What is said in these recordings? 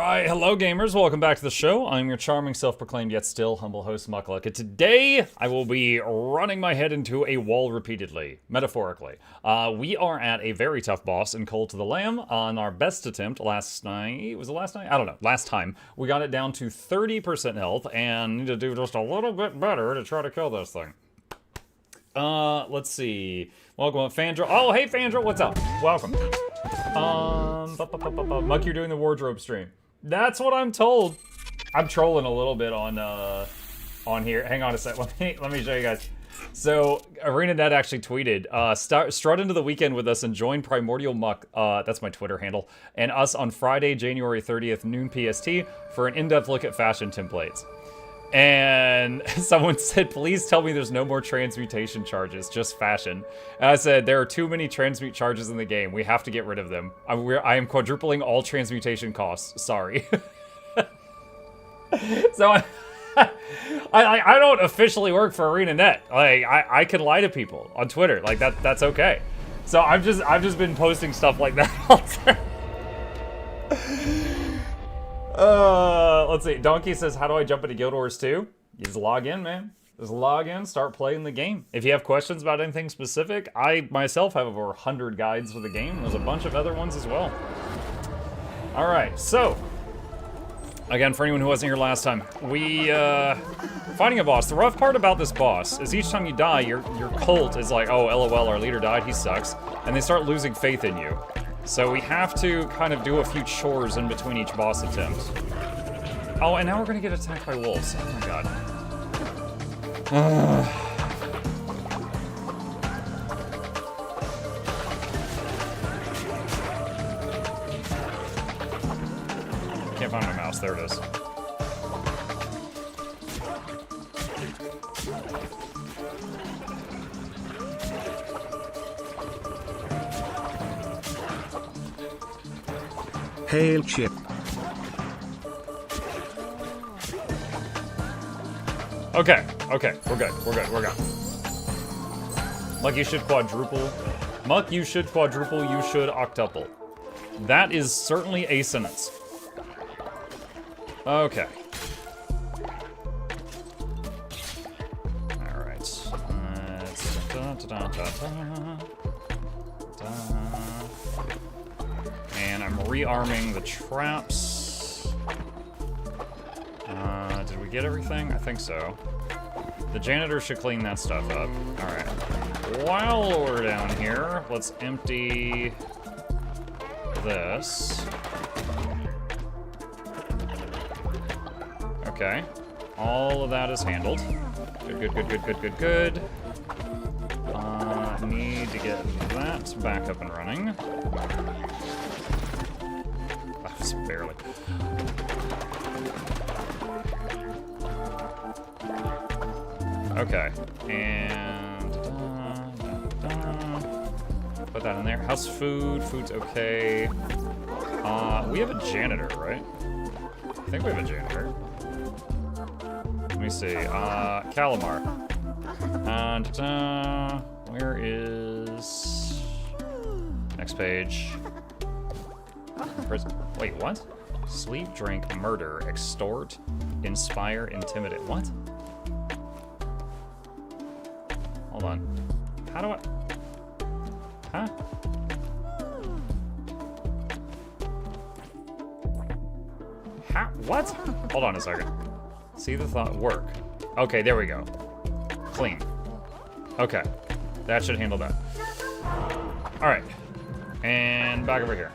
Alright, hello gamers, welcome back to the show. I'm your charming, self-proclaimed, yet still humble host, Mukluk, and today I will be running my head into a wall repeatedly, metaphorically. We are at a very tough boss in Cult of the Lamb on our best attempt last night. Was it last night? I don't know, last time. We got it down to 30% health and need to do just a little bit better to try to kill this thing. Let's see. Welcome, Fandra. Oh, hey, Fandra, what's up? Welcome. Muck, you're doing the wardrobe stream. That's what I'm told. I'm trolling a little bit on here. Hang on a sec. Let me show you guys. So, ArenaNet actually tweeted, strut into the weekend with us and join Primordial Muck, that's my Twitter handle, and us on Friday, January 30th, noon PST, for an in-depth look at fashion templates. And someone said, please tell me there's no more transmutation charges, just fashion. And I said, there are too many transmute charges in the game. We have to get rid of them. I am quadrupling all transmutation costs. Sorry. So I don't officially work for ArenaNet. Like, I can lie to people on Twitter. Like, that's okay. So I've just been posting stuff like that all the time. Let's see. Donkey says, how do I jump into Guild Wars 2? You just log in, man. Just log in, start playing the game. If you have questions about anything specific, I myself have over 100 guides for the game. There's a bunch of other ones as well. Alright, so again, for anyone who wasn't here last time, we fighting a boss. The rough part about this boss is each time you die, your cult is like, oh, LOL, our leader died, he sucks. And they start losing faith in you. So we have to kind of do a few chores in between each boss attempt. Oh, and now we're gonna get attacked by wolves. Oh my god. Can't find my mouse. There it is. Hail Chip. Okay, we're good. Muck, you should quadruple. Muck, you should quadruple, you should octuple. That is certainly a sentence. Okay. Alright. And I'm rearming the traps. Did we get everything? I think so. The janitor should clean that stuff up. Alright. While we're down here, let's empty this. Okay. All of that is handled. Good. Need to get that back up and running. Just barely. Okay, and put that in there. House food's okay. We have a janitor, right? I think we have a janitor. Let me see. Calamar. And where is next page? Wait, what? Sleep, drink, murder, extort, inspire, intimidate. What? Hold on. How do I... Huh? How? What? Hold on a second. See the thought work. Okay, there we go. Clean. Okay. That should handle that. Alright. And back over here.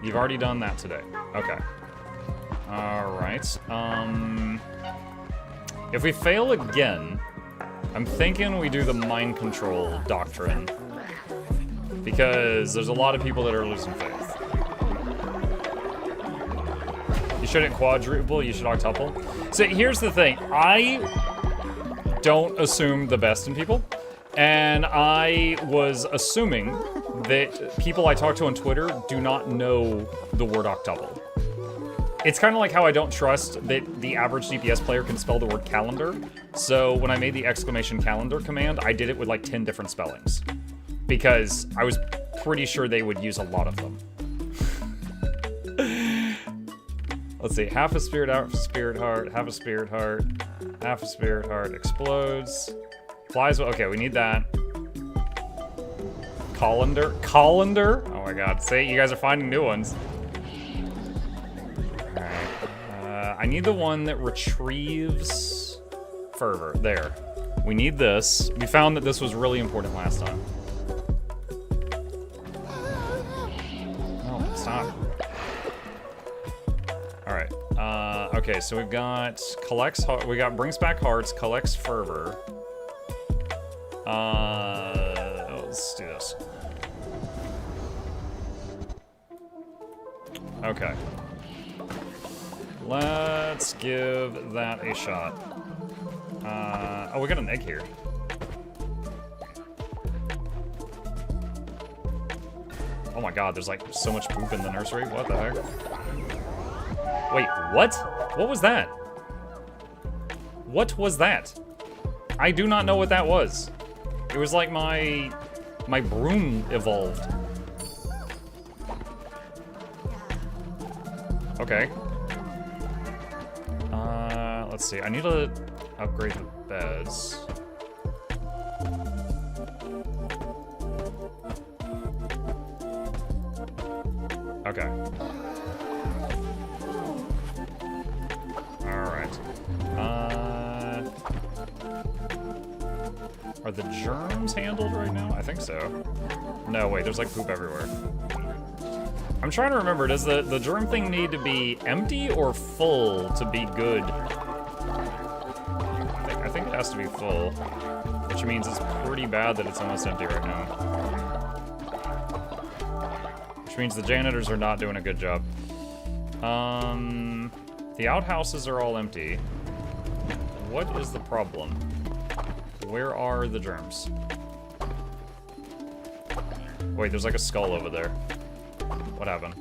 You've already done that today. Okay. Alright. If we fail again, I'm thinking we do the mind control doctrine. Because there's a lot of people that are losing faith. You shouldn't quadruple, you should octuple. So here's the thing. I don't assume the best in people. And I was assuming that people I talk to on Twitter do not know the word octuple. It's kind of like how I don't trust that the average DPS player can spell the word calendar. So when I made the exclamation calendar command, I did it with like 10 different spellings. Because I was pretty sure they would use a lot of them. Let's see, half a spirit heart, half a spirit heart, half a spirit heart explodes. Flies, okay, we need that. Colander? Oh my god, see, you guys are finding new ones. Alright, I need the one that retrieves fervor, there. We need this. We found that this was really important last time. Oh, stop. Alright, okay, so we've got brings back hearts, collects fervor. Let's do this. Okay. Let's give that a shot. Oh, we got an egg here. Oh my god, there's like so much poop in the nursery. What the heck? Wait, what? What was that? What was that? I do not know what that was. It was like my broom evolved. Okay. Let's see. I need to upgrade the beds. Okay. Alright. Are the germs handled right now? I think so. No, wait, there's like poop everywhere. I'm trying to remember, does the germ thing need to be empty or full to be good? I think it has to be full, which means it's pretty bad that it's almost empty right now. Which means the janitors are not doing a good job. The outhouses are all empty. What is the problem? Where are the germs? Wait, there's like a skull over there. What happened?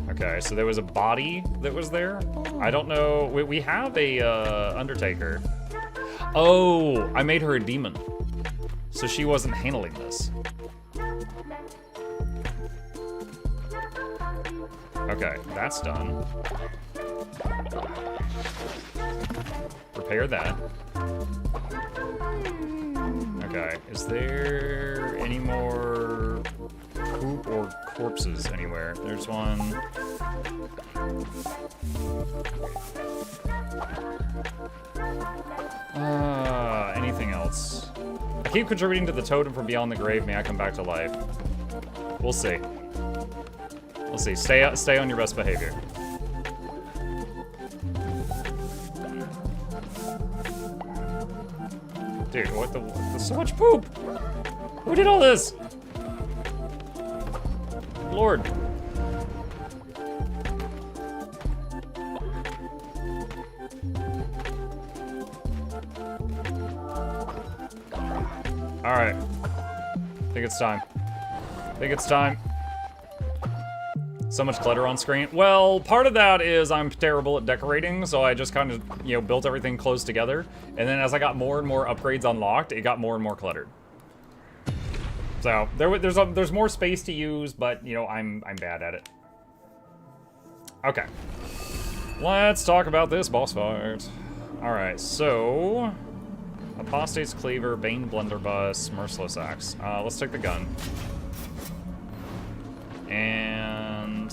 Okay, so there was a body that was there. I don't know. We have a Undertaker. Oh, I made her a demon. So she wasn't handling this. Okay, that's done. Repair that. Okay, is there any more poop or corpses anywhere? There's one. Anything else? I keep contributing to the totem from beyond the grave. May I come back to life? We'll see. We'll see. Stay on your best behavior. Dude, what the? There's so much poop! Who did all this? Lord. Alright. I think it's time. So much clutter on screen. Well, part of that is I'm terrible at decorating, so I just kind of, built everything close together. And then as I got more and more upgrades unlocked, it got more and more cluttered. So there's more space to use, but I'm bad at it. Okay. Let's talk about this boss fight. Alright, so Apostate's Cleaver, Bane Blunderbuss, Merciless Axe. Let's take the gun. And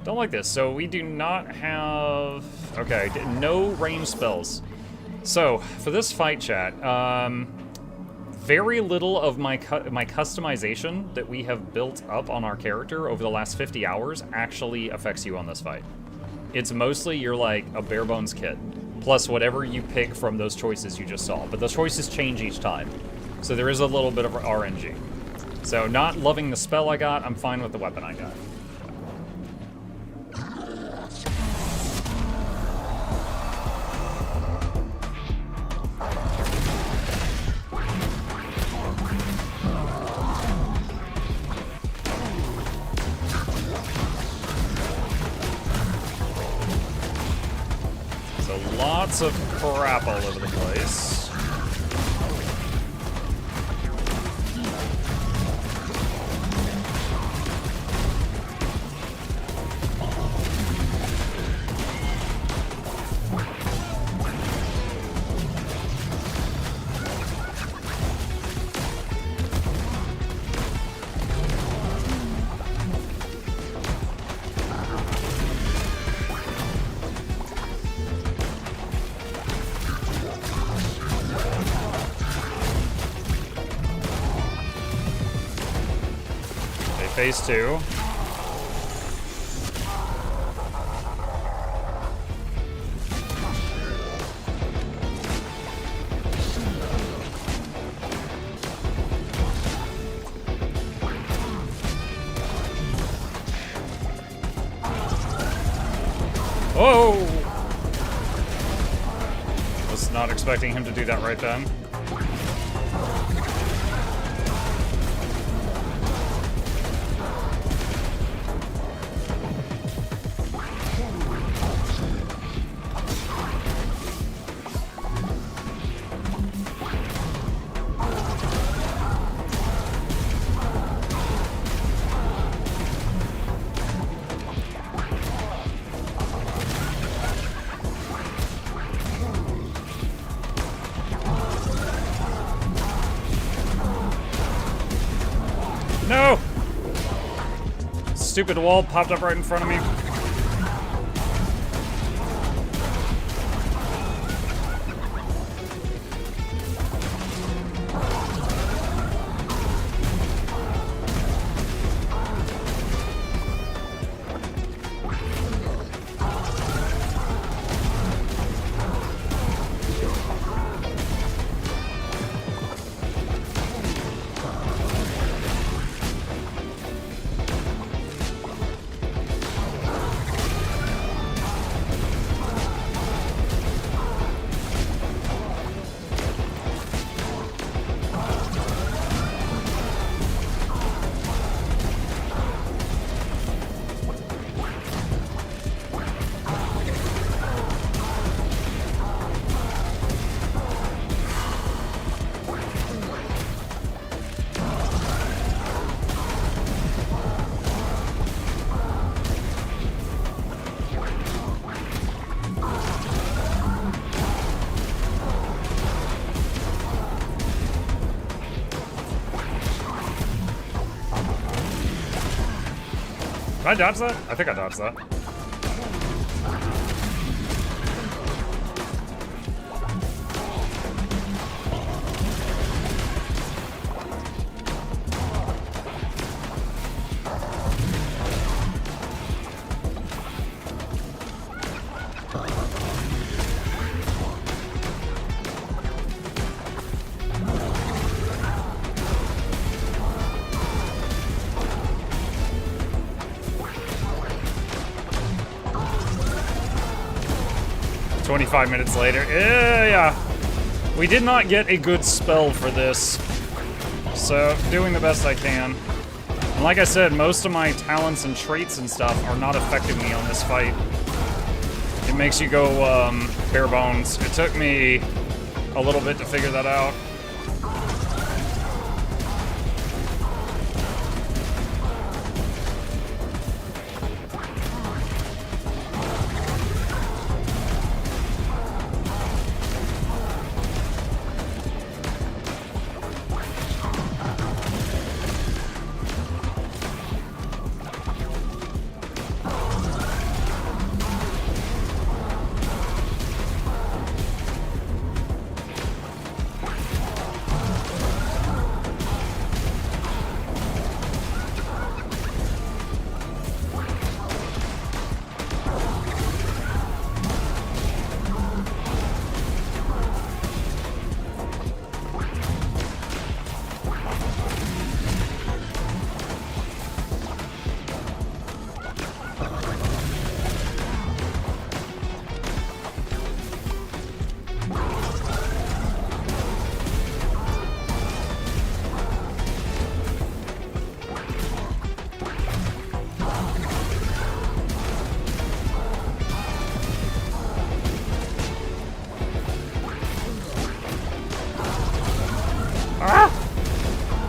don't like this. So we do not have, okay, no range spells. So for this fight, chat, very little of my customization that we have built up on our character over the last 50 hours actually affects you on this fight. It's mostly you're like a bare bones kit, plus whatever you pick from those choices you just saw. But those choices change each time, so there is a little bit of RNG. So not loving the spell I got, I'm fine with the weapon I got. So lots of crap all over the place. phase 2. Whoa! Was not expecting him to do that right then. No! Stupid wall popped up right in front of me. Did I dodge that? I think I dodged that. "25 minutes later." Yeah. We did not get a good spell for this. So, doing the best I can. And like I said, most of my talents and traits and stuff are not affecting me on this fight. It makes you go bare bones. It took me a little bit to figure that out.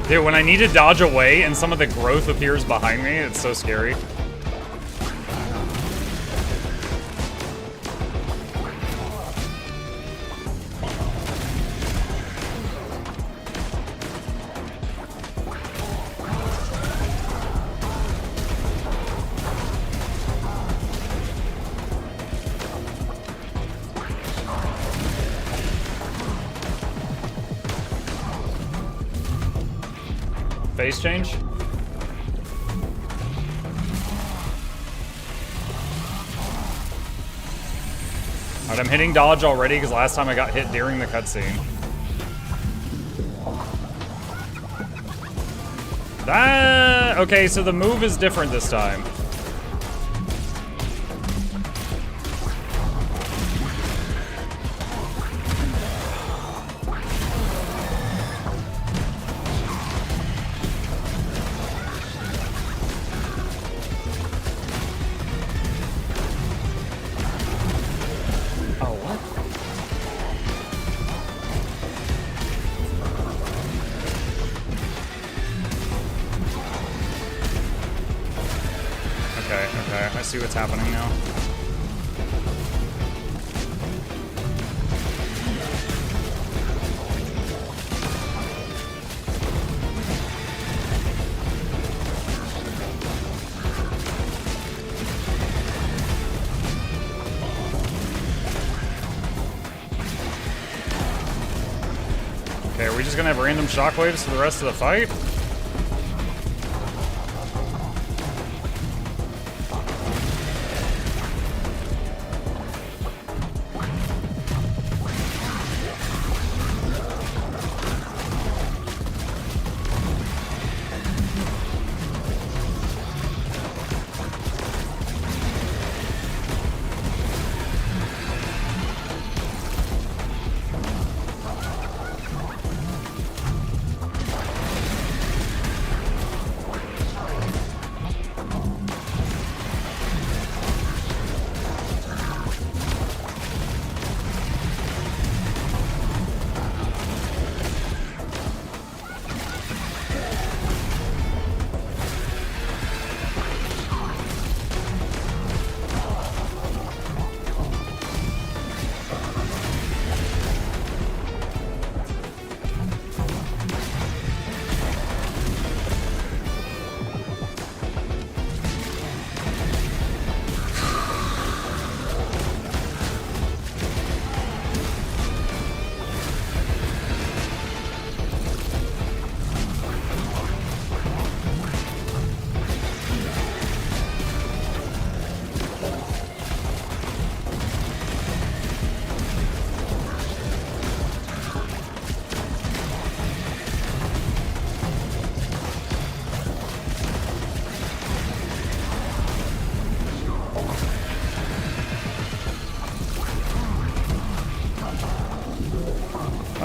Dude, when I need to dodge away and some of the growth appears behind me, it's so scary. Phase change? Alright, I'm hitting dodge already because last time I got hit during the cutscene. That... Okay, so the move is different this time. Okay, I see what's happening now. Okay, are we just gonna have random shockwaves for the rest of the fight?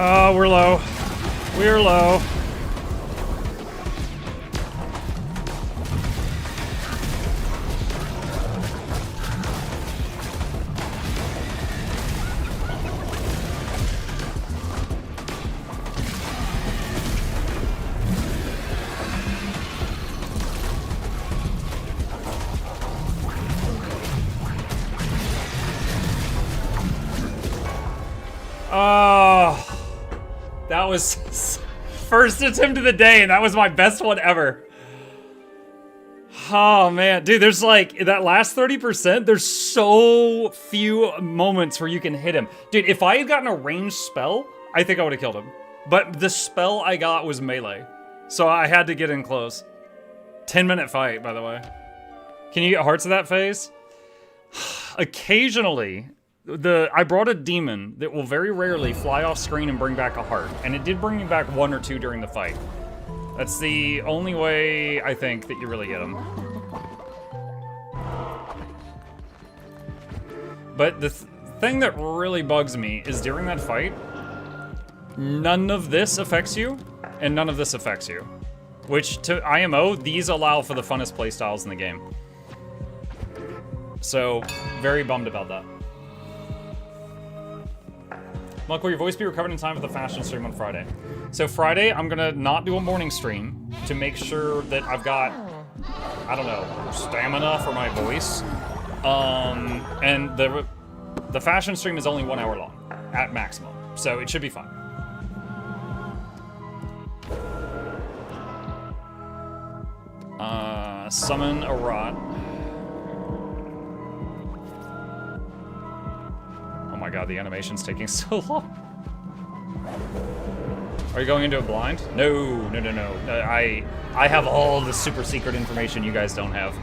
Oh, we're low. We're low. Oh, that was first attempt of the day, and that was my best one ever. Oh man, dude, there's like, that last 30%, there's so few moments where you can hit him. Dude, if I had gotten a ranged spell, I think I would have killed him. But the spell I got was melee, so I had to get in close. 10-minute fight, by the way. Can you get hearts of that phase? Occasionally, I brought a demon that will very rarely fly off screen and bring back a heart, and it did bring me back 1 or 2 during the fight. That's the only way, I think, that you really get them. But the thing that really bugs me is during that fight, none of this affects you, and none of this affects you. Which, to IMO, these allow for the funnest playstyles in the game. So, very bummed about that. Muk, will your voice be recovered in time for the fashion stream on Friday? So Friday, I'm gonna not do a morning stream to make sure that I've got, I don't know, stamina for my voice. And the fashion stream is only 1 hour long, at maximum. So it should be fun. Summon a rot. Oh my god, the animation's taking so long. Are you going into a blind? No. I have all the super secret information you guys don't have.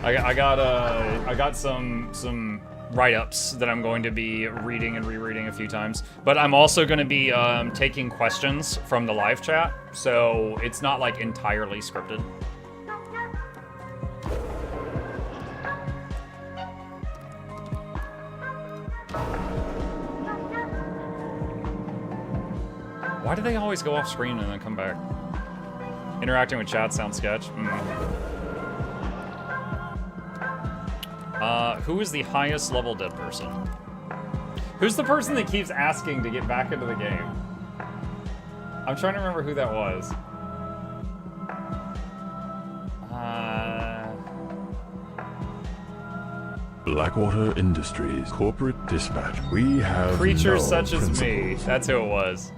I got some write-ups that I'm going to be reading and rereading a few times. But I'm also going to be taking questions from the live chat, so it's not like entirely scripted. Why do they always go off screen and then come back? Interacting with chat sounds sketch. Who is the highest level dead person? Who's the person that keeps asking to get back into the game? I'm trying to remember who that was. Blackwater Industries Corporate Dispatch. We have creatures no such as me. principles. That's who it was.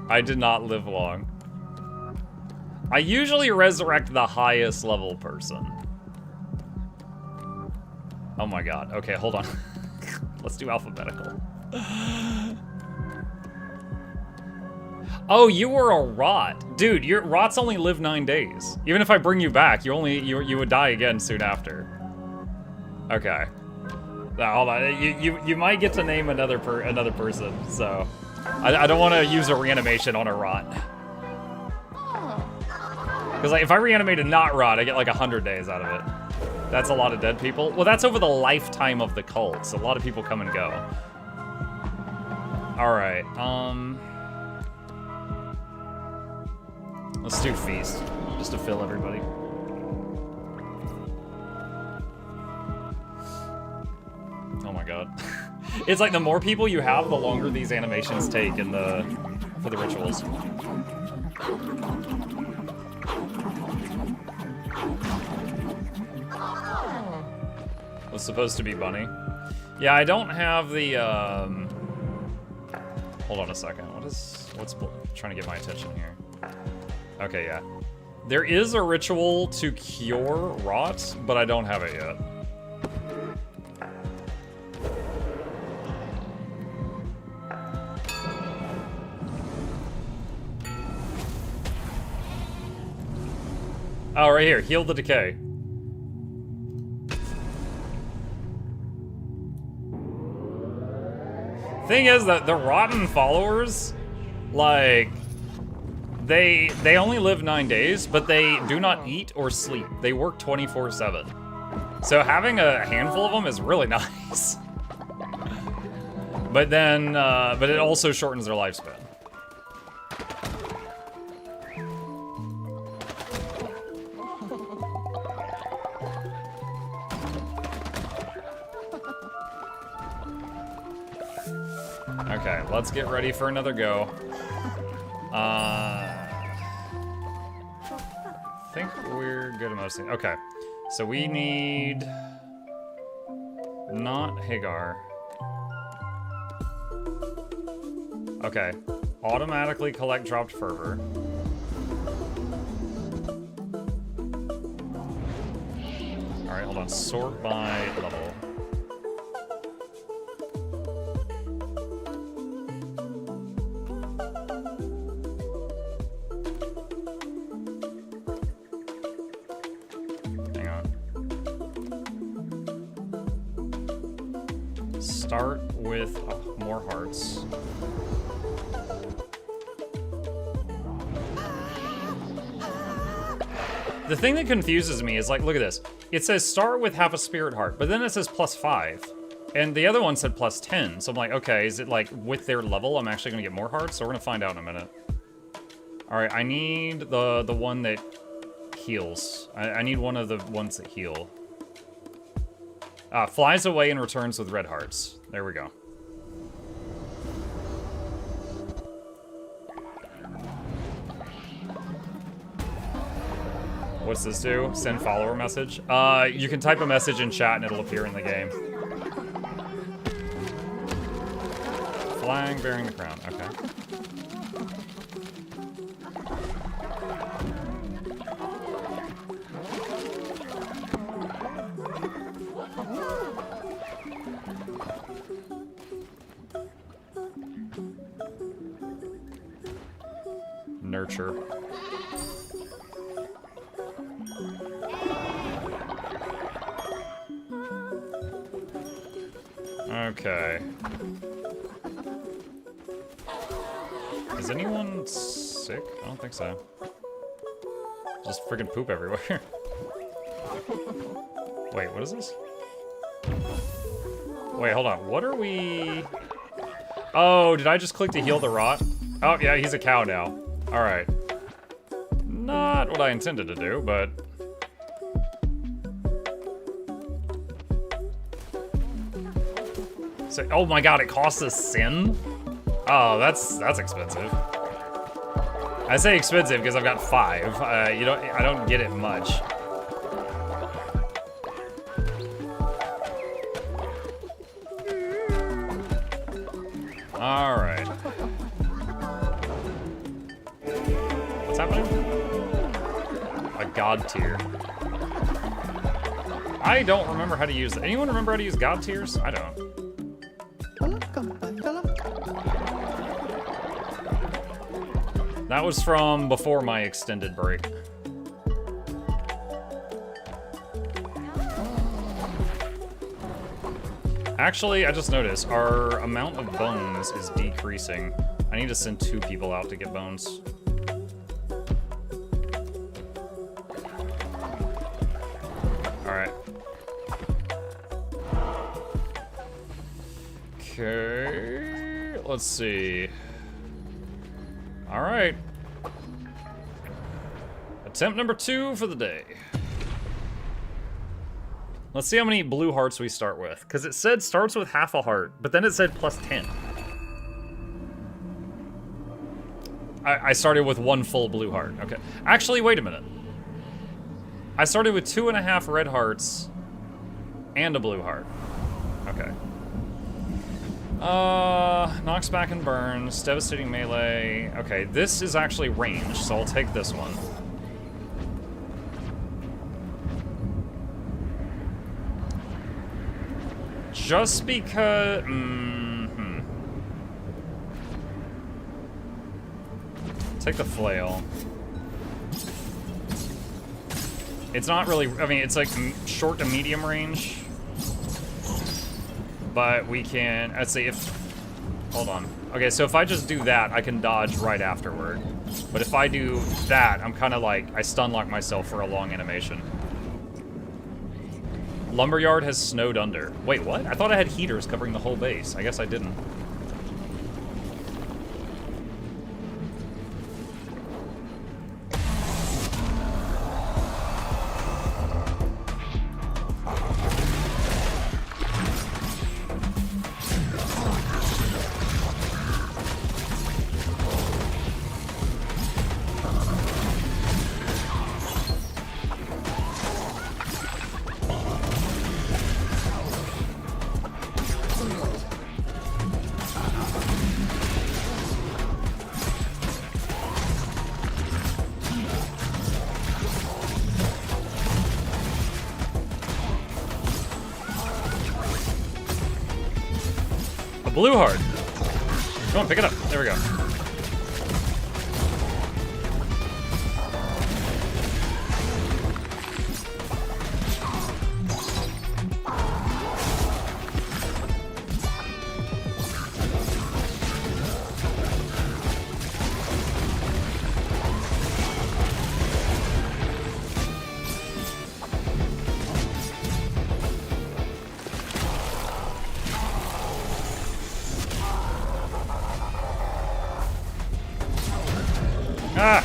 I did not live long. I usually resurrect the highest level person. Oh my god. Okay, hold on. Let's do alphabetical. Oh, you were a rot. Dude, rots only live 9 days. Even if I bring you back, you would die again soon after. Okay. Now, hold on. You might get to name another person, so I don't want to use a reanimation on a rot. Because like, if I reanimate a not rot, I get like 100 days out of it. That's a lot of dead people. Well, that's over the lifetime of the cult, so a lot of people come and go. All right. Let's do feast, just to fill everybody. Oh my god. It's like the more people you have, the longer these animations take for the rituals. Was supposed to be Bunny. Yeah, I don't have the, hold on a second. What's trying to get my attention here? Okay, yeah. There is a ritual to cure rot, but I don't have it yet. Oh, right here. Heal the decay. Thing is that the rotten followers, like, they only live 9 days, but they do not eat or sleep. They work 24/7. So having a handful of them is really nice. But then, but it also shortens their lifespan. Okay, let's get ready for another go. I think we're good at most things. Okay, so we need not Hagar. Okay, automatically collect dropped fervor. All right, hold on. Sort by level. Start with more hearts. The thing that confuses me is like, look at this. It says start with half a spirit heart, but then it says +5. And the other one said +10. So I'm like, okay, is it like with their level, I'm actually gonna get more hearts? So we're gonna find out in a minute. All right, I need the one that heals. I need one of the ones that heal. Flies away and returns with red hearts. There we go. What's this do? Send follower message? You can type a message in chat and it'll appear in the game. Flying, bearing the crown. Okay. Nurture. Okay. Is anyone sick? I don't think so. Just freaking poop everywhere. Wait, what is this? Wait, hold on. What are we... Oh, did I just click to heal the rot? Oh, yeah, he's a cow now. Alright. Not what I intended to do, but... So, oh my god, it costs a sin? Oh, that's expensive. I say expensive because I've got 5. I don't get it much. All right. What's happening? A god tier. I don't remember how to use it. Anyone remember how to use god tiers? I don't. That was from before my extended break. Actually, I just noticed our amount of bones is decreasing. I need to send 2 people out to get bones. Alright. Okay, let's see. Alright. Attempt number 2 for the day. Let's see how many blue hearts we start with. Because it said starts with half a heart, but then it said plus 10. I started with 1 full blue heart. Okay. Actually, wait a minute. I started with 2.5 red hearts and a blue heart. Okay. Knocks back and burns, devastating melee. Okay, this is actually range, so I'll take this one. Just because... Take the flail. It's not really... I mean, it's like short to medium range. But we can... Let's see if... Hold on. Okay, so if I just do that, I can dodge right afterward. But if I do that, I'm kind of like... I stun lock myself for a long animation. Lumberyard has snowed under. Wait, what? I thought I had heaters covering the whole base. I guess I didn't. Blue heart. Come on, pick it up. There we go. Ah!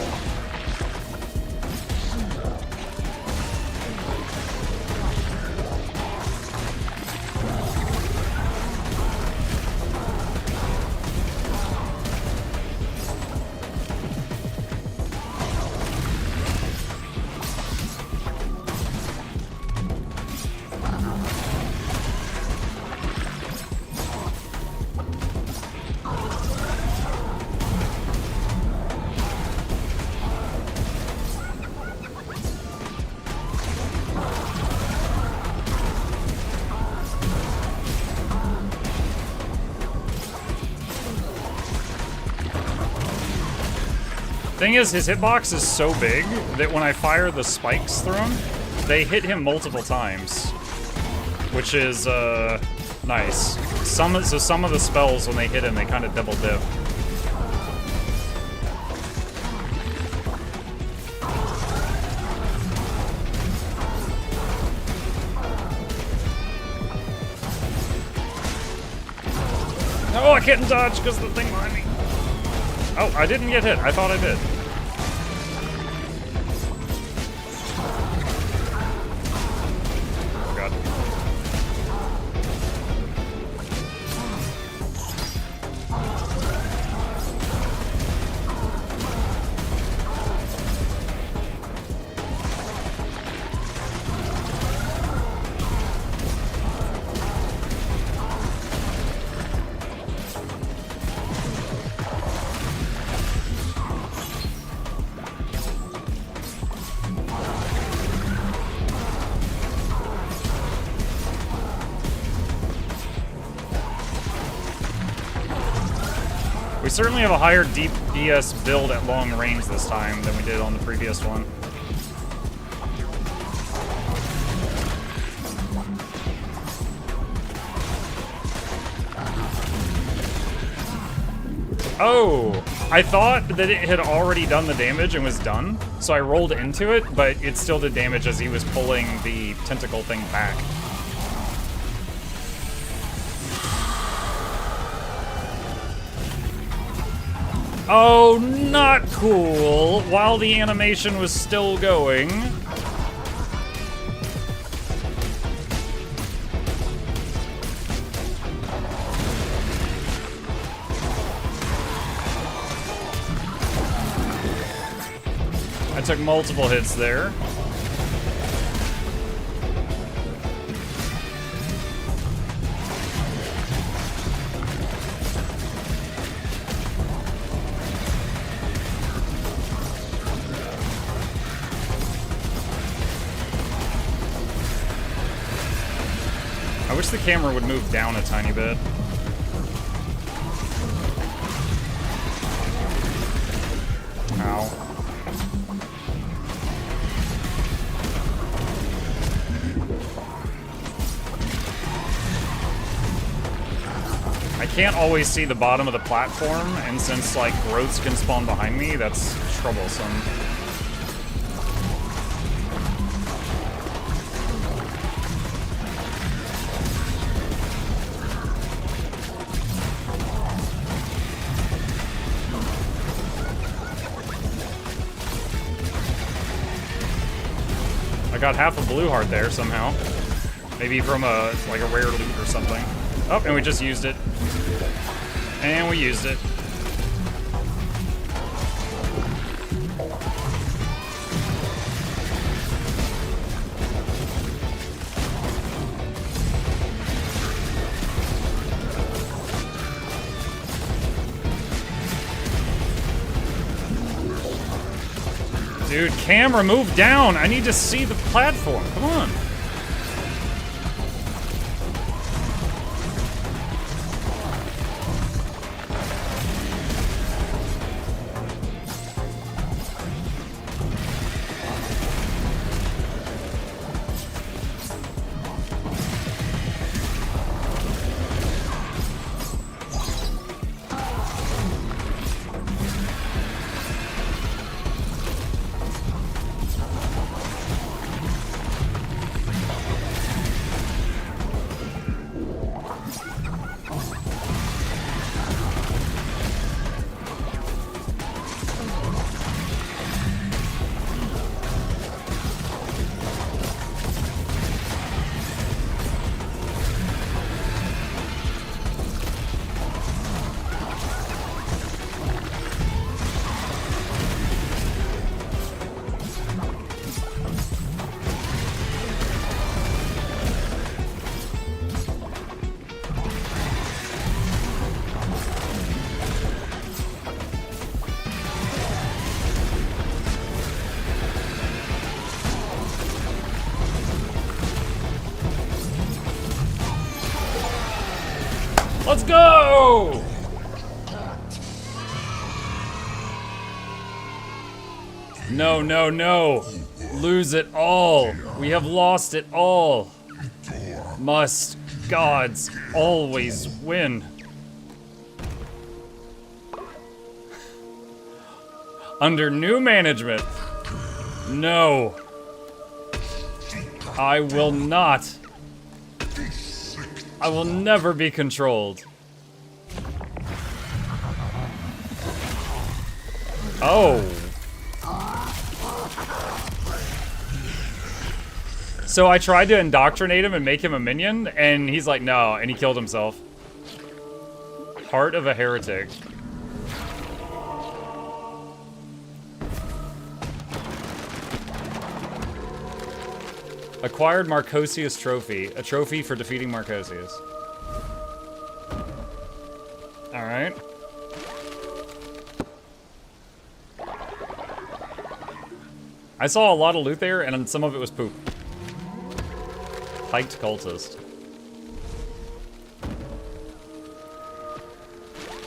Thing is, his hitbox is so big that when I fire the spikes through him, they hit him multiple times, which is nice. some of the spells, when they hit him, they kind of double dip. Oh, I couldn't dodge because of the thing behind me. Oh, I didn't get hit. I thought I did. Oh, God. We certainly have a higher DPS build at long range this time than we did on the previous one. Oh, I thought that it had already done the damage and was done, so I rolled into it, but it still did damage as he was pulling the tentacle thing back. Oh, not cool. While the animation was still going. I took multiple hits there. I wish the camera would move down a tiny bit. Ow. I can't always see the bottom of the platform, and since, like, growths can spawn behind me, that's troublesome. I got half a blue heart there somehow. Maybe from a rare loot or something. Oh, and we just used it. And we used it. Dude, camera, move down! I need to see the platform. Come on. Let's go! No, no, no. Lose it all. We have lost it all. Must gods always win. Under new management. No. I will not. I will never be controlled. Oh. So I tried to indoctrinate him and make him a minion, and he's like, no, and he killed himself. Heart of a heretic. Acquired Marcosius trophy. A trophy for defeating Marcosius. Alright. I saw a lot of loot there, and some of it was poop. Piked cultist.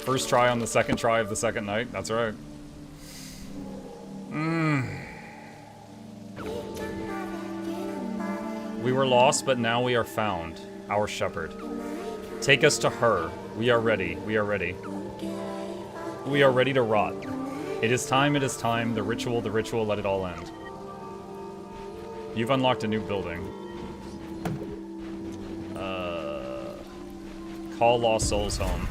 First try on the second try of the second night. That's right. We were lost, but now we are found. Our shepherd. Take us to her. We are ready. We are ready. We are ready to rot. It is time, the ritual, let it all end. You've unlocked a new building. Call lost souls home.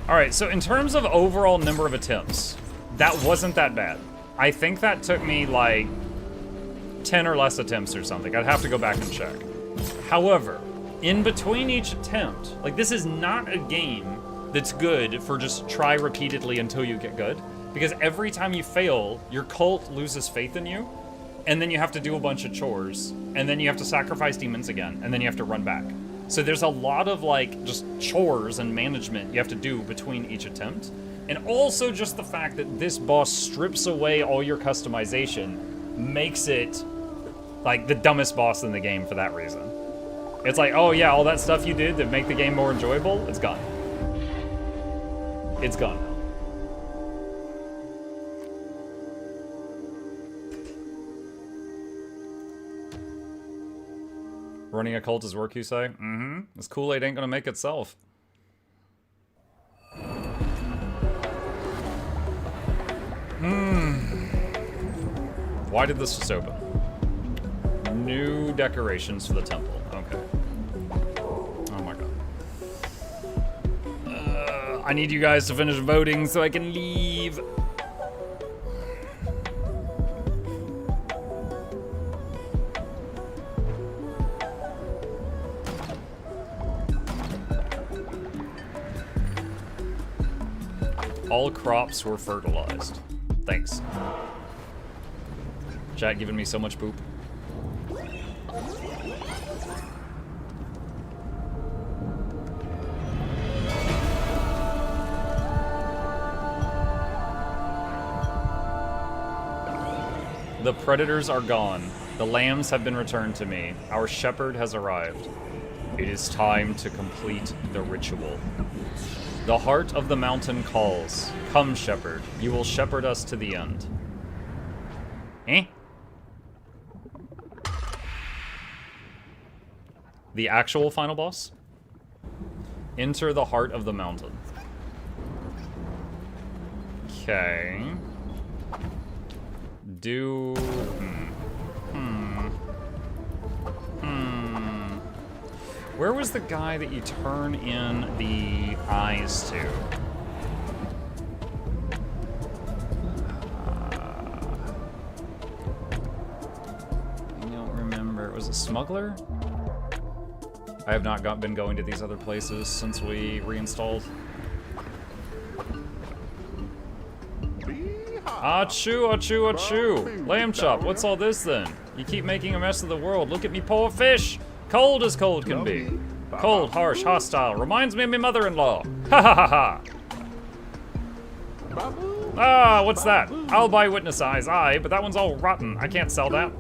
Alright, so in terms of overall number of attempts, that wasn't that bad. I think that took me like 10 or less attempts or something. I'd have to go back and check. However, in between each attempt, like this is not a game that's good for just try repeatedly until you get good. Because every time you fail, your cult loses faith in you, and then you have to do a bunch of chores, and then you have to sacrifice demons again, and then you have to run back. So there's a lot of like just chores and management you have to do between each attempt. And also just the fact that this boss strips away all your customization makes it like the dumbest boss in the game for that reason. It's like, oh yeah, all that stuff you did to make the game more enjoyable, it's gone. It's gone now. Running a cult is work, you say? Mm-hmm. This Kool-Aid ain't gonna make itself. Why did this just open? New decorations for the temple. Okay. Oh my god. I need you guys to finish voting so I can leave. All crops were fertilized. Thanks. Chat giving me so much poop. The predators are gone. The lambs have been returned to me. Our shepherd has arrived. It is time to complete the ritual. The heart of the mountain calls. Come, shepherd. You will shepherd us to the end. Eh? The actual final boss? Enter the heart of the mountain. Okay. Do... Where was the guy that you turn in the eyes to? I don't remember. Was it Smuggler? I have not been going to these other places since we reinstalled. Achoo, achoo, achoo. Lamb chop, what's all this then? You keep making a mess of the world. Look at me, poor fish. Cold as cold can be. Cold, harsh, hostile. Reminds me of my mother-in-law. Ha ha ha ha. Ah, what's that? I'll buy witness eyes, aye, but that one's all rotten. I can't sell that.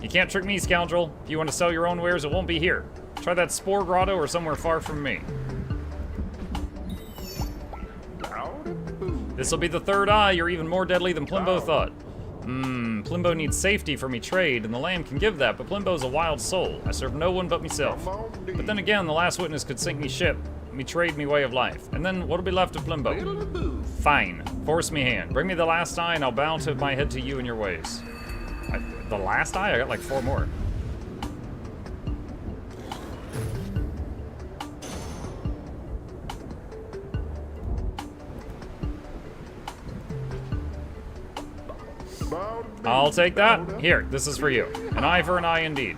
You can't trick me, scoundrel. If you want to sell your own wares, it won't be here. Try that Spore Grotto or somewhere far from me. This'll be the third eye. You're even more deadly than Plimbo thought. Plimbo needs safety for me trade, and the lamb can give that, but Plimbo's a wild soul. I serve no one but myself. But then again, the last witness could sink me ship, me trade me way of life. And then what'll be left of Plimbo? Fine. Force me hand. Bring me the last eye, and I'll bow to my head to you and your ways. The last eye? I got like 4 more. I'll take that. Here, this is for you. An eye for an eye indeed.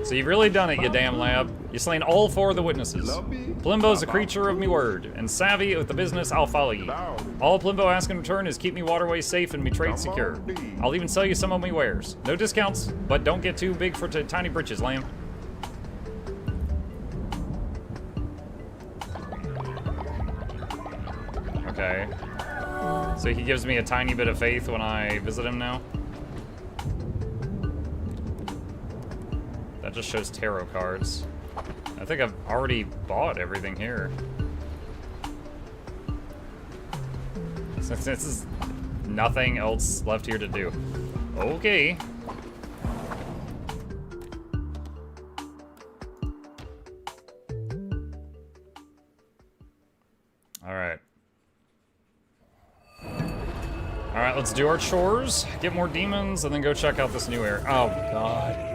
So you've really done it, you damn lab. You slain all 4 of the witnesses. Plimbo's a creature of me word, and savvy with the business, I'll follow ye. All Plimbo asks in return is keep me waterways safe and me trade secure. I'll even sell you some of me wares. No discounts, but don't get too big for tiny britches, lamb. Okay. So he gives me a tiny bit of faith when I visit him now? That just shows tarot cards. I think I've already bought everything here. Since this is nothing else left here to do. Okay. Alright. Alright, let's do our chores, get more demons, and then go check out this new area. Oh, God.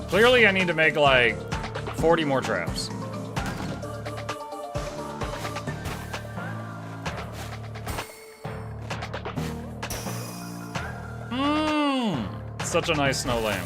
Clearly, I need to make like 40 more traps. Such a nice snow lamb.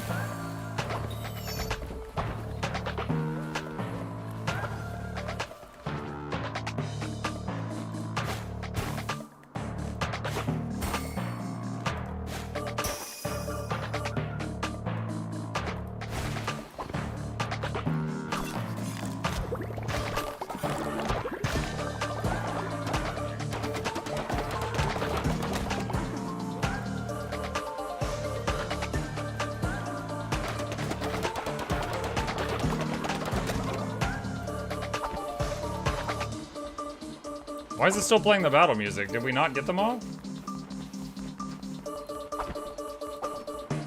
Why is it still playing the battle music? Did we not get them all?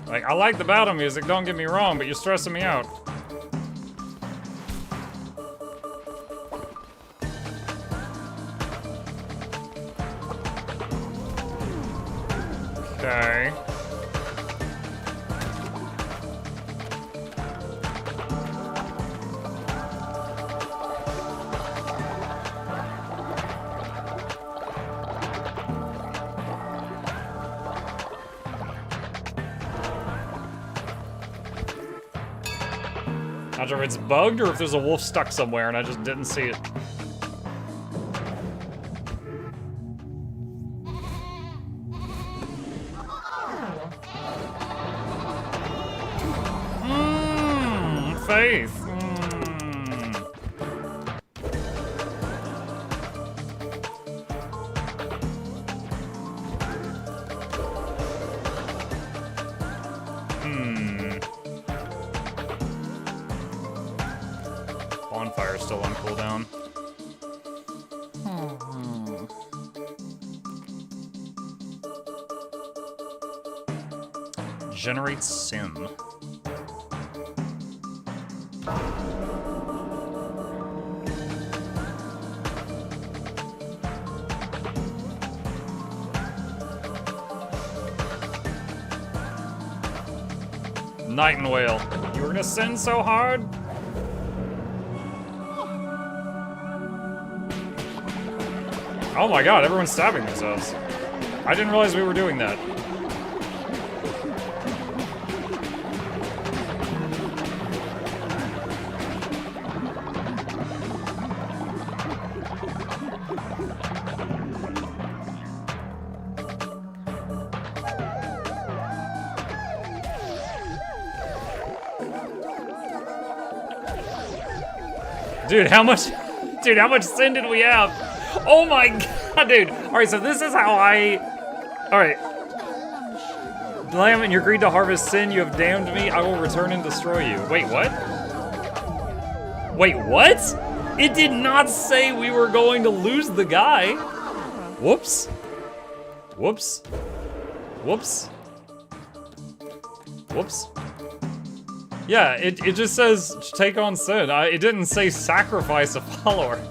Like, I like the battle music, don't get me wrong, but you're stressing me out. Okay. Not sure if it's bugged or if there's a wolf stuck somewhere and I just didn't see it. Faith. Bonfire's still on cooldown. Generate sin. Nightingale, you were gonna sin so hard? Oh my god, everyone's stabbing themselves. I didn't realize we were doing that. Dude, how much sin did we have? Oh my god, dude. Alright, so this is how Alright. Lamb, in your greed to harvest sin, you have damned me. I will return and destroy you. Wait, what? Wait, what? It did not say we were going to lose the guy. Whoops. Whoops. Whoops. Whoops. Yeah, it just says take on sin. It didn't say sacrifice a follower.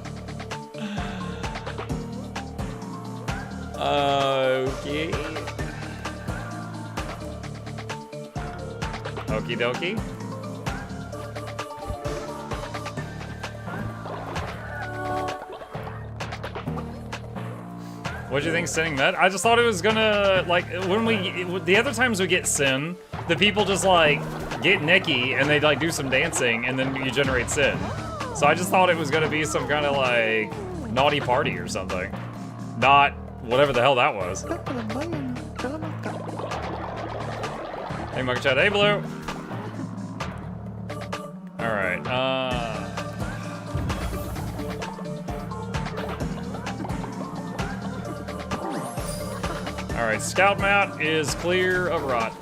Okay. Okie dokie. What'd you think sinning met? I just thought it was gonna, like, the other times we get sin, the people just, like, get Nicky and they, like, do some dancing and then you generate sin. So I just thought it was gonna be some kind of, like, naughty party or something. Not whatever the hell that was. Hey, MuklukChat. Hey, Blue. Alright, Alright, scout map is clear of rot.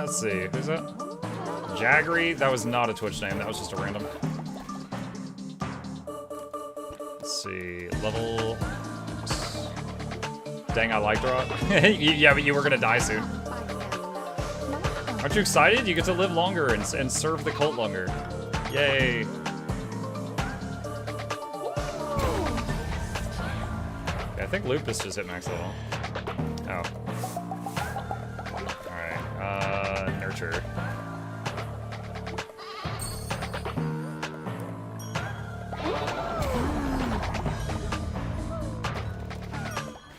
Let's see, who's that? Jaggery? That was not a Twitch name, that was just a random. Let's see, level... Dang, I liked rot. Yeah, but you were gonna die soon. Aren't you excited? You get to live longer and serve the cult longer. Yay. Okay, I think Lupus just hit max level. Oh. Alright, Nurture.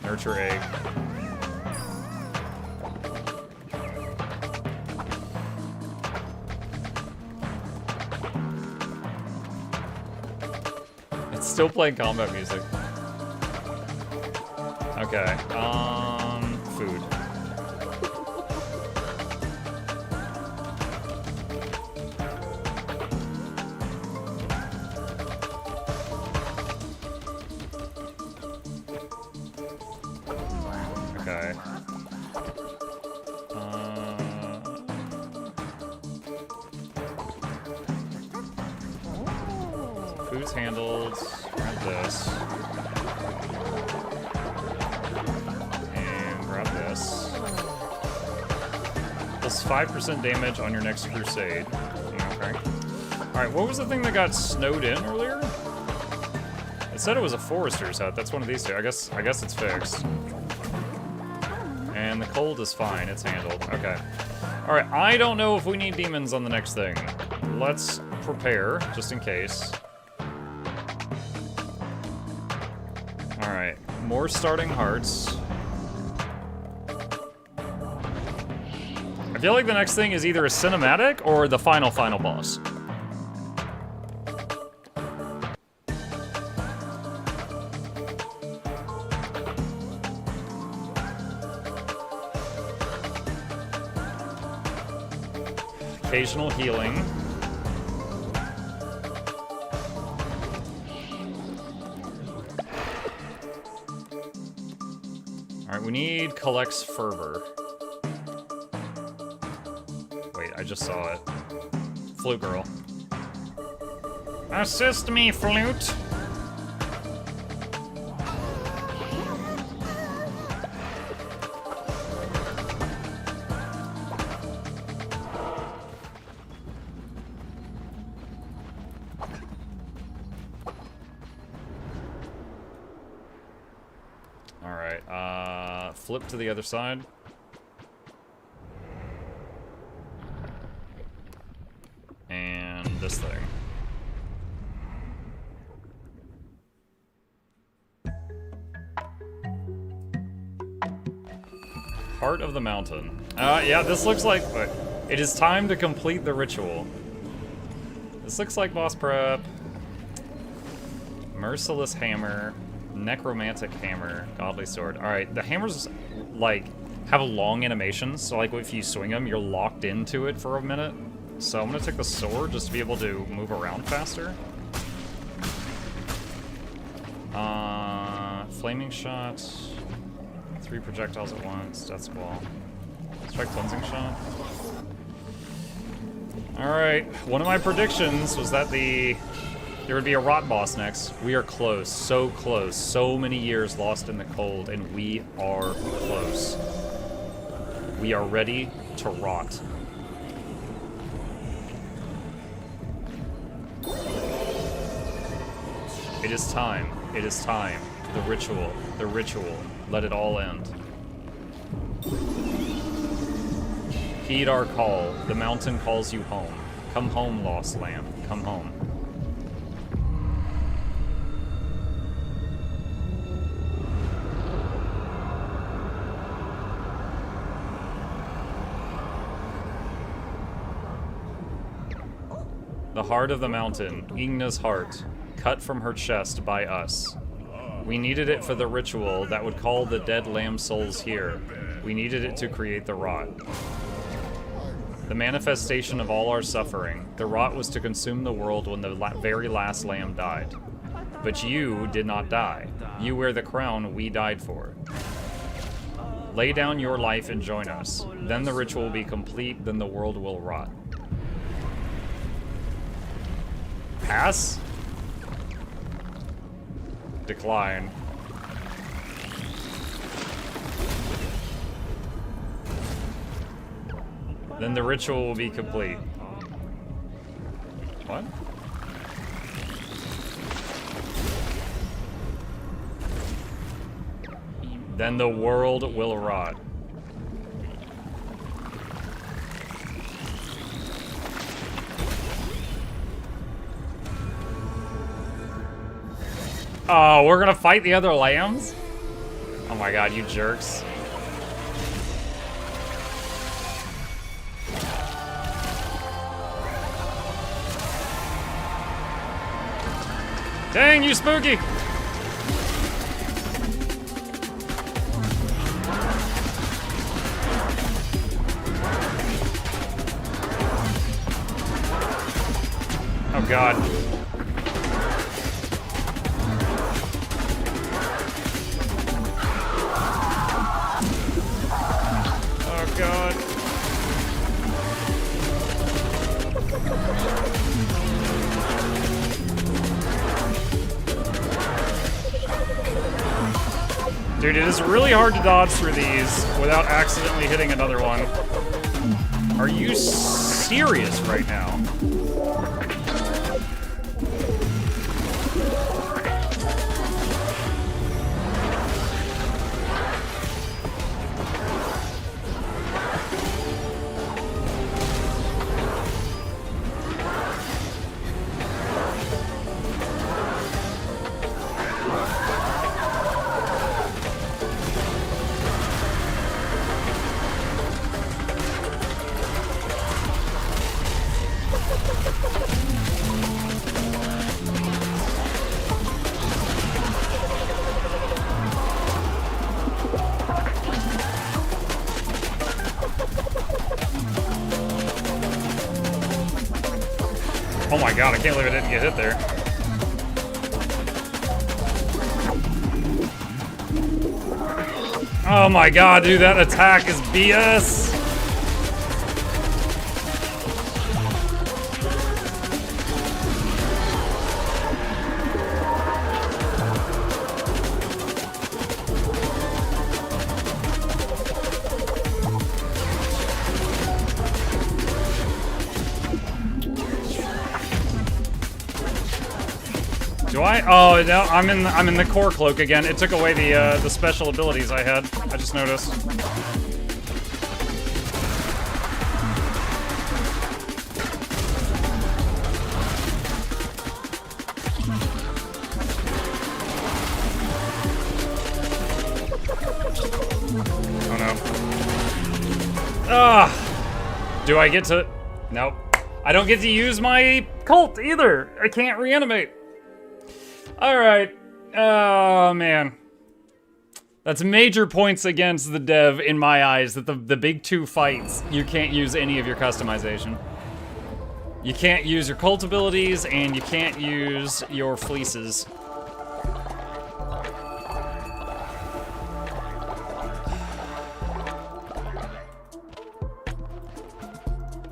Nurture egg. Still playing combat music. Okay, food. Okay. Food's handled. Grab this. And grab this. Plus 5% damage on your next crusade. Okay. Alright, what was the thing that got snowed in earlier? It said it was a forester's hut. That's one of these two. I guess it's fixed. And the cold is fine. It's handled. Okay. Alright, I don't know if we need demons on the next thing. Let's prepare, just in case. Alright, more starting hearts. I feel like the next thing is either a cinematic or the final boss. Occasional healing. Alright, we need Collects Fervor. Wait, I just saw it. Flute Girl. Assist me, Flute! Flip to the other side. Heart of the mountain. Yeah, this looks like... it is time to complete the ritual. This looks like boss prep. Merciless hammer. Necromantic hammer. Godly sword. Alright, the hammers, like, have a long animation. So, like, if you swing them, you're locked into it for a minute. So I'm gonna take the sword just to be able to move around faster. Flaming shot. 3 projectiles at once. Death squall. Strike cleansing shot. Alright, one of my predictions was that there would be a rot boss next. We are close, so close. So many years lost in the cold, and we are close. We are ready to rot. It is time. It is time. The ritual. The ritual. Let it all end. Heed our call. The mountain calls you home. Come home, lost lamb. Come home. The heart of the mountain, Igna's heart, cut from her chest by us. We needed it for the ritual that would call the dead lamb souls here. We needed it to create the rot. The manifestation of all our suffering. The rot was to consume the world when the very last lamb died. But you did not die. You wear the crown we died for. Lay down your life and join us. Then the ritual will be complete, then the world will rot. Pass? Decline. Then the ritual will be complete. What? Then the world will rot. Oh, we're gonna fight the other lambs? Oh my god, you jerks. Dang, you spooky! Oh god. Oh god. Dude, it is really hard to dodge through these without accidentally hitting another one. Are you serious right now? Oh my god, I can't believe I didn't get hit there. Oh my god, dude, that attack is BS! Do I? Oh no, I'm in the core cloak again. It took away the special abilities I had. I just noticed. Oh no. Do I get to... Nope. I don't get to use my cult either. I can't reanimate. Alright. Oh, man. That's major points against the dev in my eyes, that the big 2 fights, you can't use any of your customization. You can't use your cult abilities, and you can't use your fleeces.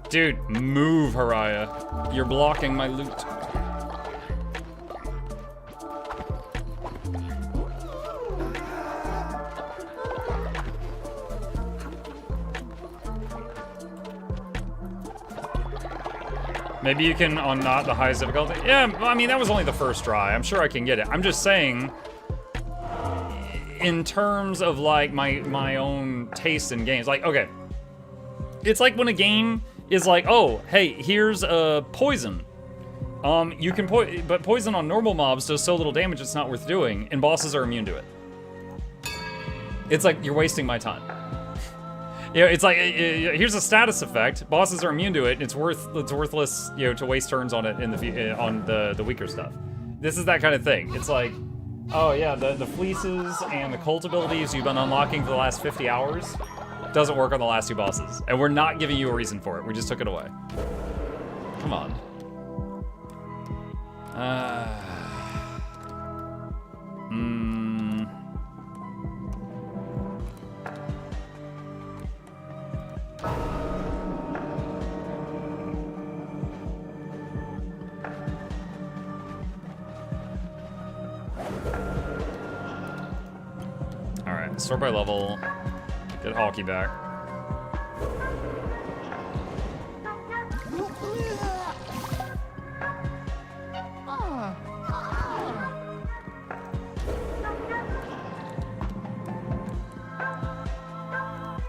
Dude, move, Haraya. You're blocking my loot. Maybe you can on not the highest difficulty. Yeah, I mean, that was only the first try. I'm sure I can get it. I'm just saying, in terms of like my own taste in games, like, okay. It's like when a game is like, oh, hey, here's a poison. You can but poison on normal mobs does so little damage it's not worth doing, and bosses are immune to it. It's like, you're wasting my time. You know, it's like, here's a status effect. Bosses are immune to it. It's worthless, you know, to waste turns on it in the weaker stuff. This is that kind of thing. It's like, oh yeah, the fleeces and the cult abilities you've been unlocking for the last 50 hours doesn't work on the last 2 bosses, and we're not giving you a reason for it. We just took it away. Come on. Alright, sort by level. Get Hawkeye back.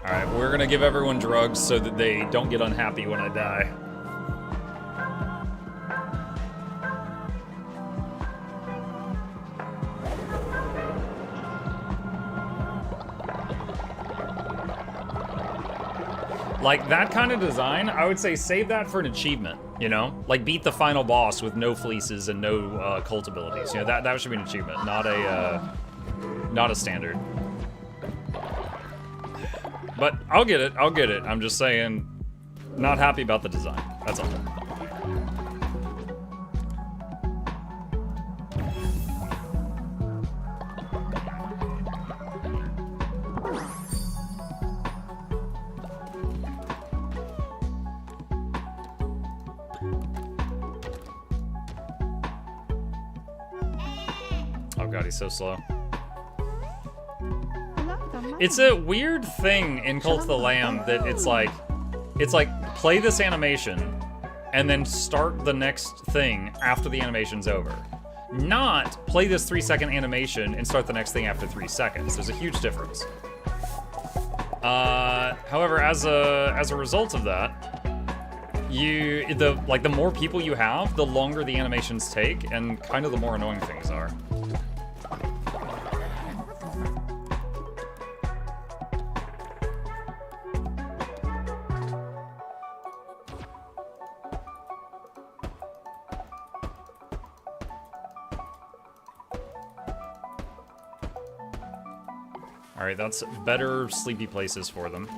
Alright, we're gonna give everyone drugs so that they don't get unhappy when I die. Like, that kind of design, I would say save that for an achievement, you know? Like, beat the final boss with no fleeces and no cult abilities. You know, that should be an achievement, not a standard. But I'll get it, I'm just saying, not happy about the design, that's all. Oh god, he's so slow. It's a weird thing in Cult of the Lamb that it's like play this animation and then start the next thing after the animation's over. Not play this 3-second animation and start the next thing after 3 seconds. There's a huge difference. However, as a result of that, the more people you have, the longer the animations take, and kind of the more annoying things are. Alright, that's better sleepy places for them.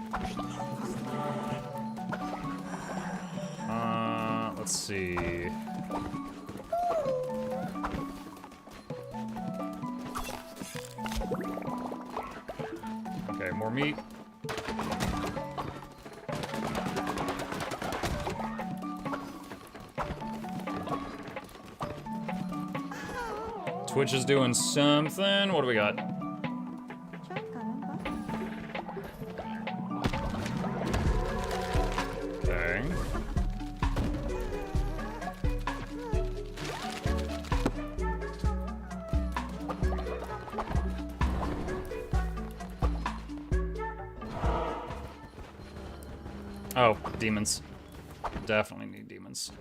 Let's see. Okay, more meat. Twitch is doing something. What do we got? Oh, demons. Definitely need demons.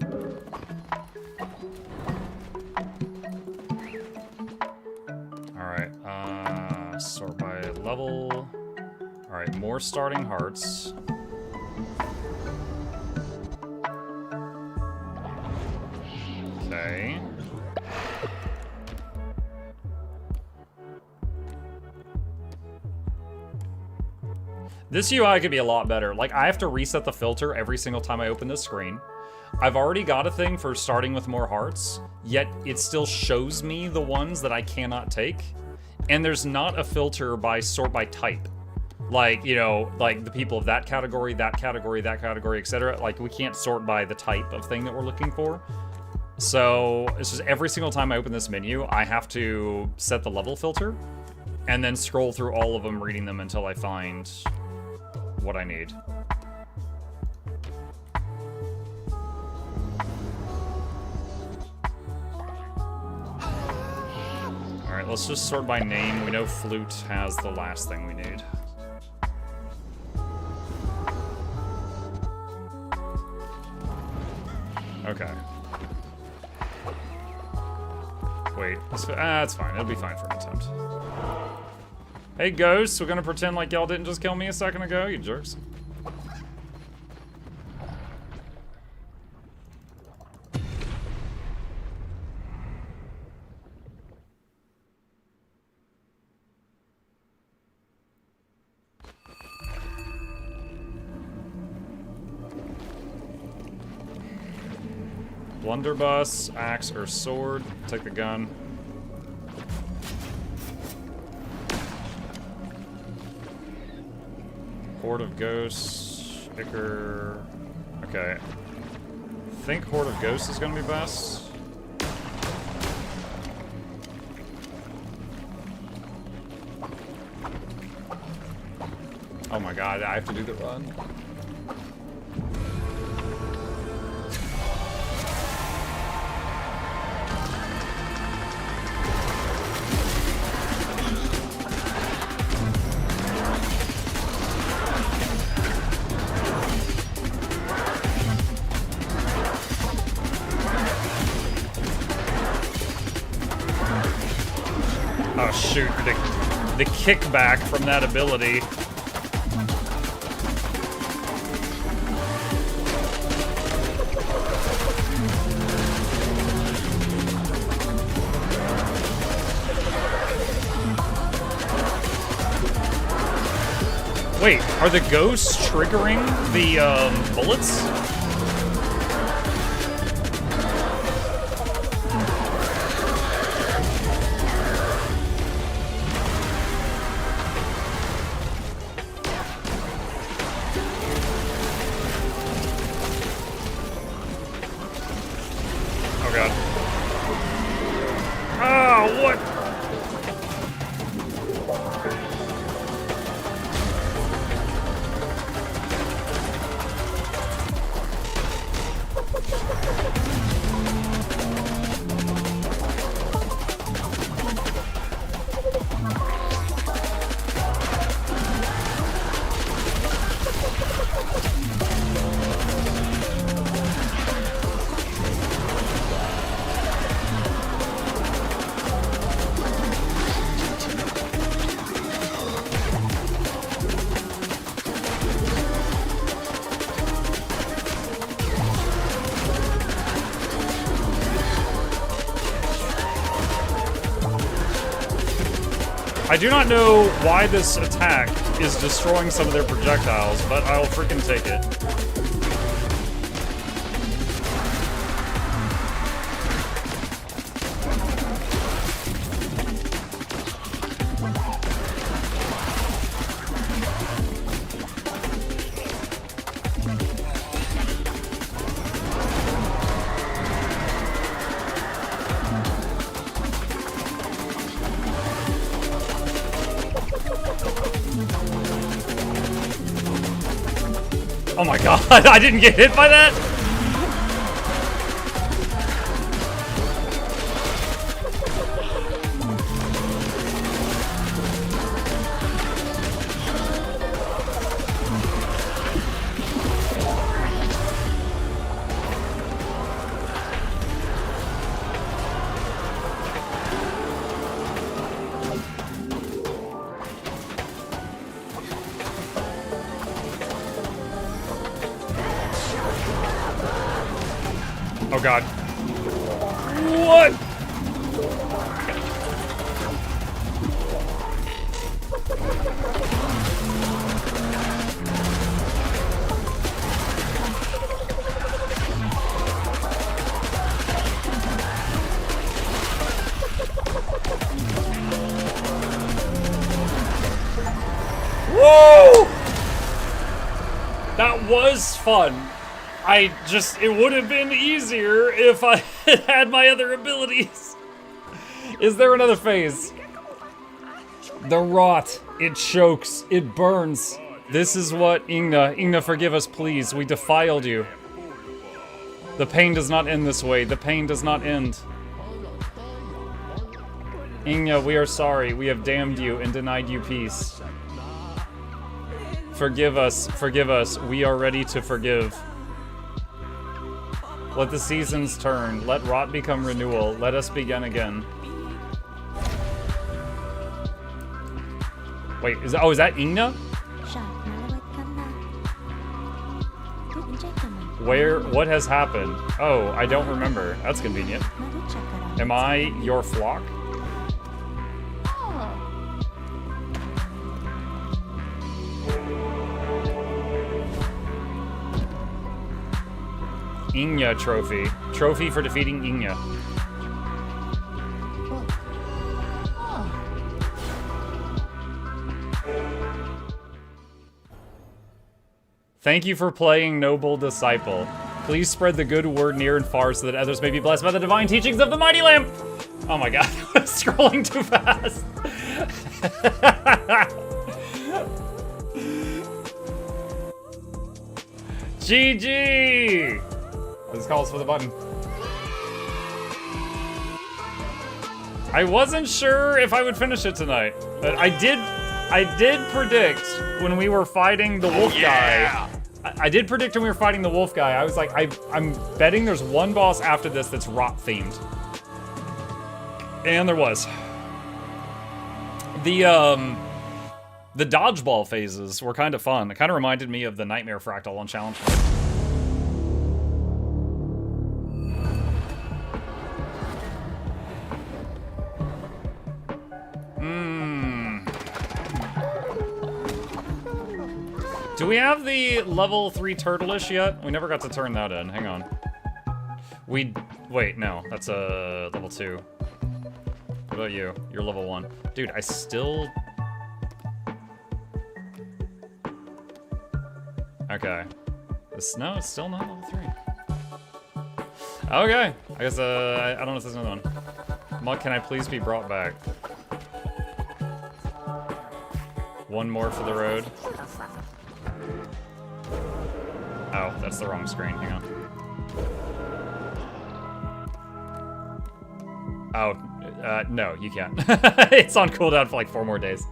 Alright, sort by level. Alright, more starting hearts. Okay. This UI could be a lot better. Like, I have to reset the filter every single time I open this screen. I've already got a thing for starting with more hearts, yet it still shows me the ones that I cannot take. And there's not a filter by sort by type. Like, you know, like the people of that category, etc. Like, we can't sort by the type of thing that we're looking for. So, it's just every single time I open this menu, I have to set the level filter and then scroll through all of them, reading them until I find what I need. Alright, let's just sort by name. We know Flute has the last thing we need. Okay. Wait, that's fine. It'll be fine for an attempt. Hey, ghosts, we're gonna pretend like y'all didn't just kill me a second ago, you jerks. Blunderbuss, axe, or sword. Take the gun. Horde of Ghosts, Icker. Okay. I think Horde of Ghosts is gonna be best. Oh my god, I have to do the run. Oh shoot, the kickback from that ability. Wait, are the ghosts triggering the bullets? I do not know why this attack is destroying some of their projectiles, but I'll freaking take it. Oh my god, I didn't get hit by that? Oh god. What? Whoa! That was fun. It would have been easier if I had my other abilities. Is there another phase? The rot. It chokes. It burns. This is what Ingna, forgive us, please. We defiled you. The pain does not end this way. The pain does not end. Ingna, we are sorry. We have damned you and denied you peace. Forgive us. Forgive us. We are ready to forgive. Let the seasons turn. Let rot become renewal. Let us begin again. Wait, is that Ingna? What has happened? Oh, I don't remember. That's convenient. Am I your flock? Ingna trophy. Trophy for defeating Ingna. Thank you for playing, noble disciple. Please spread the good word near and far so that others may be blessed by the divine teachings of the mighty lamp. Oh my god, I was scrolling too fast. GG! This calls for the button. I wasn't sure if I would finish it tonight, but I did predict when we were fighting the wolf guy. I did predict when we were fighting the wolf guy. I was like, I'm betting there's one boss after this that's rot themed. And there was. The dodgeball phases were kind of fun. It kind of reminded me of the Nightmare Fractal on Challenge Mode. Do we have the level 3 turtleish yet? We never got to turn that in. Hang on. Wait, no. That's a level 2. What about you? You're level 1. Dude, I still... Okay. No, it's still not level 3. Okay. I guess, I don't know if there's another one. Muck, can I please be brought back? One more for the road. Oh, that's the wrong screen. Hang on. Oh, no, you can't. It's on cooldown for like 4 more days.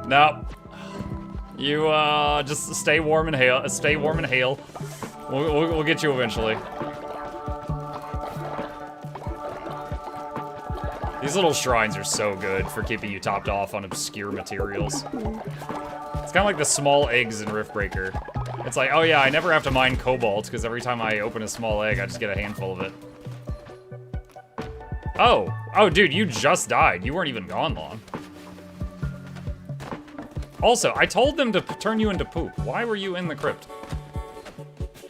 Nope. You, just stay warm and hail. Stay warm and hail. We'll get you eventually. These little shrines are so good for keeping you topped off on obscure materials. It's kind of like the small eggs in Riftbreaker. It's like, oh yeah, I never have to mine cobalt, because every time I open a small egg, I just get a handful of it. Oh, dude, you just died. You weren't even gone long. Also, I told them to turn you into poop. Why were you in the crypt?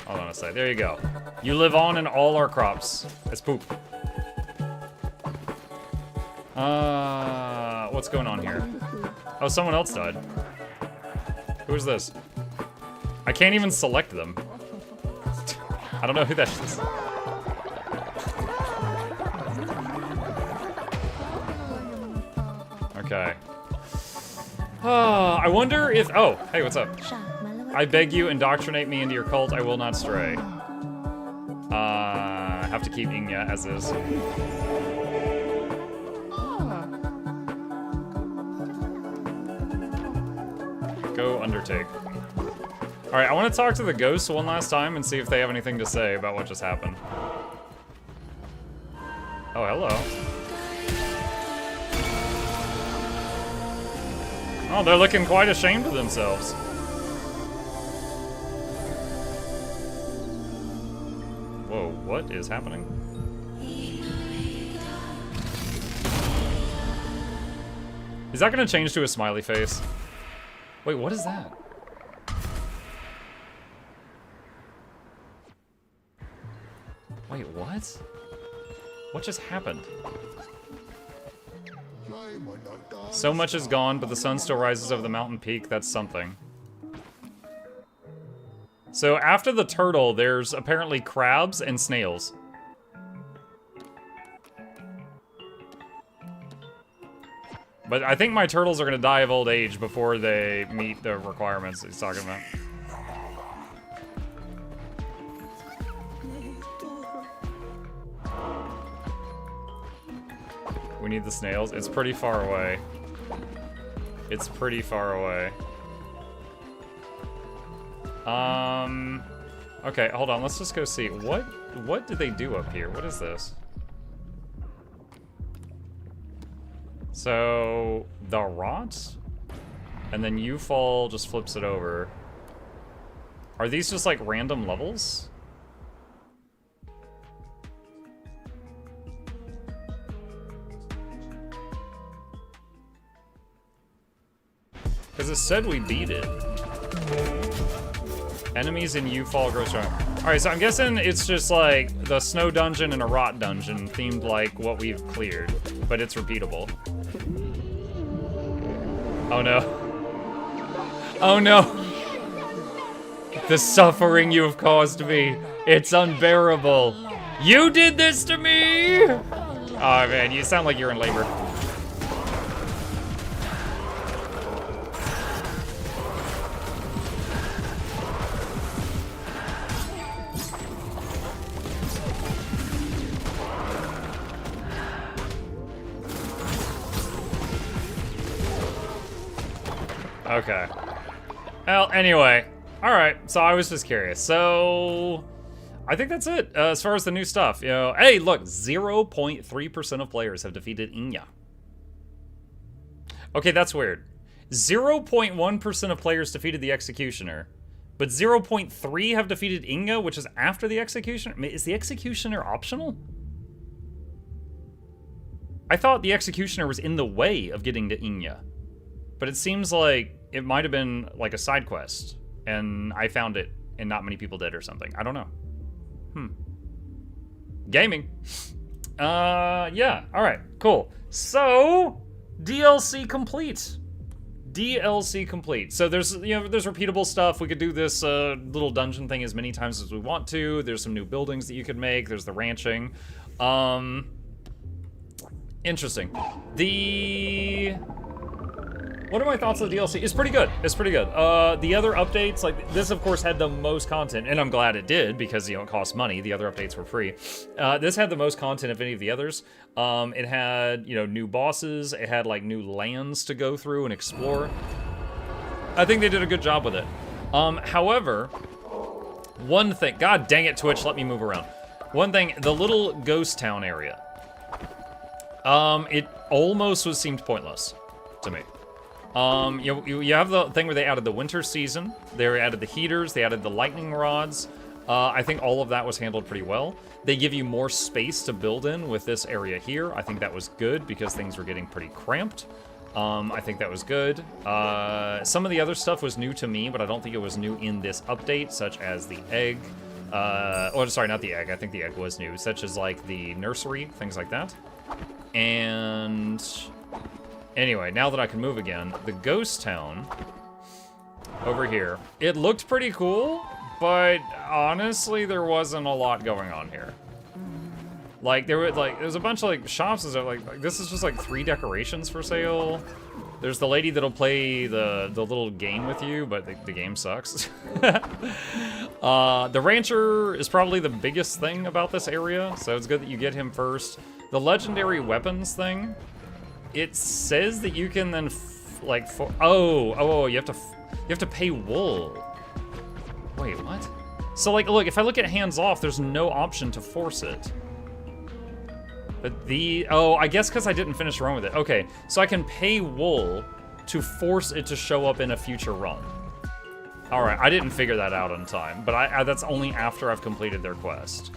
Hold on a sec. There you go. You live on in all our crops. It's poop. What's going on here? Oh, someone else died. Who is this? I can't even select them. I don't know who that is. Okay. I wonder if... Oh, hey, what's up? I beg you, indoctrinate me into your cult. I will not stray. I have to keep Ingna as is. Go undertake. Alright, I want to talk to the ghosts one last time and see if they have anything to say about what just happened. Oh, hello. Oh, they're looking quite ashamed of themselves. Whoa, what is happening? Is that gonna change to a smiley face? Wait, what is that? Wait, what? What just happened? So much is gone, but the sun still rises over the mountain peak. That's something. So after the turtle, there's apparently crabs and snails. But I think my turtles are gonna die of old age before they meet the requirements he's talking about. We need the snails. It's pretty far away. It's pretty far away. Okay, hold on. Let's just go see. What did they do up here? What is this? So, the rot? And then you fall just flips it over. Are these just like random levels? Because it said we beat it. Enemies in you fall grow strong. Alright, so I'm guessing it's just like the snow dungeon and a rot dungeon themed like what we've cleared, but it's repeatable. Oh no. Oh no. The suffering you have caused me. It's unbearable. You did this to me! Oh man, you sound like you're in labor. Okay. Well, anyway. Alright, so I was just curious. So, I think that's it as far as the new stuff. You know, hey, look, 0.3% of players have defeated Inya. Okay, that's weird. 0.1% of players defeated the Executioner, but 0.3 have defeated Inya, which is after the Executioner. I mean, is the Executioner optional? I thought the Executioner was in the way of getting to Inya, but it seems like it might have been like a side quest, and I found it, and not many people did or something. I don't know. Gaming. Yeah, alright, cool. So, DLC complete. DLC complete. So there's, you know, there's repeatable stuff. We could do this little dungeon thing as many times as we want to. There's some new buildings that you could make. There's the ranching. Interesting. What are my thoughts on the DLC? It's pretty good. It's pretty good. The other updates, like this, of course, had the most content, and I'm glad it did because, you know, it cost money. The other updates were free. This had the most content of any of the others. It had, you know, new bosses. It had like new lands to go through and explore. I think they did a good job with it. However, one thing. God dang it, Twitch, let me move around. One thing, the little ghost town area. It almost seemed pointless to me. You have the thing where they added the winter season, they added the heaters, they added the lightning rods. I think all of that was handled pretty well. They give you more space to build in with this area here. I think that was good because things were getting pretty cramped. I think that was good. Some of the other stuff was new to me, but I don't think it was new in this update, such as the egg. Oh, sorry, not the egg. I think the egg was new, such as like the nursery, things like that. And anyway, now that I can move again, the ghost town over here, it looked pretty cool, but honestly, there wasn't a lot going on here. Like, there was a bunch of like shops and stuff, like this is just like 3 decorations for sale. There's the lady that'll play the little game with you, but the game sucks. The rancher is probably the biggest thing about this area, so it's good that you get him first. The legendary weapons thing, it says that you can then you have to pay wool. Wait, what? So like, look, if I look at hands off, there's no option to force it. But I guess because I didn't finish the run with it. Okay, so I can pay wool to force it to show up in a future run. All right, I didn't figure that out on time, but that's only after I've completed their quest.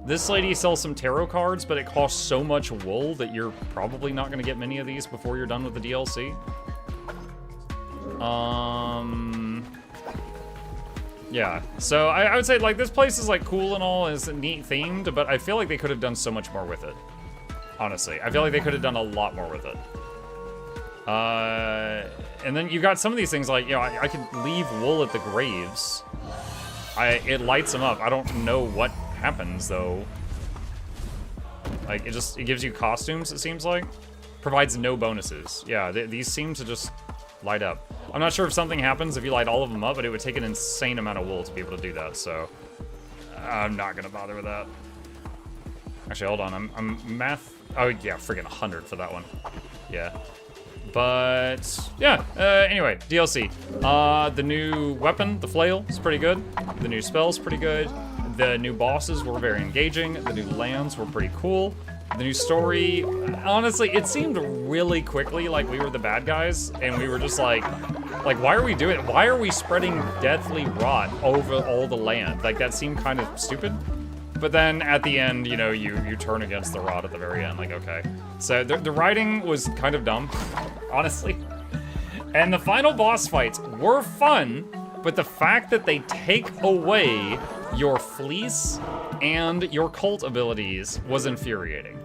This lady sells some tarot cards, but it costs so much wool that you're probably not going to get many of these before you're done with the DLC. Yeah, so I would say, like, this place is, like, cool and all, and it's neat themed, but I feel like they could have done so much more with it. Honestly, I feel like they could have done a lot more with it. And then you got some of these things, like, you know, I could leave wool at the graves. It lights them up. I don't know what happens, though. Like, it gives you costumes, it seems like. Provides no bonuses. Yeah, these seem to just light up. I'm not sure if something happens if you light all of them up, but it would take an insane amount of wool to be able to do that, so I'm not gonna bother with that. Actually, hold on, I'm math. Oh yeah, friggin' 100 for that one. Yeah. But yeah, anyway, DLC. The new weapon, the flail, is pretty good. The new spell's pretty good. The new bosses were very engaging. The new lands were pretty cool. The new story, honestly, it seemed really quickly like we were the bad guys, and we were just like, why are we doing it? Why are we spreading deathly rot over all the land? Like, that seemed kind of stupid. But then at the end, you know, you turn against the rot at the very end, like, okay. So the writing was kind of dumb, honestly. And the final boss fights were fun, but the fact that they take away your fleece and your cult abilities was infuriating.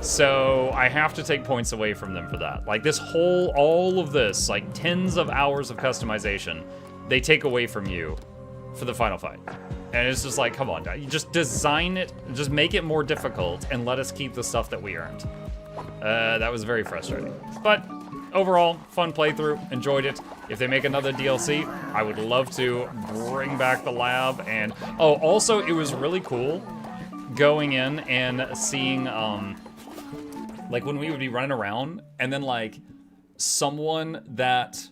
So I have to take points away from them for that. Like, all of this, like, tens of hours of customization, they take away from you for the final fight. And it's just like, come on, you just design it, just make it more difficult, and let us keep the stuff that we earned. That was very frustrating. But overall, fun playthrough, enjoyed it. If they make another DLC, I would love to bring back the lab. And oh, also, it was really cool going in and seeing, like, when we would be running around, and then, like, someone that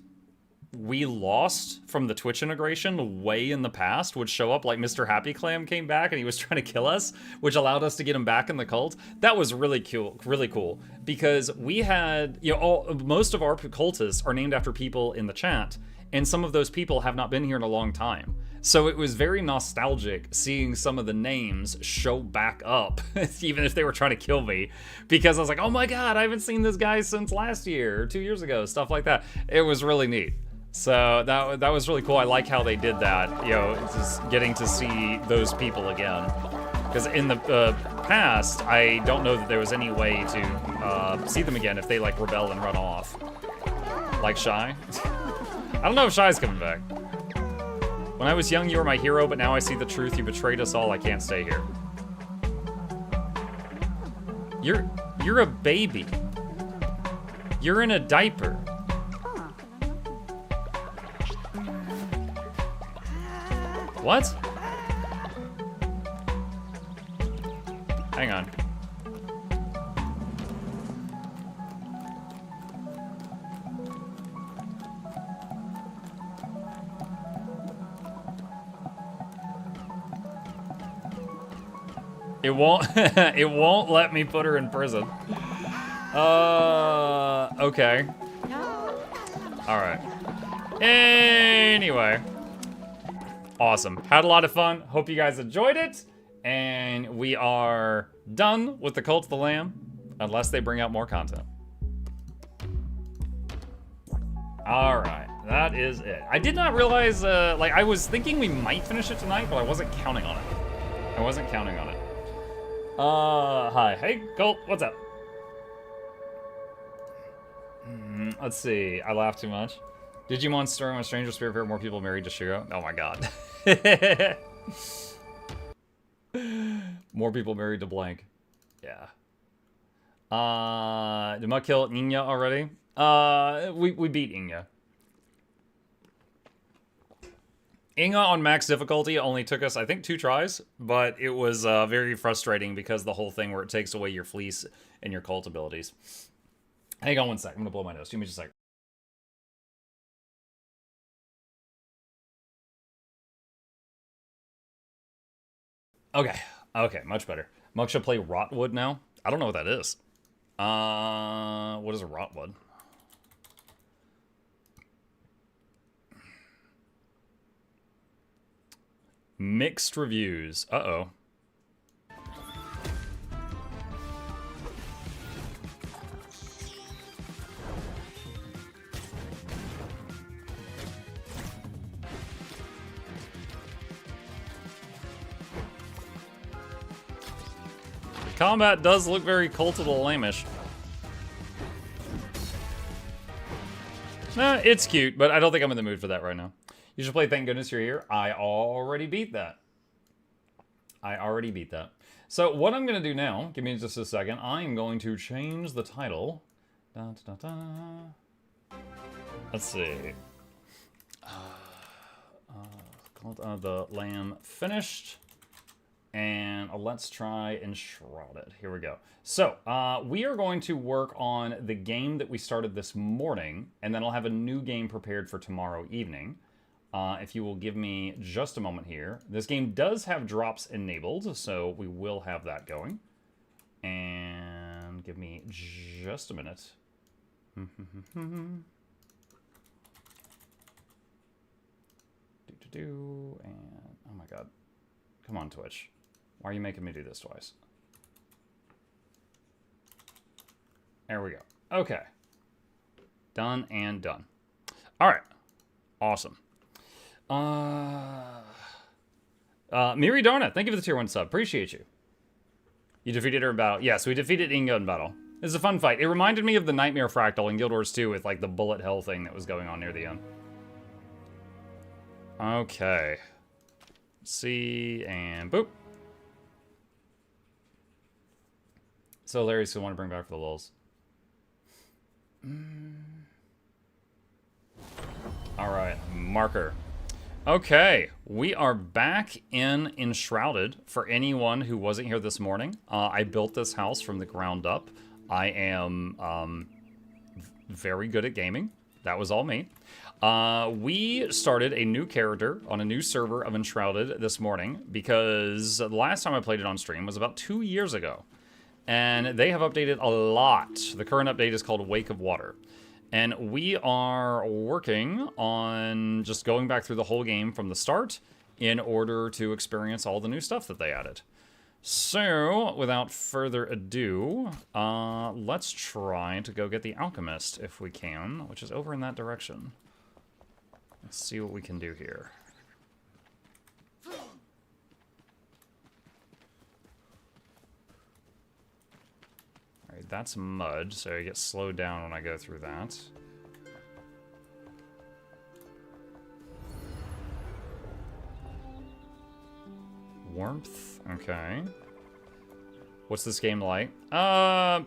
we lost from the Twitch integration way in the past would show up, like Mr. Happy Clam came back and he was trying to kill us, which allowed us to get him back in the cult. That was really cool, because we had, you know, most of our cultists are named after people in the chat, and some of those people have not been here in a long time. So it was very nostalgic seeing some of the names show back up, even if they were trying to kill me, because I was like, oh my god, I haven't seen this guy since last year or 2 years ago, stuff like that. It was really neat. So that was really cool. I like how they did that, you know, just getting to see those people again. Because in the past, I don't know that there was any way to see them again if they, like, rebel and run off. Like Shy. I don't know if Shy's coming back. When I was young, you were my hero, but now I see the truth. You betrayed us all. I can't stay here. You're a baby. You're in a diaper. What? Hang on. It won't it won't let me put her in prison. Okay. All right. Anyway. Awesome. Had a lot of fun. Hope you guys enjoyed it. And we are done with the Cult of the Lamb, unless they bring out more content. All right. That is it. I did not realize, like, I was thinking we might finish it tonight, but I wasn't counting on it. I wasn't counting on it. Hi. Hey, Colt. What's up? Let's see. I laughed too much. Digimon stirring on Stranger Spirit Fair, more people married to Shiro. Oh my god. More people married to blank. Yeah. Did Muck kill Inya already? We beat Inya. Inga on max difficulty only took us, I think, 2 tries, but it was very frustrating because the whole thing where it takes away your fleece and your cult abilities. Hang on one sec. I'm gonna blow my nose. Give me just a sec. Okay, much better. Mug should play Rotwood now. I don't know what that is. What is a Rotwood? Mixed reviews. Uh-oh. combat does look very Cult of the Lamish. Nah, it's cute, but I don't think I'm in the mood for that right now. You should play Thank Goodness You're Here. I already beat that. So what I'm going to do now, give me just a second, I'm going to change the title. Da, da, da, da. Let's see. The Lamb finished. And let's try Enshrouded. Here we go. So, we are going to work on the game that we started this morning, and then I'll have a new game prepared for tomorrow evening. If you will give me just a moment here. This game does have drops enabled, so we will have that going. And give me just a minute. And oh my god. Come on, Twitch. Why are you making me do this twice? There we go. Okay. Done and done. All right. Awesome. Miri Darna, thank you for the tier 1 sub. Appreciate you. You defeated her in battle. Yes, we defeated Inga in battle. It was a fun fight. It reminded me of the Nightmare Fractal in Guild Wars 2 with like the bullet hell thing that was going on near the end. Okay. See, and boop. So Larry's still want to bring back for the lulz. Alright, marker. Okay, we are back in Enshrouded. For anyone who wasn't here this morning, I built this house from the ground up. I am very good at gaming. That was all me. We started a new character on a new server of Enshrouded this morning because the last time I played it on stream was about 2 years ago. And they have updated a lot. The current update is called Wake of Water. And we are working on just going back through the whole game from the start in order to experience all the new stuff that they added. So, without further ado, let's try to go get the Alchemist if we can, which is over in that direction. Let's see what we can do here. Alright, that's mud, so I get slowed down when I go through that. Warmth, okay. What's this game like?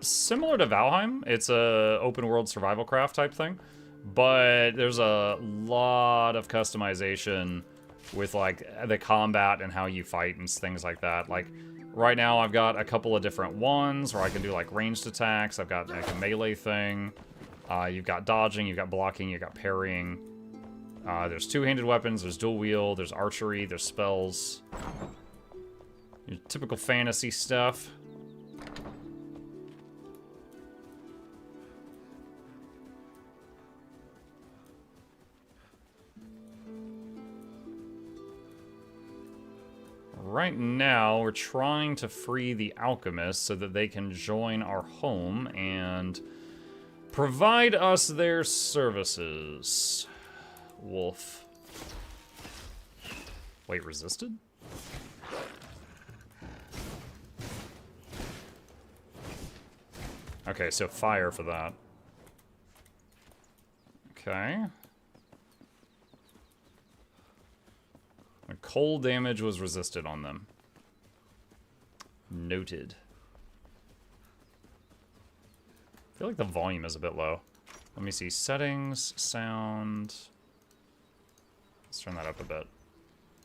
Similar to Valheim. It's a open world survival craft type thing. But there's a lot of customization with like the combat and how you fight and things like that. Like right now I've got a couple of different ones where I can do like ranged attacks. I've got like a melee thing. You've got dodging, you've got blocking, you've got parrying. There's two-handed weapons, there's dual wield, there's archery, there's spells. Your typical fantasy stuff. Right now, we're trying to free the Alchemist so that they can join our home and provide us their services. Wolf. Wait, resisted? Okay, so fire for that. Okay. Cold damage was resisted on them. Noted. I feel like the volume is a bit low. Let me see. Settings, sound. Let's turn that up a bit.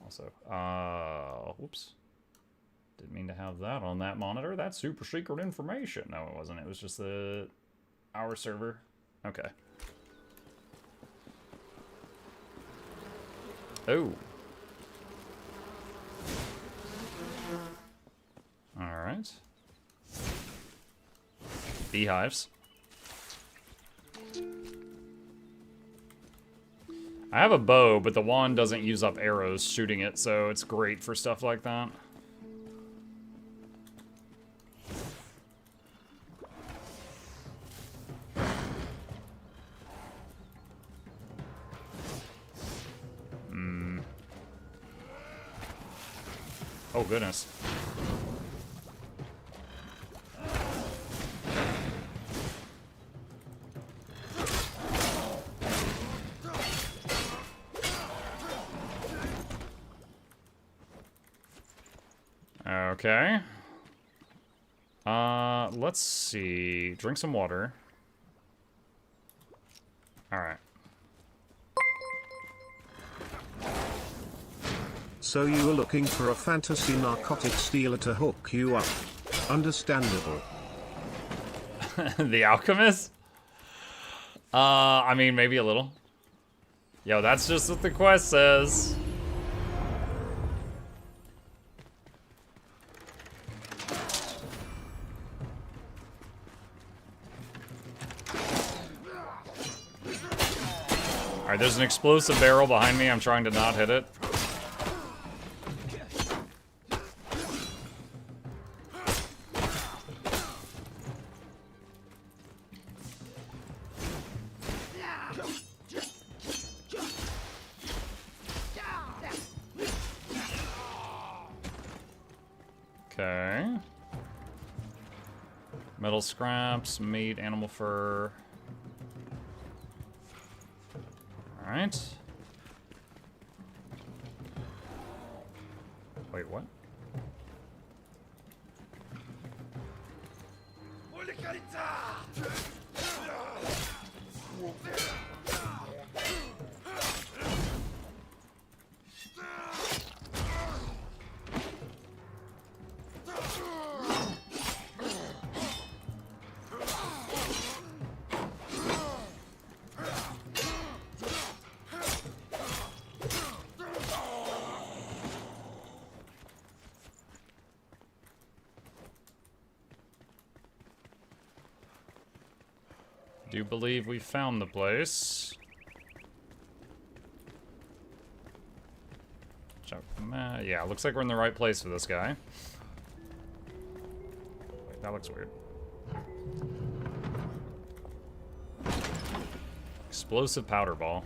Also, whoops. Didn't mean to have that on that monitor. That's super secret information. No, it wasn't. It was just our server. Okay. Oh. Alright. Beehives. I have a bow, but the wand doesn't use up arrows shooting it, so it's great for stuff like that. Oh, goodness. Okay. Let's see. Drink some water. Alright. So you were looking for a fantasy narcotics dealer to hook you up. Understandable. The Alchemist? I mean, maybe a little. Yo, that's just what the quest says. Alright, there's an explosive barrel behind me. I'm trying to not hit it. Okay. Metal scraps, meat, animal fur. Alright. Wait, what? Do believe we found the place. Yeah, looks like we're in the right place for this guy. Wait, that looks weird. Explosive powder ball.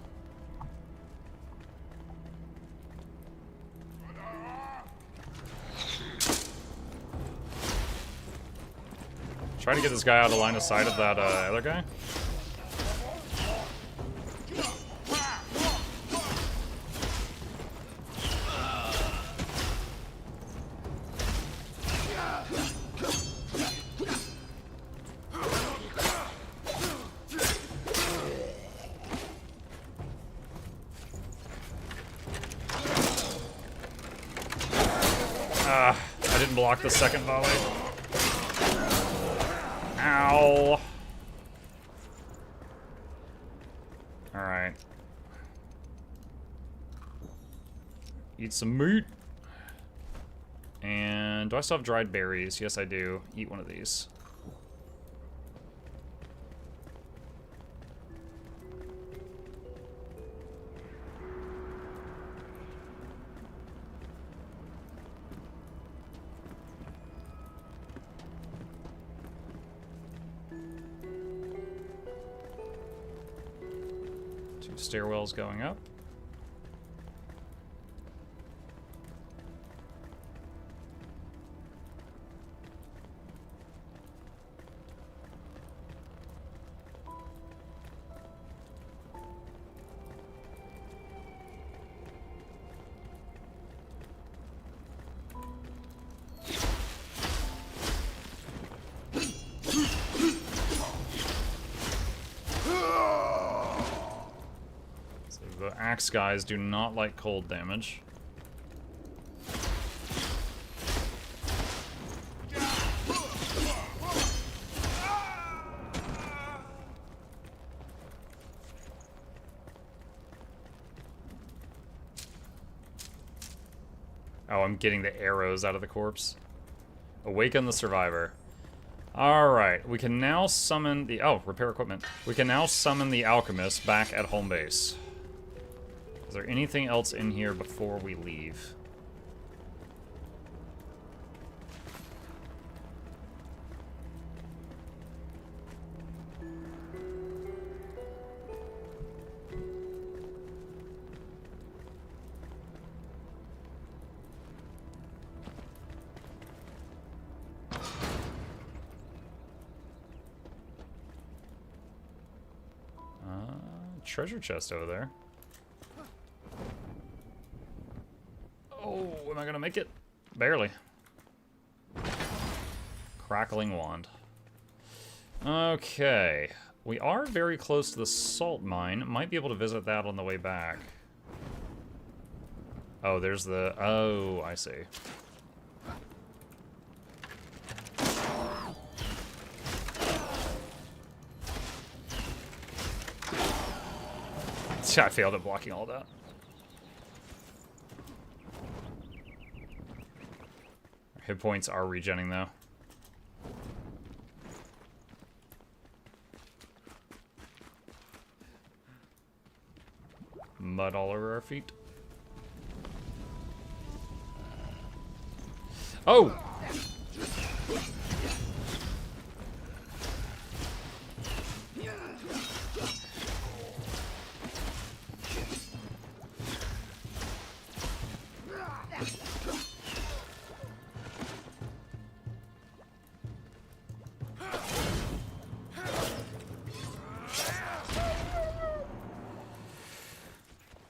Try to get this guy out of line of sight of that other guy. I didn't block the second volley. Ow. Alright. Eat some meat. And do I still have dried berries? Yes, I do. Eat one of these. Stairwells going up. The axe guys do not like cold damage. Oh, I'm getting the arrows out of the corpse. Awaken the survivor. Alright, we can now summon the... Oh, repair equipment. We can now summon the alchemist back at home base. Is there anything else in here before we leave? Treasure chest over there. Oh, am I gonna make it? Barely. Crackling wand. Okay. We are very close to the salt mine. Might be able to visit that on the way back. Oh, there's the... Oh, I see. I failed at blocking all that. Our hit points are regenning, though. Mud all over our feet. Oh!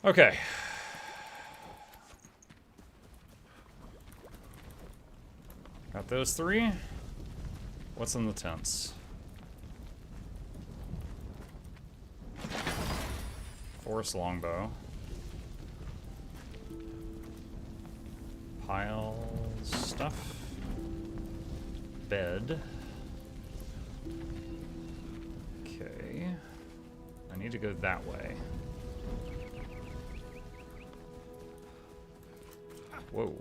Okay. Got those three. What's in the tents? Forest longbow. Pile stuff. Bed. Okay. I need to go that way. Whoa.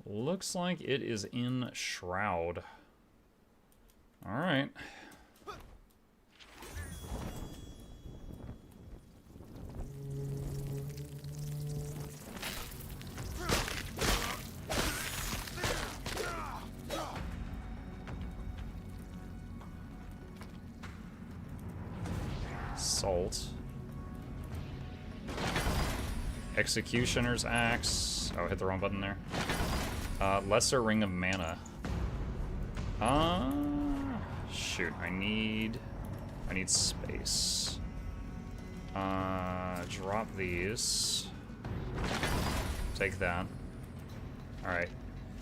Looks like it is in Shroud. All right. Salt. Executioner's Axe. Oh, I hit the wrong button there. Lesser Ring of Mana. Shoot, I need space. Drop these. Take that. Alright.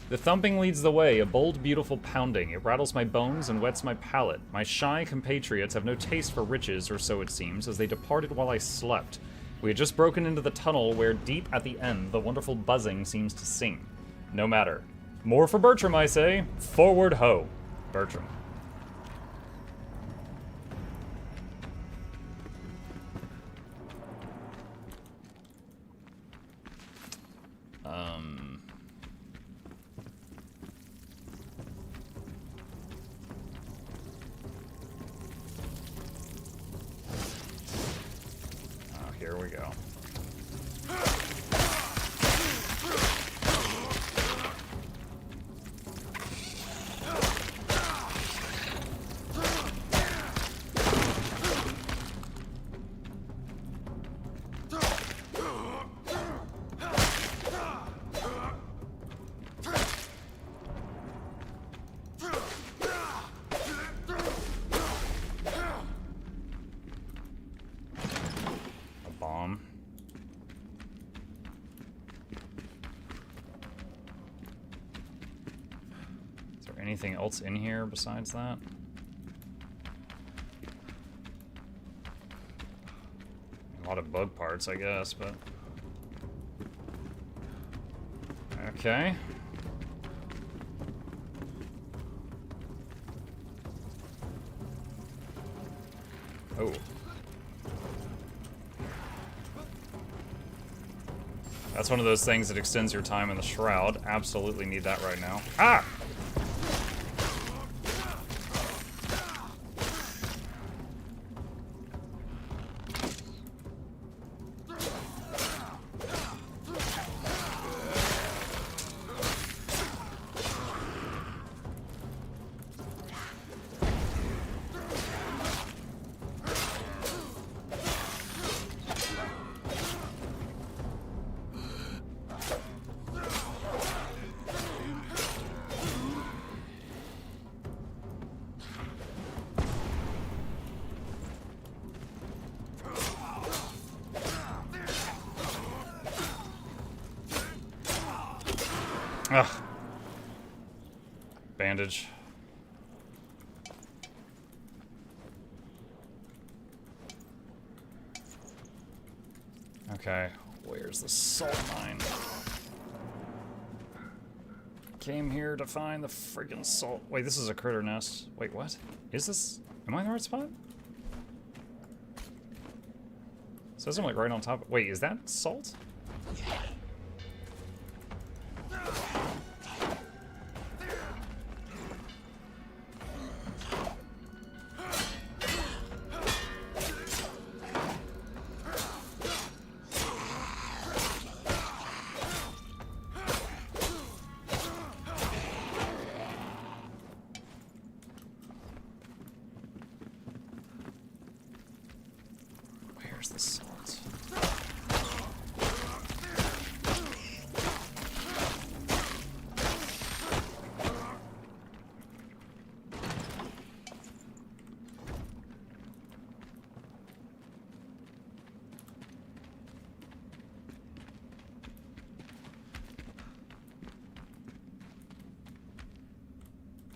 The thumping leads the way, a bold, beautiful pounding. It rattles my bones and wets my palate. My shy compatriots have no taste for riches, or so it seems, as they departed while I slept. We had just broken into the tunnel where, deep at the end, the wonderful buzzing seems to sing. No matter. More for Bertram, I say. Forward ho. Bertram. Here we go. Anything else in here besides that? A lot of bug parts, I guess, but... Okay. Oh. That's one of those things that extends your time in the Shroud. Absolutely need that right now. Ah! Ugh. Bandage. Okay, where's the salt mine? Came here to find the friggin' salt. Wait, this is a critter nest. Wait, what? Is this? Am I in the right spot? It says I'm like right on top. Wait, is that salt? Where's the salt?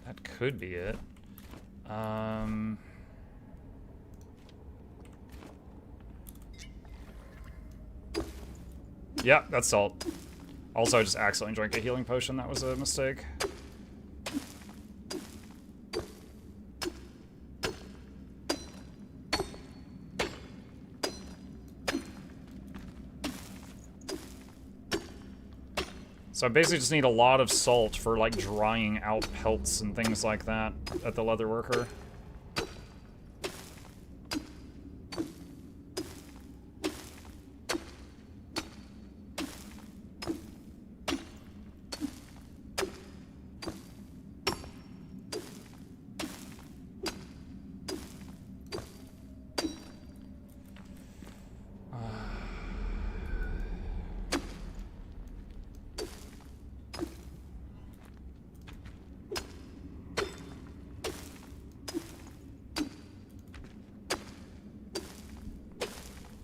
That could be it. Yeah, that's salt. Also, I just accidentally drank a healing potion. That was a mistake. So I basically just need a lot of salt for, like, drying out pelts and things like that at the leatherworker.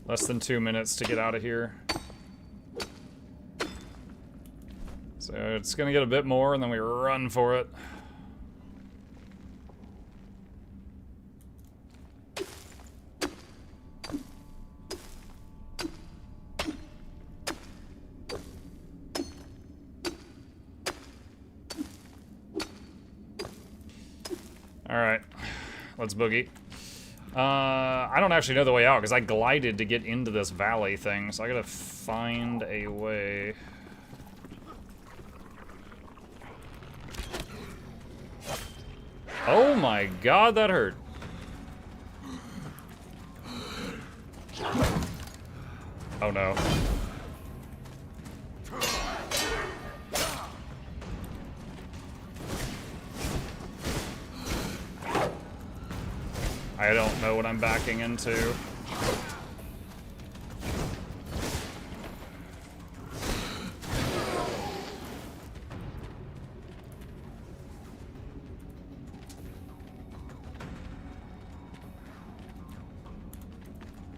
Less than 2 minutes to get out of here. So it's gonna get a bit more and then we run for it. Alright, let's boogie. I don't actually know the way out because I glided to get into this valley thing, so I gotta find a way. Oh my god, that hurt. Oh no. I don't know what I'm backing into.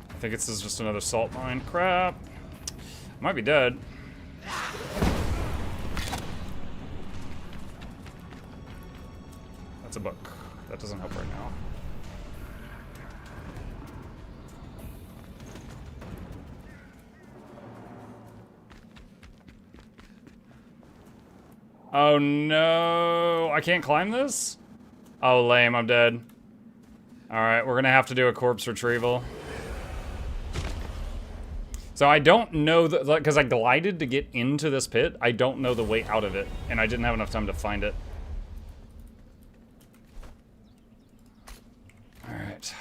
I think this is just another salt mine. Crap. Might be dead. That's a book. That doesn't help right now. Oh no, I can't climb this? Oh lame, I'm dead. Alright, we're gonna have to do a corpse retrieval. So I don't know, because I glided to get into this pit, I don't know the way out of it, and I didn't have enough time to find it. Alright.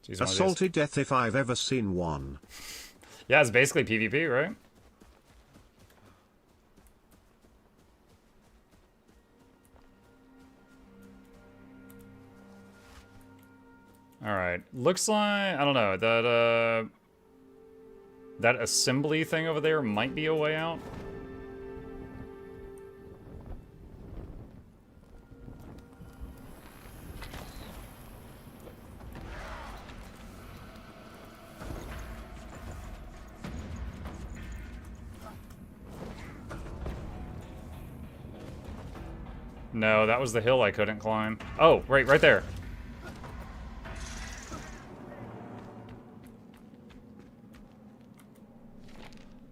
He's A one of these. salty death if I've ever seen one. Yeah, it's basically PvP, right? Alright. Looks like, I don't know, that assembly thing over there might be a way out. No, that was the hill I couldn't climb. Oh, right there.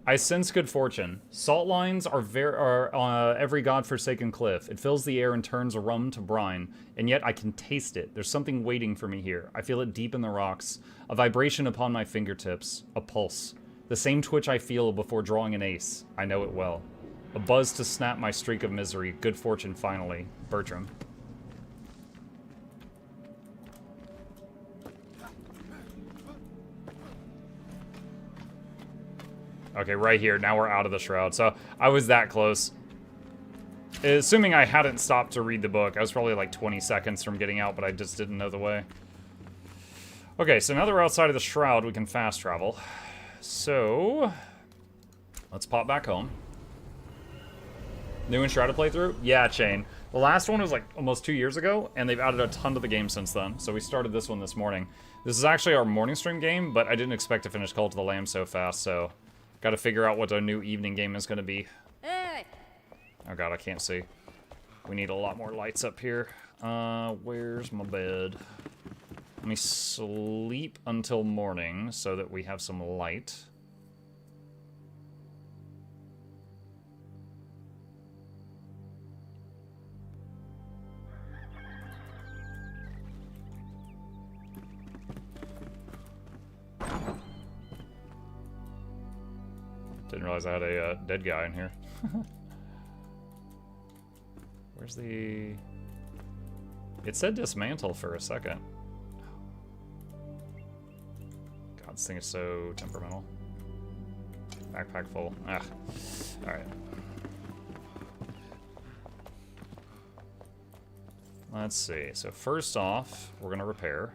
I sense good fortune. Salt lines are every godforsaken cliff. It fills the air and turns a rum to brine, and yet I can taste it. There's something waiting for me here. I feel it deep in the rocks. A vibration upon my fingertips. A pulse. The same twitch I feel before drawing an ace. I know it well. A buzz to snap my streak of misery. Good fortune finally. Bertram. Okay, right here. Now we're out of the shroud. So I was that close. Assuming I hadn't stopped to read the book, I was probably like 20 seconds from getting out, but I just didn't know the way. Okay, so now that we're outside of the shroud, we can fast travel. So let's pop back home. New Enshrouded playthrough? Yeah, Chain. The last one was like almost 2 years ago, and they've added a ton to the game since then. So we started this one this morning. This is actually our morning stream game, but I didn't expect to finish Cult of the Lamb so fast, so got to figure out what our new evening game is going to be. Hey. Oh god, I can't see. We need a lot more lights up here. Where's my bed? Let me sleep until morning so that we have some light. Didn't realize I had a dead guy in here. Where's the... It said dismantle for a second. God, this thing is so temperamental. Backpack full. Ah. Alright. Let's see. So first off, we're going to repair.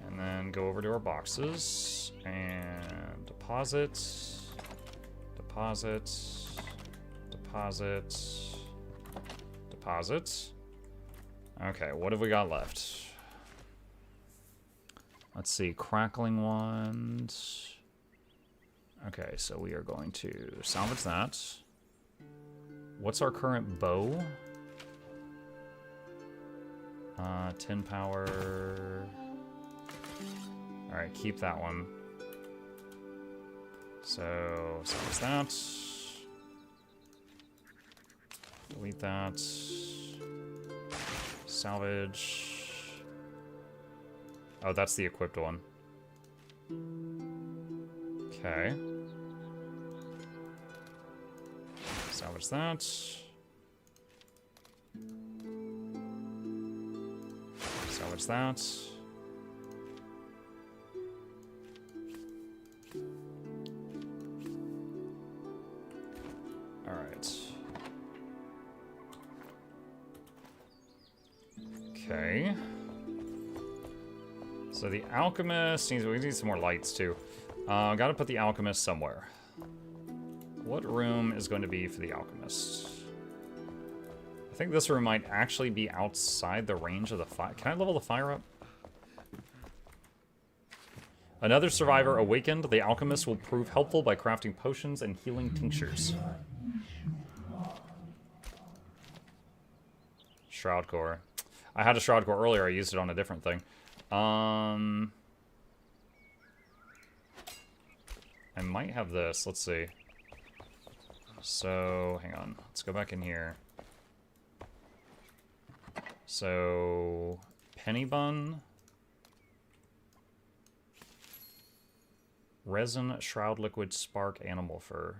And then go over to our boxes. And deposit. Deposit. Deposit. Deposit. Okay, what have we got left? Let's see, crackling wand. Okay, so we are going to salvage that. What's our current bow? 10 power. Alright, keep that one. So, salvage that. Delete that. Salvage. Oh, that's the equipped one. Okay. Salvage that. Salvage that. Alright. Okay. So the alchemist needs, we need some more lights too. Gotta put the alchemist somewhere. What room is going to be for the alchemist? I think this room might actually be outside the range of the fire. Can I level the fire up? Another survivor awakened. The alchemist will prove helpful by crafting potions and healing tinctures. Shroud core. I had a shroud core earlier. I used it on a different thing. I might have this. Let's see. So, hang on. Let's go back in here. So, penny bun. Resin, shroud liquid, spark, animal fur.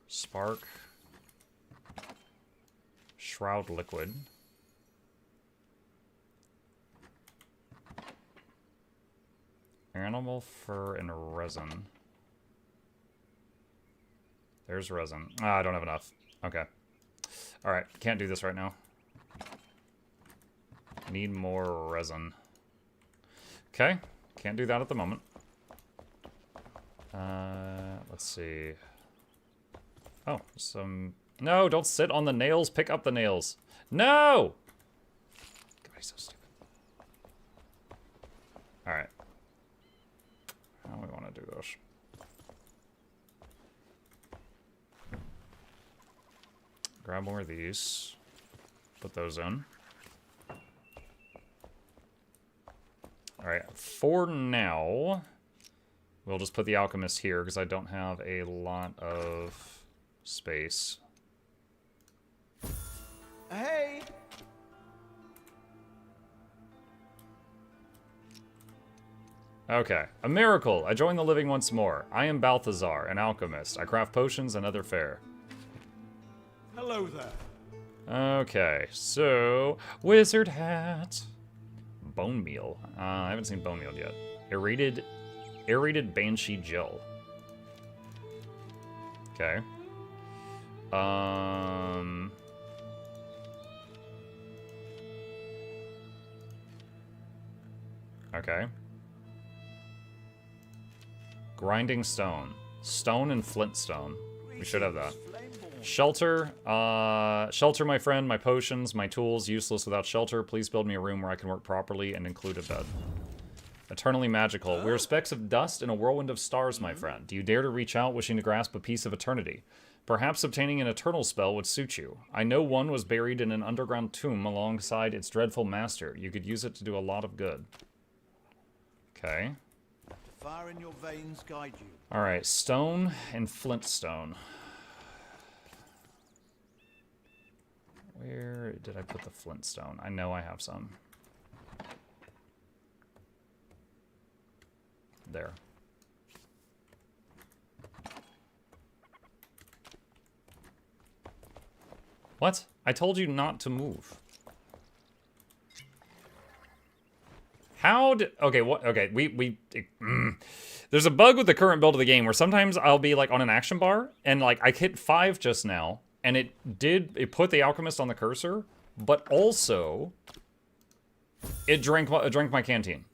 Spark. Shroud liquid. Animal fur and resin. There's resin. Ah, I don't have enough. Okay. Alright, can't do this right now. Need more resin. Okay, can't do that at the moment. Let's see. Oh, some... No, don't sit on the nails. Pick up the nails. No! God, he's so stupid. Alright. How do we want to do this? Grab more of these. Put those in. Alright, for now, we'll just put the alchemist here because I don't have a lot of space. Hey! Okay, a miracle! I join the living once more. I am Balthazar, an alchemist. I craft potions and other fare. Hello there. Okay, so wizard hat, bone meal. I haven't seen bone meal yet. Aerated banshee gel. Okay. Okay. Grinding stone. Stone and flintstone. We should have that. Shelter. Shelter, my friend, my potions, my tools, useless without shelter. Please build me a room where I can work properly and include a bed. Eternally magical. We are specks of dust in a whirlwind of stars, my friend. Do you dare to reach out, wishing to grasp a piece of eternity? Perhaps obtaining an eternal spell would suit you. I know one was buried in an underground tomb alongside its dreadful master. You could use it to do a lot of good. Okay. Fire in your veins guide you. Alright, stone and flintstone. Where did I put the flintstone? I know I have some. There. What? I told you not to move. How did... Okay, what... Okay, there's a bug with the current build of the game where sometimes I'll be, like, on an action bar, and, like, I hit 5 just now, and it put the alchemist on the cursor, but also it drank my canteen.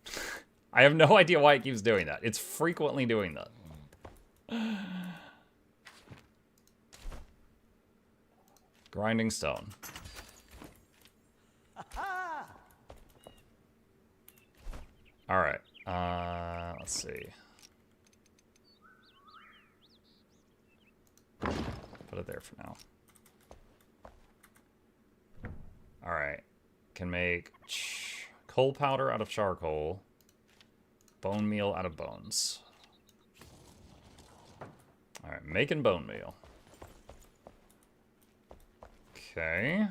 I have no idea why it keeps doing that. It's frequently doing that. Grinding stone. Alright. Let's see. Put it there for now. Alright. Can make coal powder out of charcoal. Bone meal out of bones. Alright, making bone meal. Okay.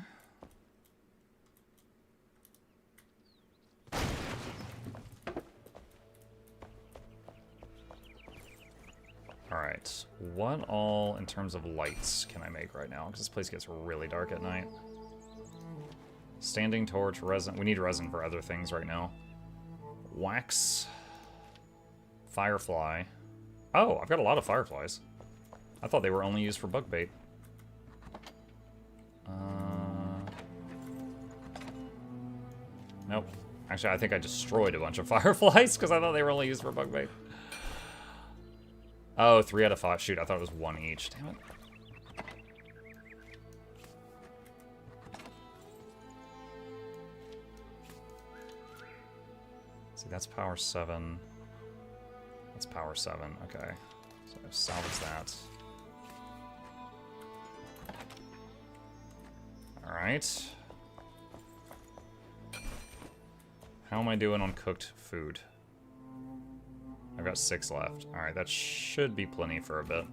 Alright, what all in terms of lights can I make right now? Because this place gets really dark at night. Standing torch, resin. We need resin for other things right now. Wax. Firefly. Oh, I've got a lot of fireflies. I thought they were only used for bug bait. Nope. Actually, I think I destroyed a bunch of fireflies because I thought they were only used for bug bait. Oh, 3 out of 5. Shoot, I thought it was 1 each. Damn it. See, that's power 7. That's power 7. Okay. So I've salvaged that. Alright. How am I doing on cooked food? I've got 6 left. Alright, that should be plenty for a bit.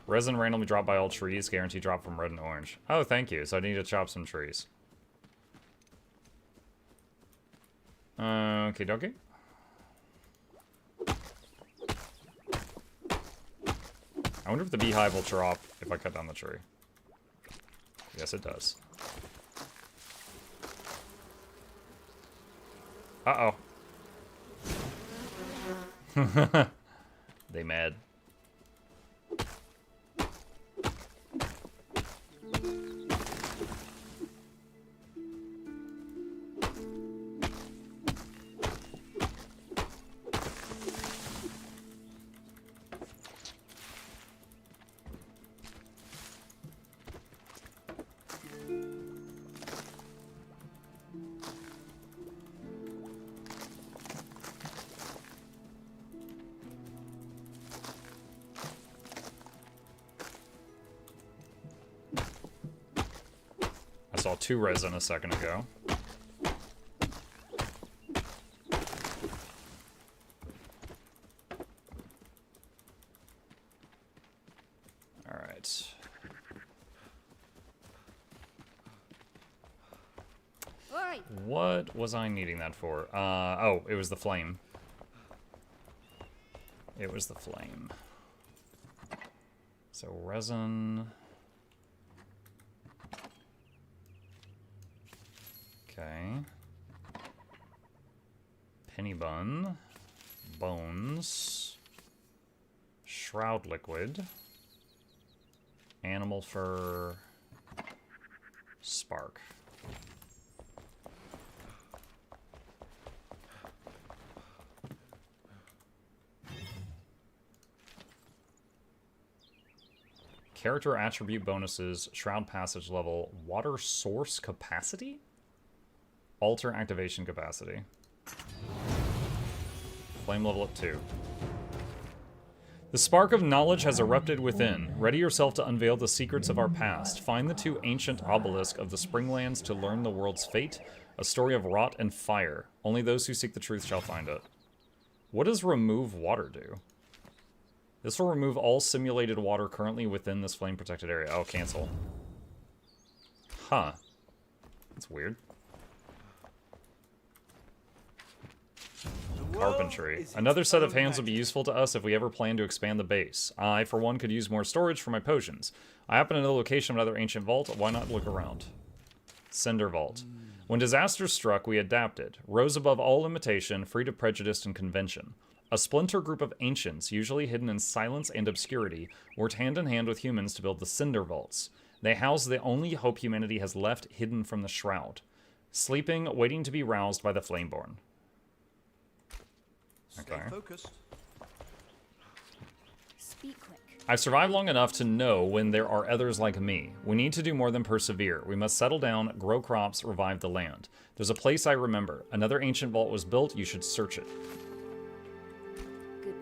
Resin randomly dropped by all trees. Guaranteed drop from red and orange. Oh, thank you. So I need to chop some trees. Okie dokie. I wonder if the beehive will drop if I cut down the tree. Yes, it does. Uh-oh. They mad. I saw 2 resin a second ago. Alright. What was I needing that for? Oh, it was the flame. It was the flame. So resin... Okay. Penny bun. Bones. Shroud liquid. Animal fur. Spark. Character attribute bonuses. Shroud passage level. Water source capacity? Alter activation capacity. Flame level at 2. The spark of knowledge has erupted within. Ready yourself to unveil the secrets of our past. Find the 2 ancient obelisks of the Springlands to learn the world's fate. A story of rot and fire. Only those who seek the truth shall find it. What does remove water do? This will remove all simulated water currently within this flame-protected area. Oh, cancel. Huh. That's weird. Carpentry. Another set of hands would be useful to us if we ever plan to expand the base. I, for one, could use more storage for my potions. I happen to know the location of another ancient vault. Why not look around? Cinder Vault. When disaster struck, we adapted. Rose above all limitation, free to prejudice and convention. A splinter group of ancients, usually hidden in silence and obscurity, worked hand in hand with humans to build the Cinder Vaults. They house the only hope humanity has left hidden from the Shroud. Sleeping, waiting to be roused by the Flameborn. Okay. Stay focused. Speak quick. I've survived long enough to know when there are others like me. We need to do more than persevere. We must settle down, grow crops, revive the land. There's a place I remember. Another ancient vault was built. You should search it. Goodbye.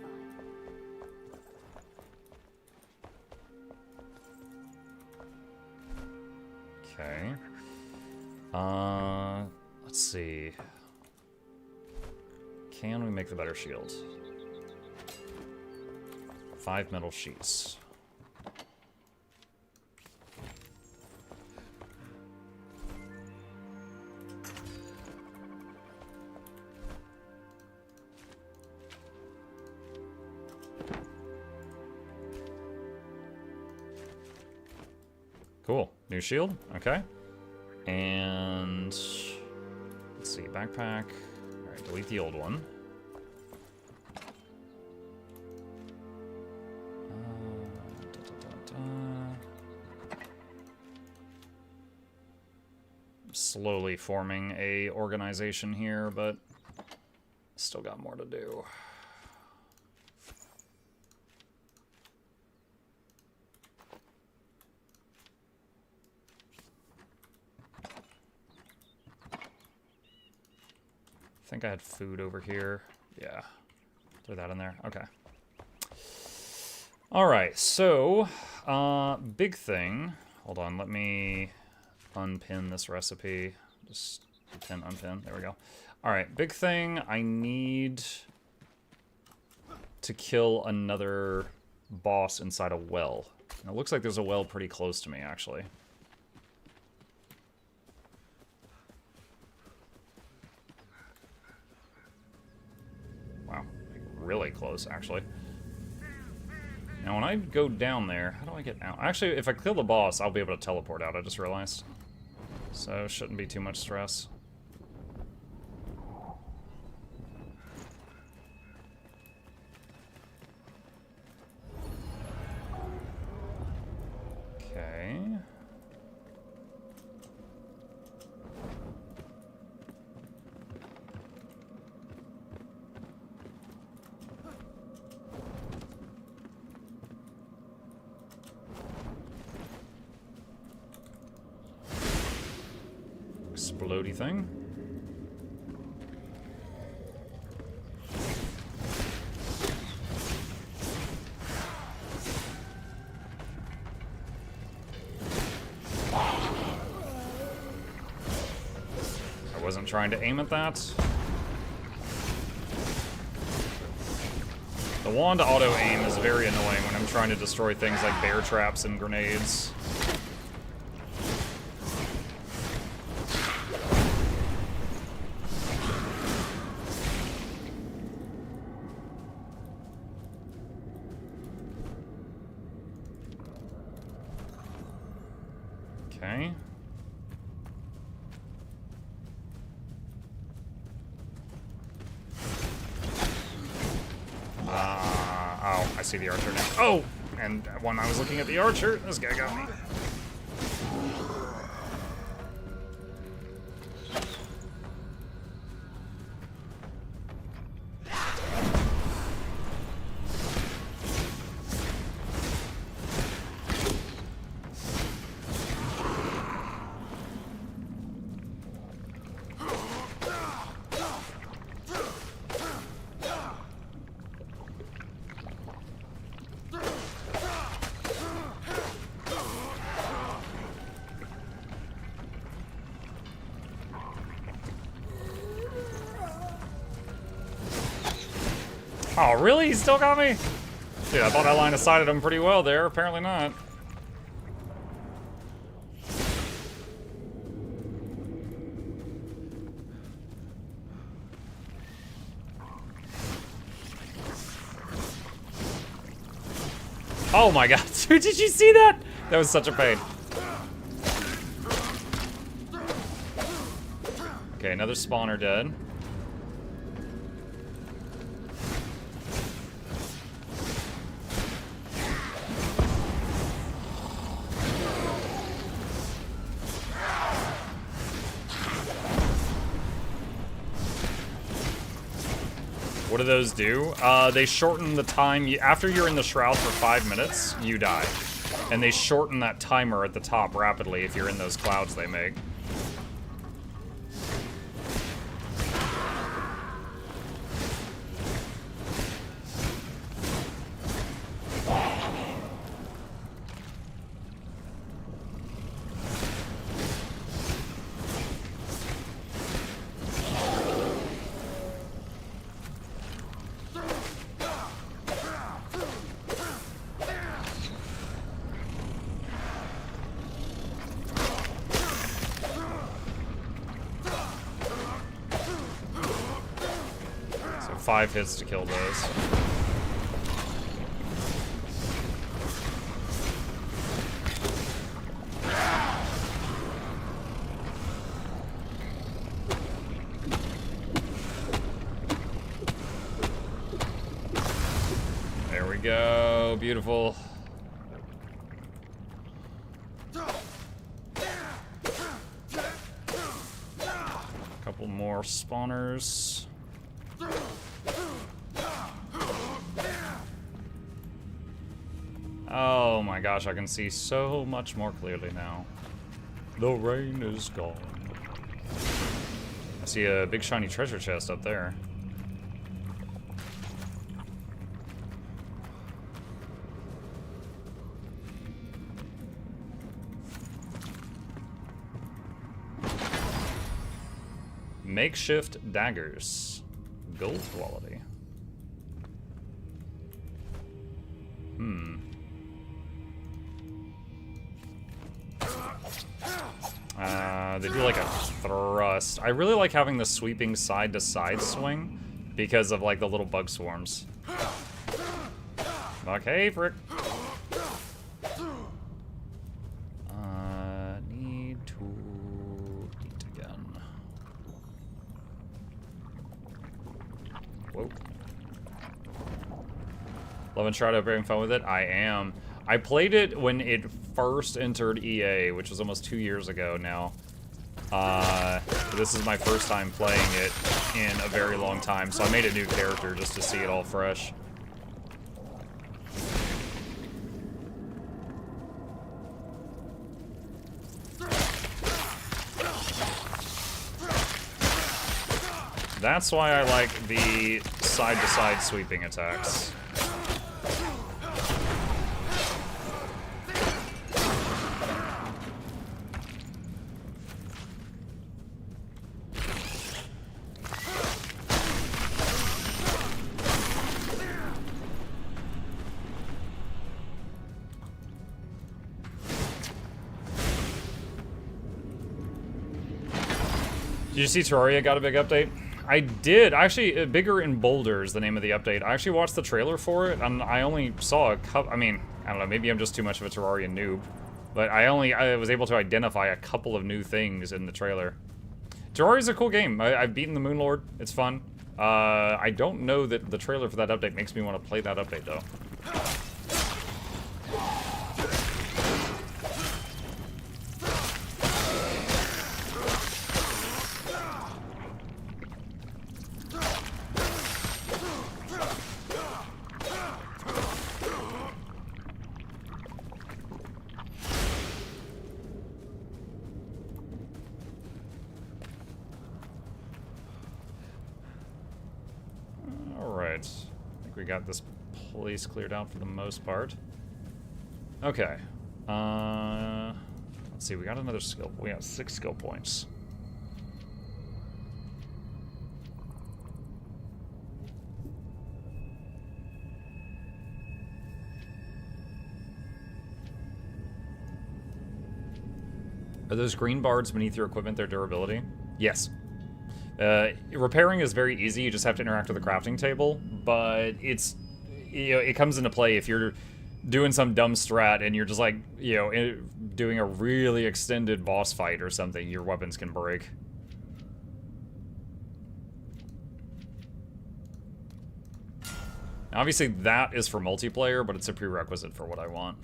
Okay. Let's see. Can we make the better shield? 5 metal sheets. Cool. New shield. Okay. And let's see. Backpack. All right. Delete the old one. Slowly forming a organization here, but still got more to do. I think I had food over here. Yeah. Throw that in there. Okay. Alright, so, big thing. Hold on, let me unpin this recipe. Just pin, unpin. There we go. Alright, big thing. I need to kill another boss inside a well. And it looks like there's a well pretty close to me, actually. Wow, like really close, actually. Now, when I go down there, how do I get out? Actually, if I kill the boss, I'll be able to teleport out, I just realized. So, shouldn't be too much stress. Okay. Explodey thing. I wasn't trying to aim at that. The wand auto aim is very annoying when I'm trying to destroy things like bear traps and grenades. Okay. Oh, I see the archer now. Oh! And when I was looking at the archer, this guy got me. Oh, really? He still got me? Dude, I thought I line of sighted him pretty well there. Apparently not. Oh my god, dude, did you see that? That was such a pain. Okay, another spawner dead. What do those do? They shorten the time. After you're in the shroud for 5 minutes, you die. And they shorten that timer at the top rapidly if you're in those clouds they make. So 5 hits to kill those. There we go. Beautiful. Couple more spawners. Oh my gosh, I can see so much more clearly now. The rain is gone. I see a big shiny treasure chest up there. Makeshift daggers. Gold quality. They do like a thrust. I really like having the sweeping side-to-side swing because of like the little bug swarms. Okay, frick. Need to eat again. Whoa. Love Enshrouded, having fun with it? I am. I played it when it first entered EA, which was almost 2 years ago now. This is my first time playing it in a very long time, so I made a new character just to see it all fresh. That's why I like the side-to-side sweeping attacks. Did you see Terraria got a big update? I did. Actually, Bigger and Bolder is the name of the update. I actually watched the trailer for it, and I only saw a couple. I mean, I don't know, maybe I'm just too much of a Terraria noob. But I was able to identify a couple of new things in the trailer. Terraria's a cool game. I've beaten the Moonlord. It's fun. I don't know that the trailer for that update makes me want to play that update, though. Got this place cleared out for the most part. Okay. Let's see, we got another skill. We have 6 skill points. Are those green bars beneath your equipment their durability? Yes. Repairing is very easy, you just have to interact with the crafting table, but it's, you know, it comes into play if you're doing some dumb strat and you're just like, you know, doing a really extended boss fight or something, your weapons can break. Now, obviously that is for multiplayer, but it's a prerequisite for what I want.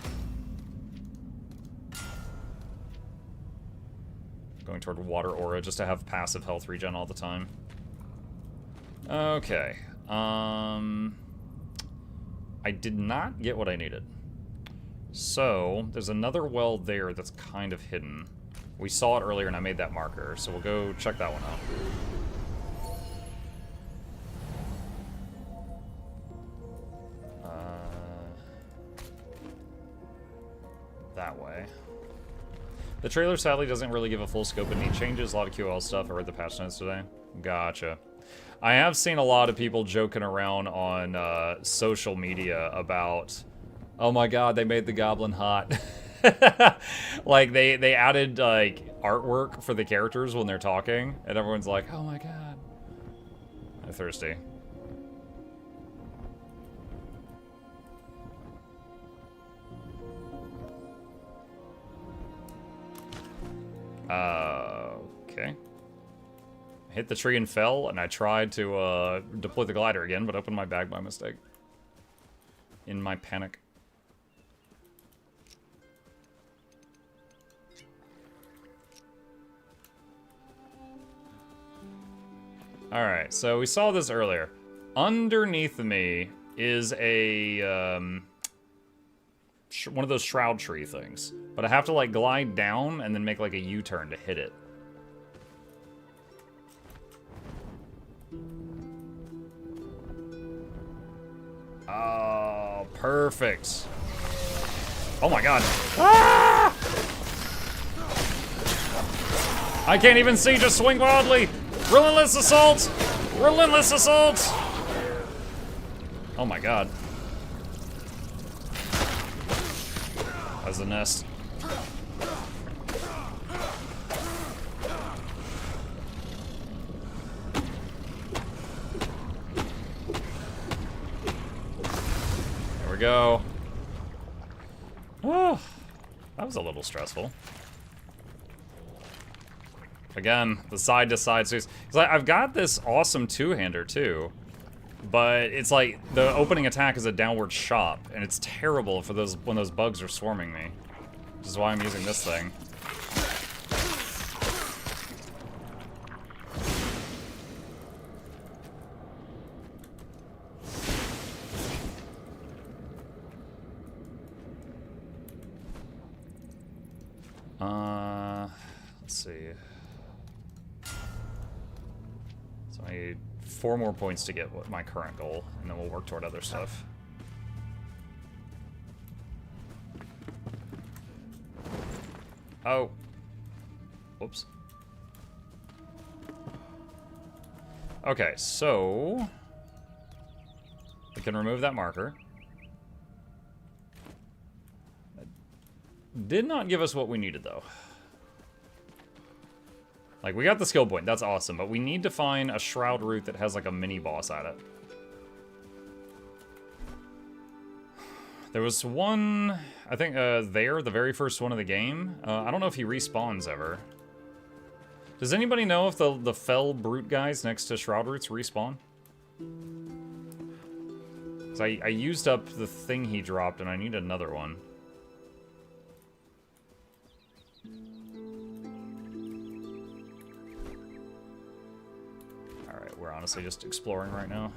Going toward Water Aura just to have passive health regen all the time. Okay. I did not get what I needed. So, there's another well there that's kind of hidden. We saw it earlier and I made that marker, so we'll go check that one out. That way. The trailer sadly doesn't really give a full scope of neat changes, a lot of QL stuff. I read the patch notes today. Gotcha. I have seen a lot of people joking around on social media about, oh my god, they made the goblin hot. Like, they added, like, artwork for the characters when they're talking, and everyone's like, oh my god. I'm thirsty. Okay. I hit the tree and fell, and I tried to deploy the glider again, but opened my bag by mistake. In my panic. Alright, so we saw this earlier. Underneath me is a, one of those shroud tree things. But I have to, like, glide down and then make, like, a U-turn to hit it. Oh, perfect. Oh my god. Ah! I can't even see, just swing wildly. Relentless assault! Relentless assault! Oh my god. That's a nest. There we go. Oh, that was a little stressful. Again, the side-to-side sweeps. I've got this awesome two-hander, too. But it's like the opening attack is a downward shot, and it's terrible for those when those bugs are swarming me. Which is why I'm using this thing. Let's see. So I need 4 more points to get what my current goal, and then we'll work toward other stuff. Oh. Whoops. Okay, so we can remove that marker. Did not give us what we needed, though. Like, we got the skill point. That's awesome. But we need to find a shroud route that has, like, a mini-boss at it. There was one, I think, there, the very first one of the game. I don't know if he respawns ever. Does anybody know if the fell brute guys next to shroud roots respawn? 'Cause I used up the thing he dropped, and I need another one. We're honestly just exploring right now.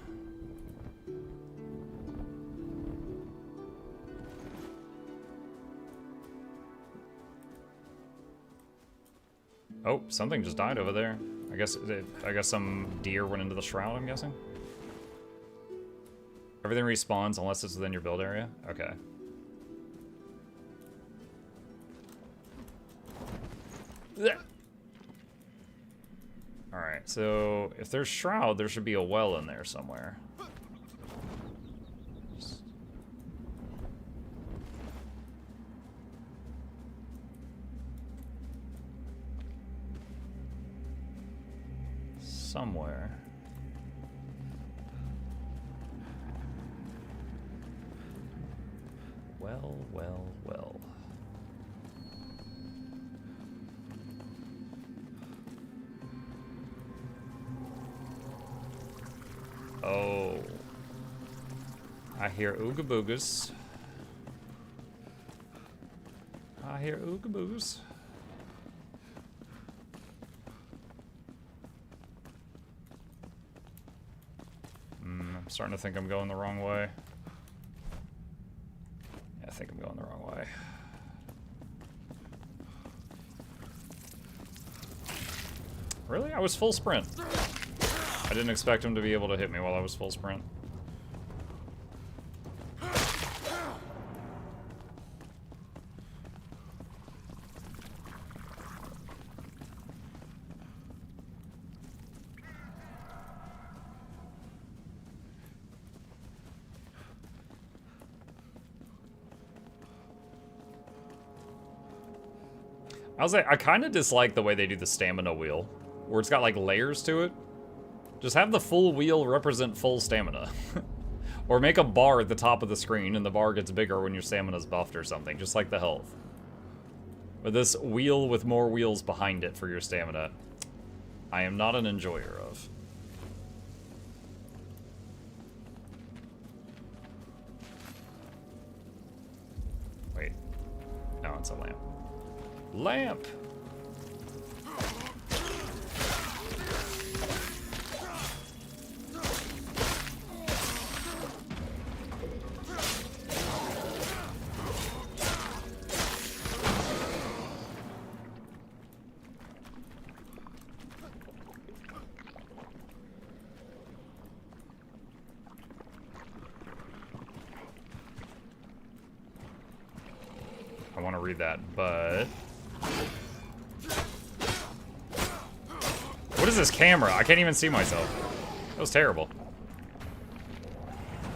Oh, something just died over there. I guess some deer went into the shroud, I'm guessing. Everything respawns unless it's within your build area? Okay. Alright, so if there's shroud, there should be a well in there somewhere. Somewhere. Well, well, well. Oh. I hear ooga boogas. I hear ooga boogas. I'm starting to think I'm going the wrong way. Yeah, I think I'm going the wrong way. Really? I was full sprint. I didn't expect him to be able to hit me while I was full sprint. I kind of dislike the way they do the stamina wheel, where it's got like layers to it. Just have the full wheel represent full stamina. Or make a bar at the top of the screen and the bar gets bigger when your stamina's buffed or something, just like the health. But this wheel with more wheels behind it for your stamina, I am not an enjoyer of. Wait. No, it's a lamp. Lamp! I want to read that, but... What is this camera? I can't even see myself. That was terrible.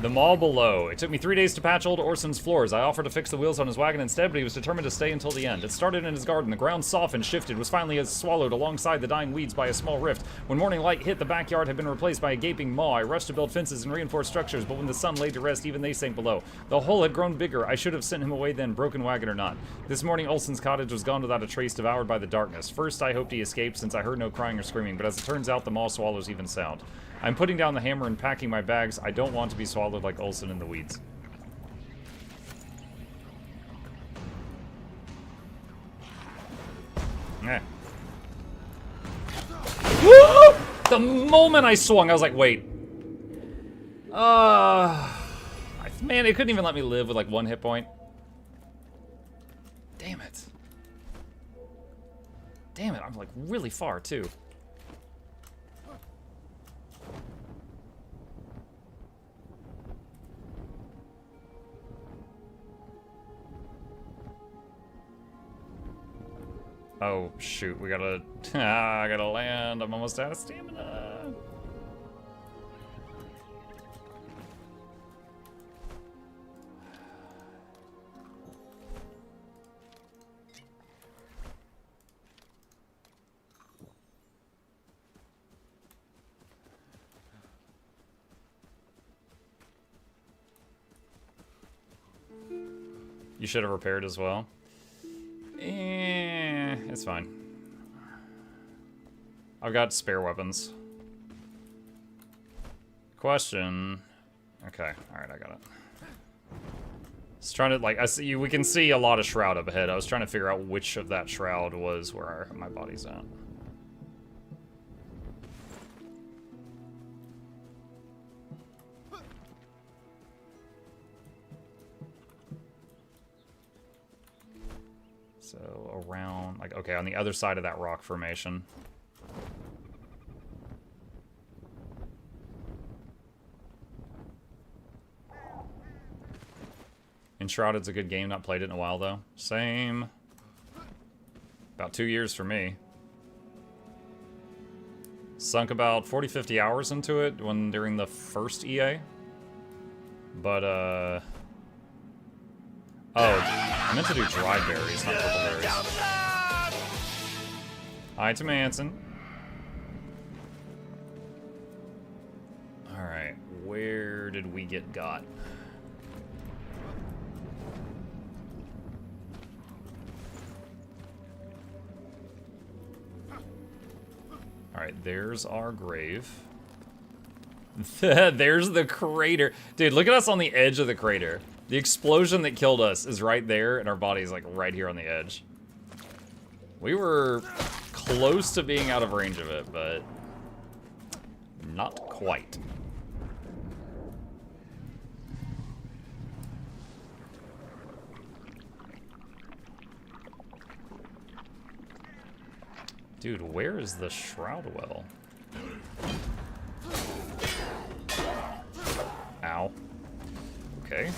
The mall below. It took me 3 days to patch old Orson's floors. I offered to fix the wheels on his wagon instead, but he was determined to stay until the end. It started in his garden. The ground softened, shifted, was finally swallowed alongside the dying weeds by a small rift. When morning light hit, the backyard had been replaced by a gaping maw. I rushed to build fences and reinforce structures, but when the sun laid to rest, even they sank below. The hole had grown bigger. I should have sent him away then, broken wagon or not. This morning, Olson's cottage was gone without a trace, devoured by the darkness. First, I hoped he escaped, since I heard no crying or screaming, but as it turns out, the maw swallows even sound. I'm putting down the hammer and packing my bags. I don't want to be swallowed like Olsen in the weeds. Eh. Woo! The moment I swung, I was like, wait. Man, it couldn't even let me live with like 1 hit point. Damn it. Damn it, I'm like really far too. Oh, shoot, we gotta... I gotta land. I'm almost out of stamina. You should have repaired as well. It's fine. I've got spare weapons. Question. Okay, alright, I got it. Just trying to, like, I see, we can see a lot of shroud up ahead. I was trying to figure out which of that shroud was where my body's at. So around, like, okay, on the other side of that rock formation. Enshrouded's a good game, not played it in a while though. Same. About 2 years for me. Sunk about 40-50 hours into it during the first EA. But, oh, I meant to do dried berries, not purple berries. Hi to Manson. Alright, where did we get got? Alright, there's our grave. There's the crater. Dude, look at us on the edge of the crater. The explosion that killed us is right there, and our body's like right here on the edge. We were close to being out of range of it, but not quite. Dude, where is the Shroud Well? Ow. Okay.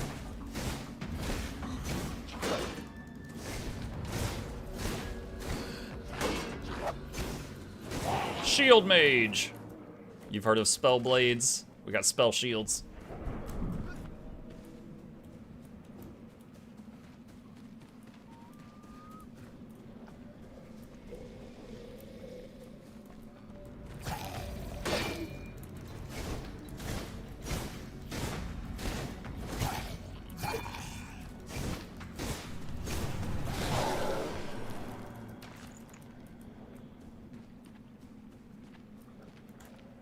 Shield Mage! You've heard of spell blades? We got spell shields.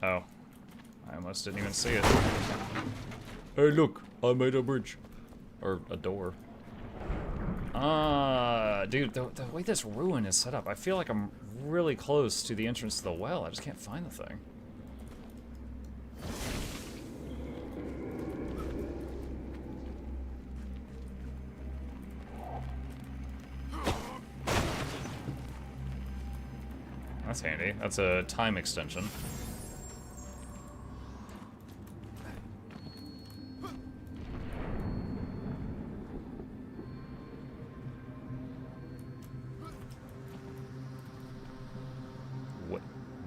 Oh. I almost didn't even see it. Hey, look! I made a bridge. Or a door. Dude, the way this ruin is set up, I feel like I'm really close to the entrance to the well. I just can't find the thing. That's handy. That's a time extension.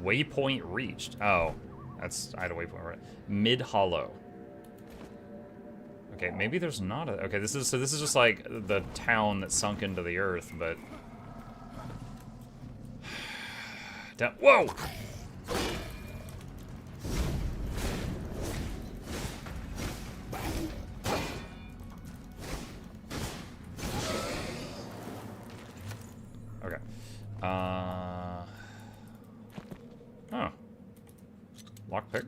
Waypoint reached. Oh, that's, I had a waypoint right. Mid Hollow. Okay, maybe there's not a. Okay, this is just like the town that sunk into the earth, but. Down, whoa! Okay. Oh. Lockpick.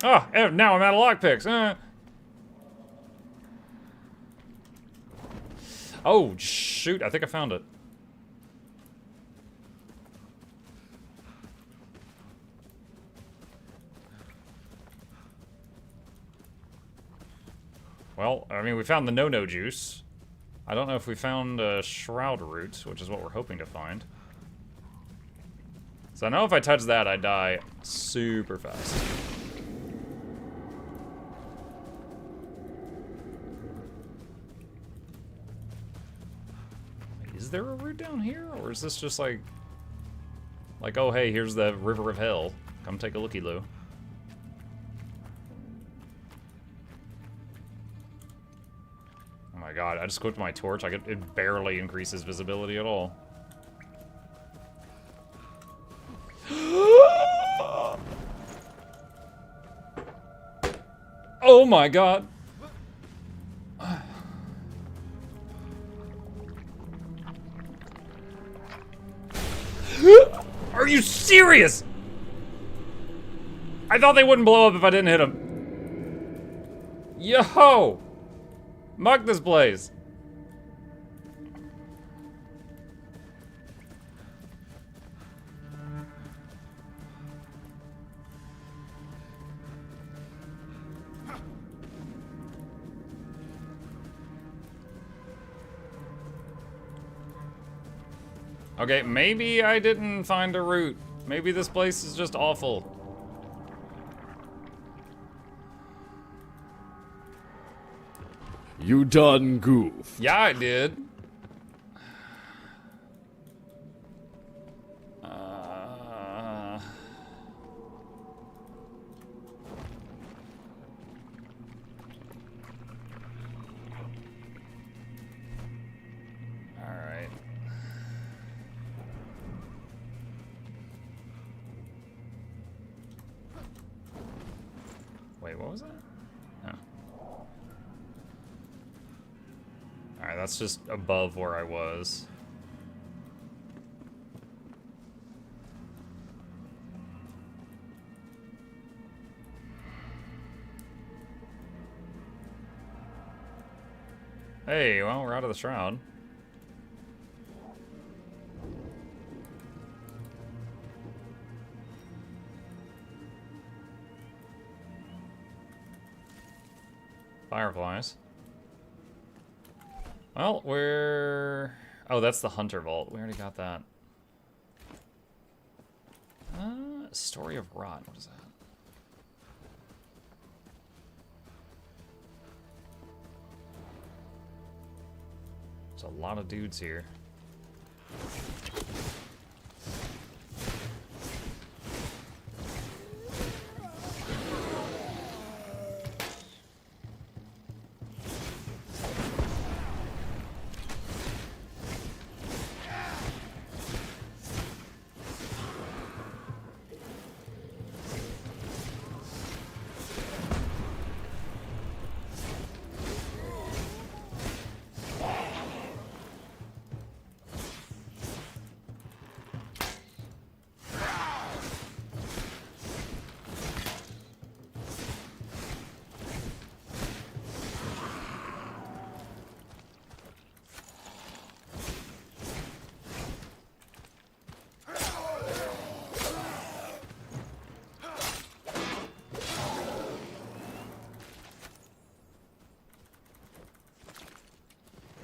Oh, and now I'm out of lockpicks. Oh, shoot. I think I found it. Well, I mean, we found the no-no juice. I don't know if we found a shroud root, which is what we're hoping to find. So I know if I touch that, I die super fast. Is there a route down here? Or is this just like, oh, hey, here's the river of hell. Come take a looky-loo. Oh my god, I just equipped my torch. It barely increases visibility at all. Oh my god. Are you serious? I thought they wouldn't blow up if I didn't hit them. Yo! Muck this place. Okay, maybe I didn't find a route. Maybe this place is just awful. You done goof. Yeah, I did. Alright. Wait, what was that? Oh. Alright, that's just above where I was. Hey, well, we're out of the shroud. Fireflies. Well, we're... Oh, that's the Hunter Vault. We already got that. Story of Rot. What is that? There's a lot of dudes here.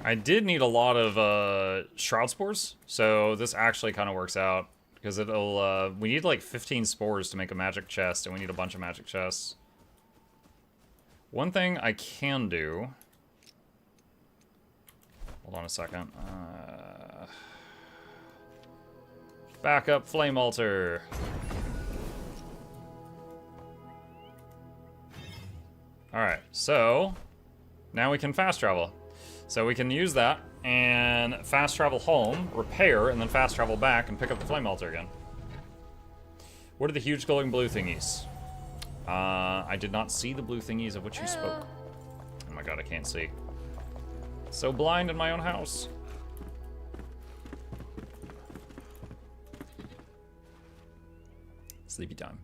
I did need a lot of shroud spores, so this actually kind of works out because it'll. We need like 15 spores to make a magic chest, and we need a bunch of magic chests. One thing I can do. Hold on a second. Backup flame altar. All right, so now we can fast travel. So we can use that and fast travel home, repair, and then fast travel back and pick up the flame altar again. What are the huge glowing blue thingies? I did not see the blue thingies of which you spoke. Oh my god, I can't see. So blind in my own house. Sleepy time.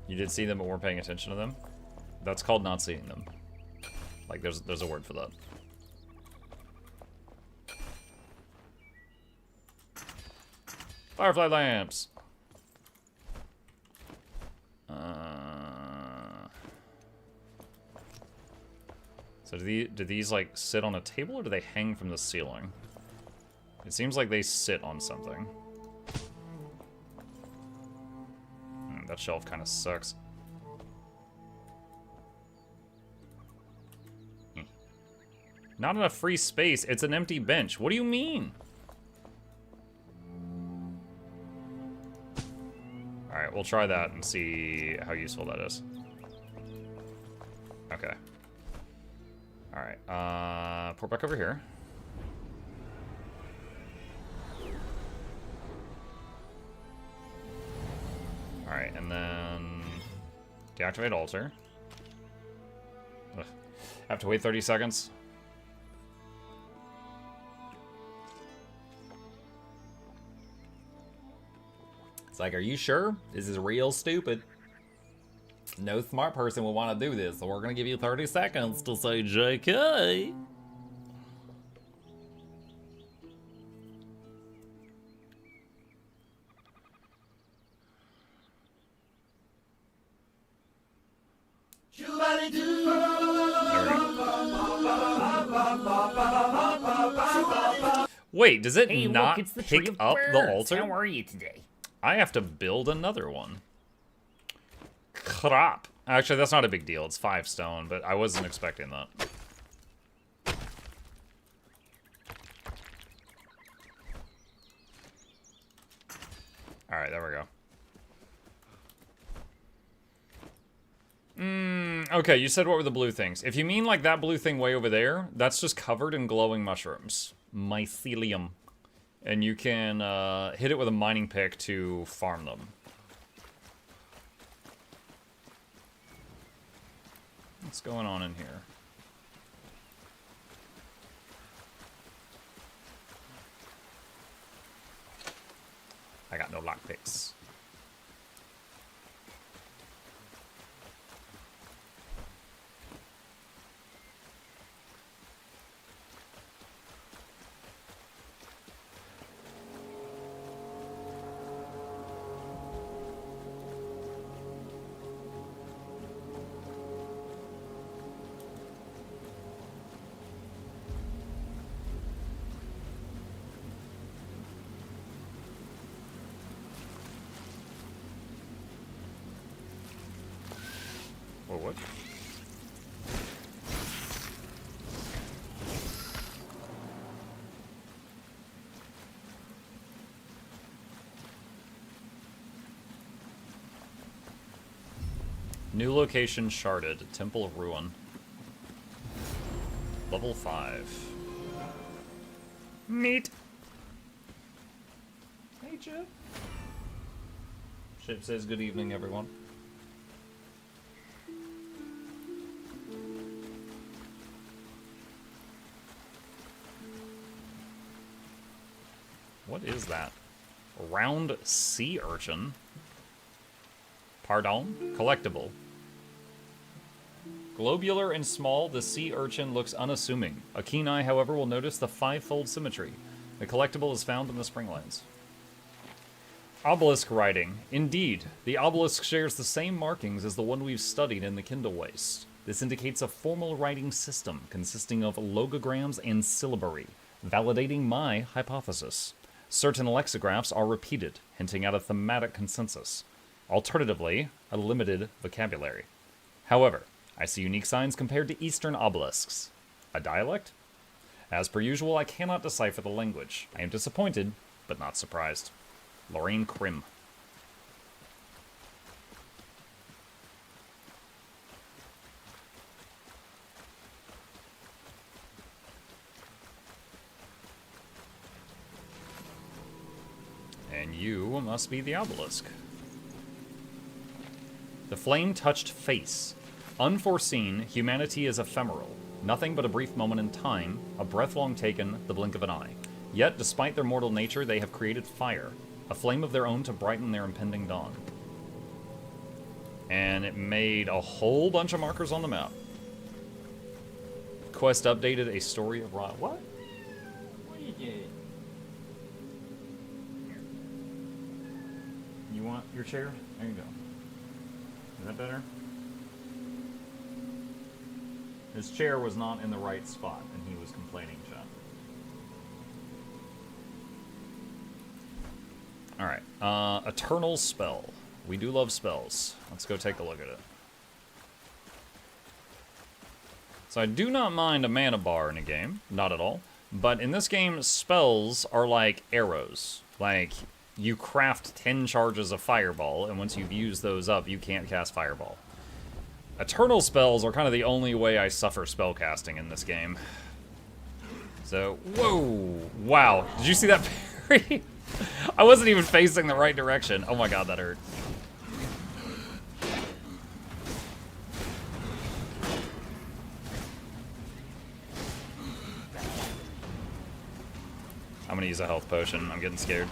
You did see them but weren't paying attention to them? That's called not seeing them. Like, there's a word for that. Firefly lamps! So do these, like, sit on a table, or do they hang from the ceiling? It seems like they sit on something. That shelf kind of sucks. Not enough free space. It's an empty bench. What do you mean? Alright, we'll try that and see how useful that is. Okay. Alright, port back over here. Alright, and then deactivate altar. Ugh. Have to wait 30 seconds. It's like, are you sure? This is real stupid. No smart person will want to do this, so we're going to give you 30 seconds to say JK. Wait, does it not pick up the altar? How are you today? I have to build another one. Crap. Actually, that's not a big deal. It's 5 stone, but I wasn't expecting that. Alright, there we go. Okay, you said what were the blue things. If you mean like that blue thing way over there, that's just covered in glowing mushrooms. Mycelium. And you can hit it with a mining pick to farm them. What's going on in here? I got no lockpicks. Or what? New location sharded. Temple of Ruin. Level 5. Neat. Hey, Chip. Chip says good evening, everyone. What is that? Round sea urchin? Pardon? Collectible. Globular and small, the sea urchin looks unassuming. A keen eye, however, will notice the 5-fold symmetry. The collectible is found in the Springlands. Obelisk writing. Indeed, the obelisk shares the same markings as the one we've studied in the Kindle Waste. This indicates a formal writing system consisting of logograms and syllabary, validating my hypothesis. Certain lexigraphs are repeated, hinting at a thematic consensus. Alternatively, a limited vocabulary. However, I see unique signs compared to Eastern obelisks. A dialect? As per usual, I cannot decipher the language. I am disappointed, but not surprised. Lorraine Krim. And you must be the obelisk. The flame-touched face. Unforeseen, humanity is ephemeral. Nothing but a brief moment in time, a breath long taken, the blink of an eye. Yet, despite their mortal nature, they have created fire, a flame of their own to brighten their impending dawn. And it made a whole bunch of markers on the map. Quest updated a story of Rot. What? What are you doing? Here. You want your chair? There you go. Is that better? His chair was not in the right spot, and he was complaining, John. Alright, Eternal Spell. We do love spells. Let's go take a look at it. So I do not mind a mana bar in a game, not at all. But in this game, spells are like arrows. Like, you craft 10 charges of Fireball, and once you've used those up, you can't cast Fireball. Eternal spells are kind of the only way I suffer spell casting in this game. So, whoa! Wow, did you see that parry? I wasn't even facing the right direction. Oh my god, that hurt. I'm gonna use a health potion. I'm getting scared.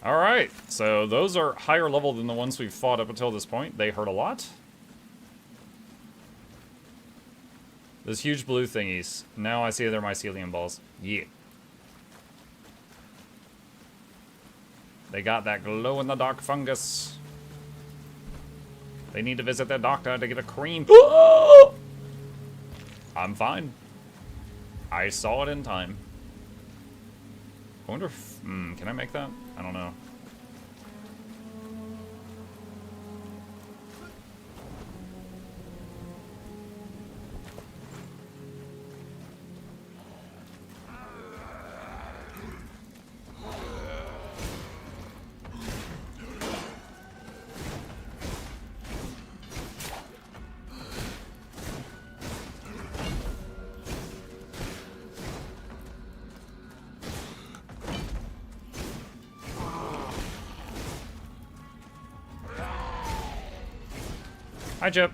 Alright, so those are higher level than the ones we've fought up until this point. They hurt a lot. Those huge blue thingies. Now I see they're mycelium balls. Yeah. They got that glow-in-the-dark fungus. They need to visit their doctor to get a cream. I'm fine. I saw it in time. I wonder if... can I make that? I don't know. Hi, Chip.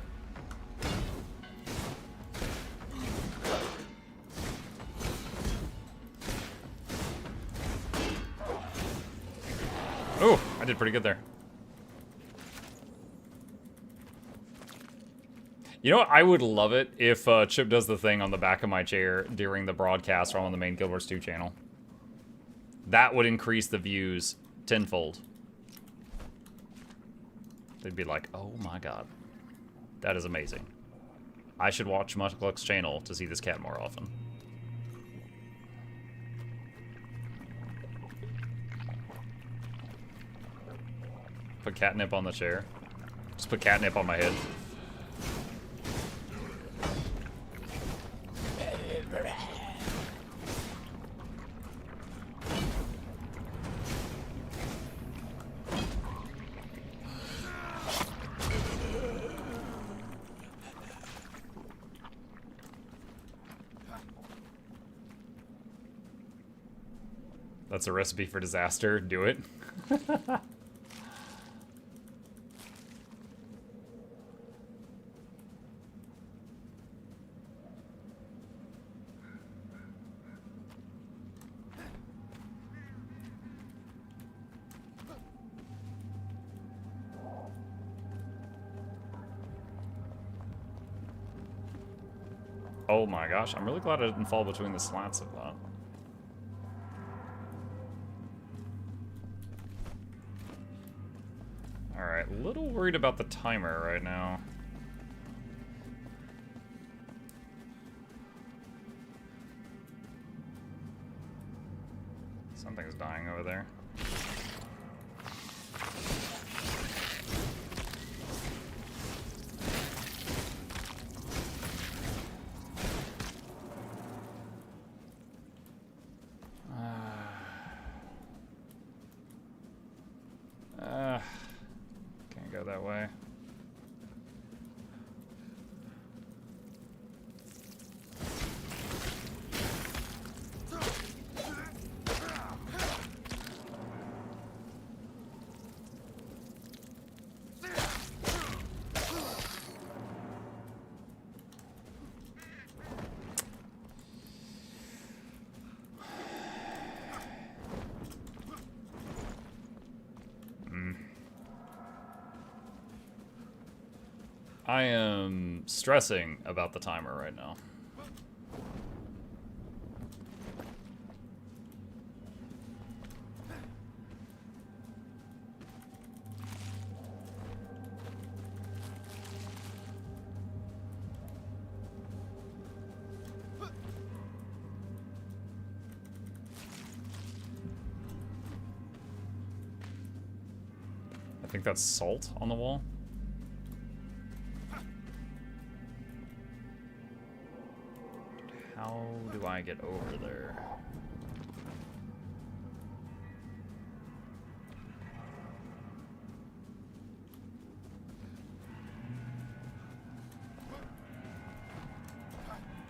Oh, I did pretty good there. You know what? I would love it if Chip does the thing on the back of my chair during the broadcast or on the main Guild Wars 2 channel. That would increase the views tenfold. They'd be like, oh my god. That is amazing. I should watch Mukluk's channel to see this cat more often. Put catnip on the chair. Just put catnip on my head. That's a recipe for disaster. Do it. Oh my gosh, I'm really glad I didn't fall between the slats of that. Alright, a little worried about the timer right now. Something's dying over there. Can't go that way. I am stressing about the timer right now. I think that's salt on the wall. How do I get over there?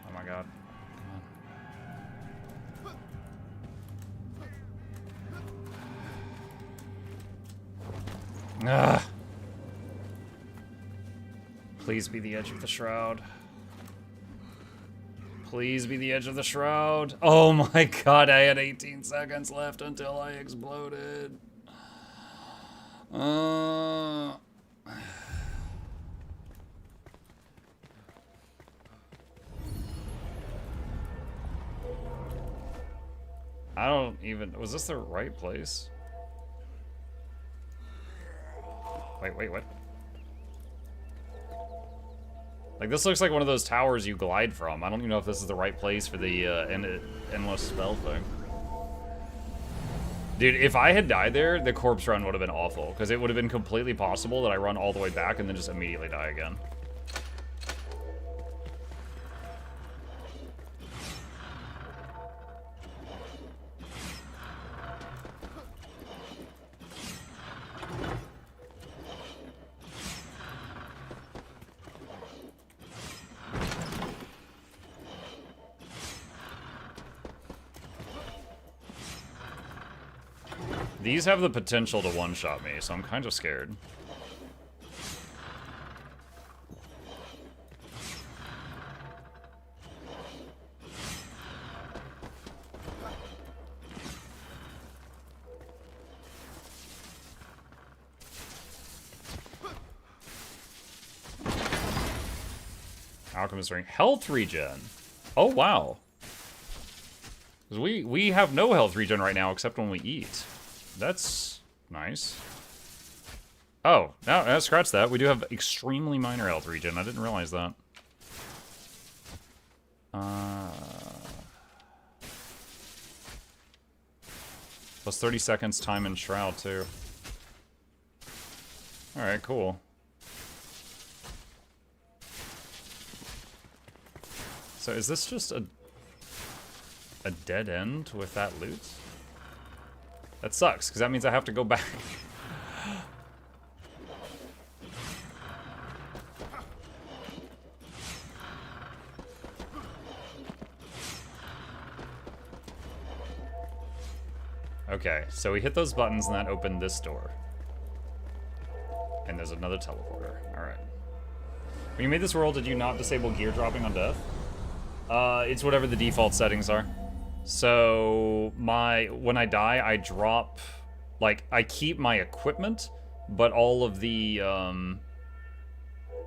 Oh my god. Come on. Ah. Please be the edge of the shroud. Please be the edge of the shroud. Oh my god, I had 18 seconds left until I exploded. I don't even... Was this the right place? Wait, what? Like, this looks like one of those towers you glide from. I don't even know if this is the right place for the endless spell thing. Dude, if I had died there, the corpse run would have been awful. Because it would have been completely possible that I run all the way back and then just immediately die again. These have the potential to one-shot me, so I'm kind of scared. Alchemist ring. Health regen. Oh, wow. 'Cause we have no health regen right now except when we eat. That's nice. Oh, no, scratch that. We do have extremely minor health regen. I didn't realize that. Plus 30 seconds time in Shroud, too. Alright, cool. So is this just a dead end with that loot? That sucks, because that means I have to go back. Okay, so we hit those buttons and that opened this door. And there's another teleporter. Alright. When you made this world, did you not disable gear dropping on death? It's whatever the default settings are. So when I die, I drop, like, I keep my equipment, but all of the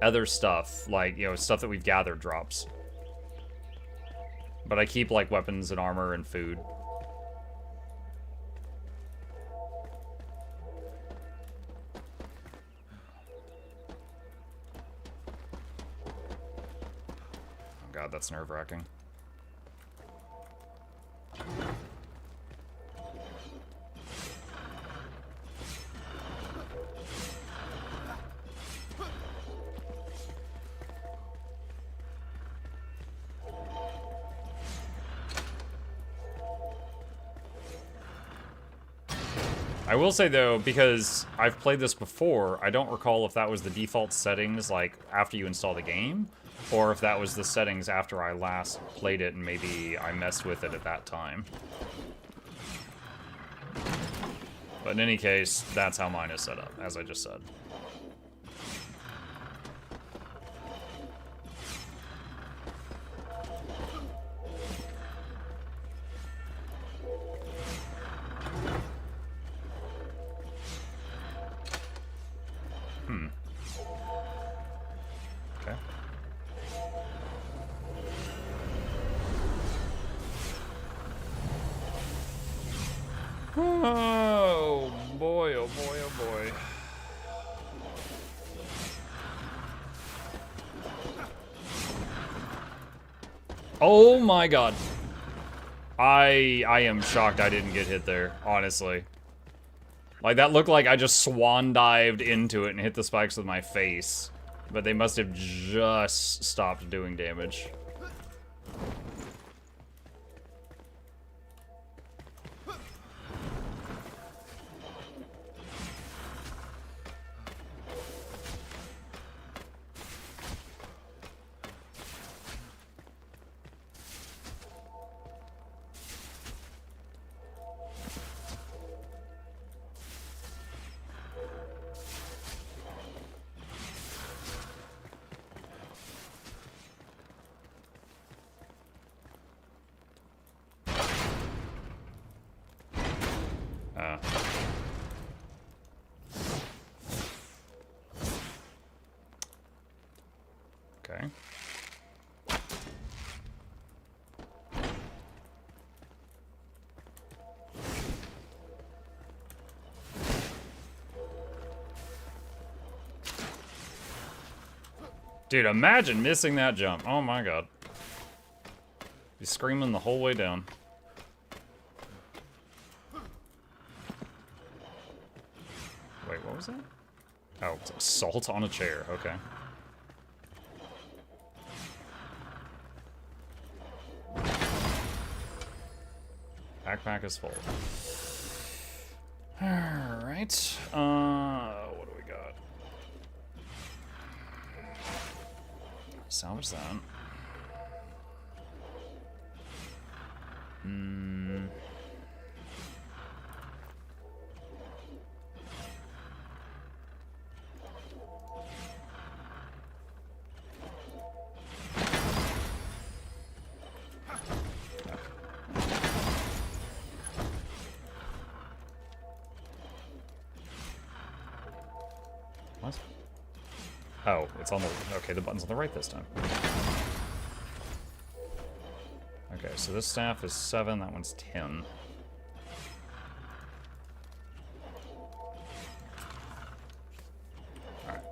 other stuff, like, you know, stuff that we've gathered drops. But I keep, like, weapons and armor and food. Oh god, that's nerve-wracking. I will say, though, because I've played this before, I don't recall if that was the default settings, like, after you install the game, or if that was the settings after I last played it and maybe I messed with it at that time. But in any case, that's how mine is set up, as I just said. Oh boy, oh boy, oh boy. Oh my god. I am shocked I didn't get hit there, honestly. Like, that looked like I just swan dived into it and hit the spikes with my face. But they must have just stopped doing damage. Okay. Dude, imagine missing that jump. Oh my god. He's screaming the whole way down. Wait, what was that? Oh, it's assault on a chair. Okay. Backpack is full. Alright. What do we got? Salvage that. What? Oh, it's on the... Okay, the button's on the right this time. Okay, so this staff is 7, that one's 10. Alright.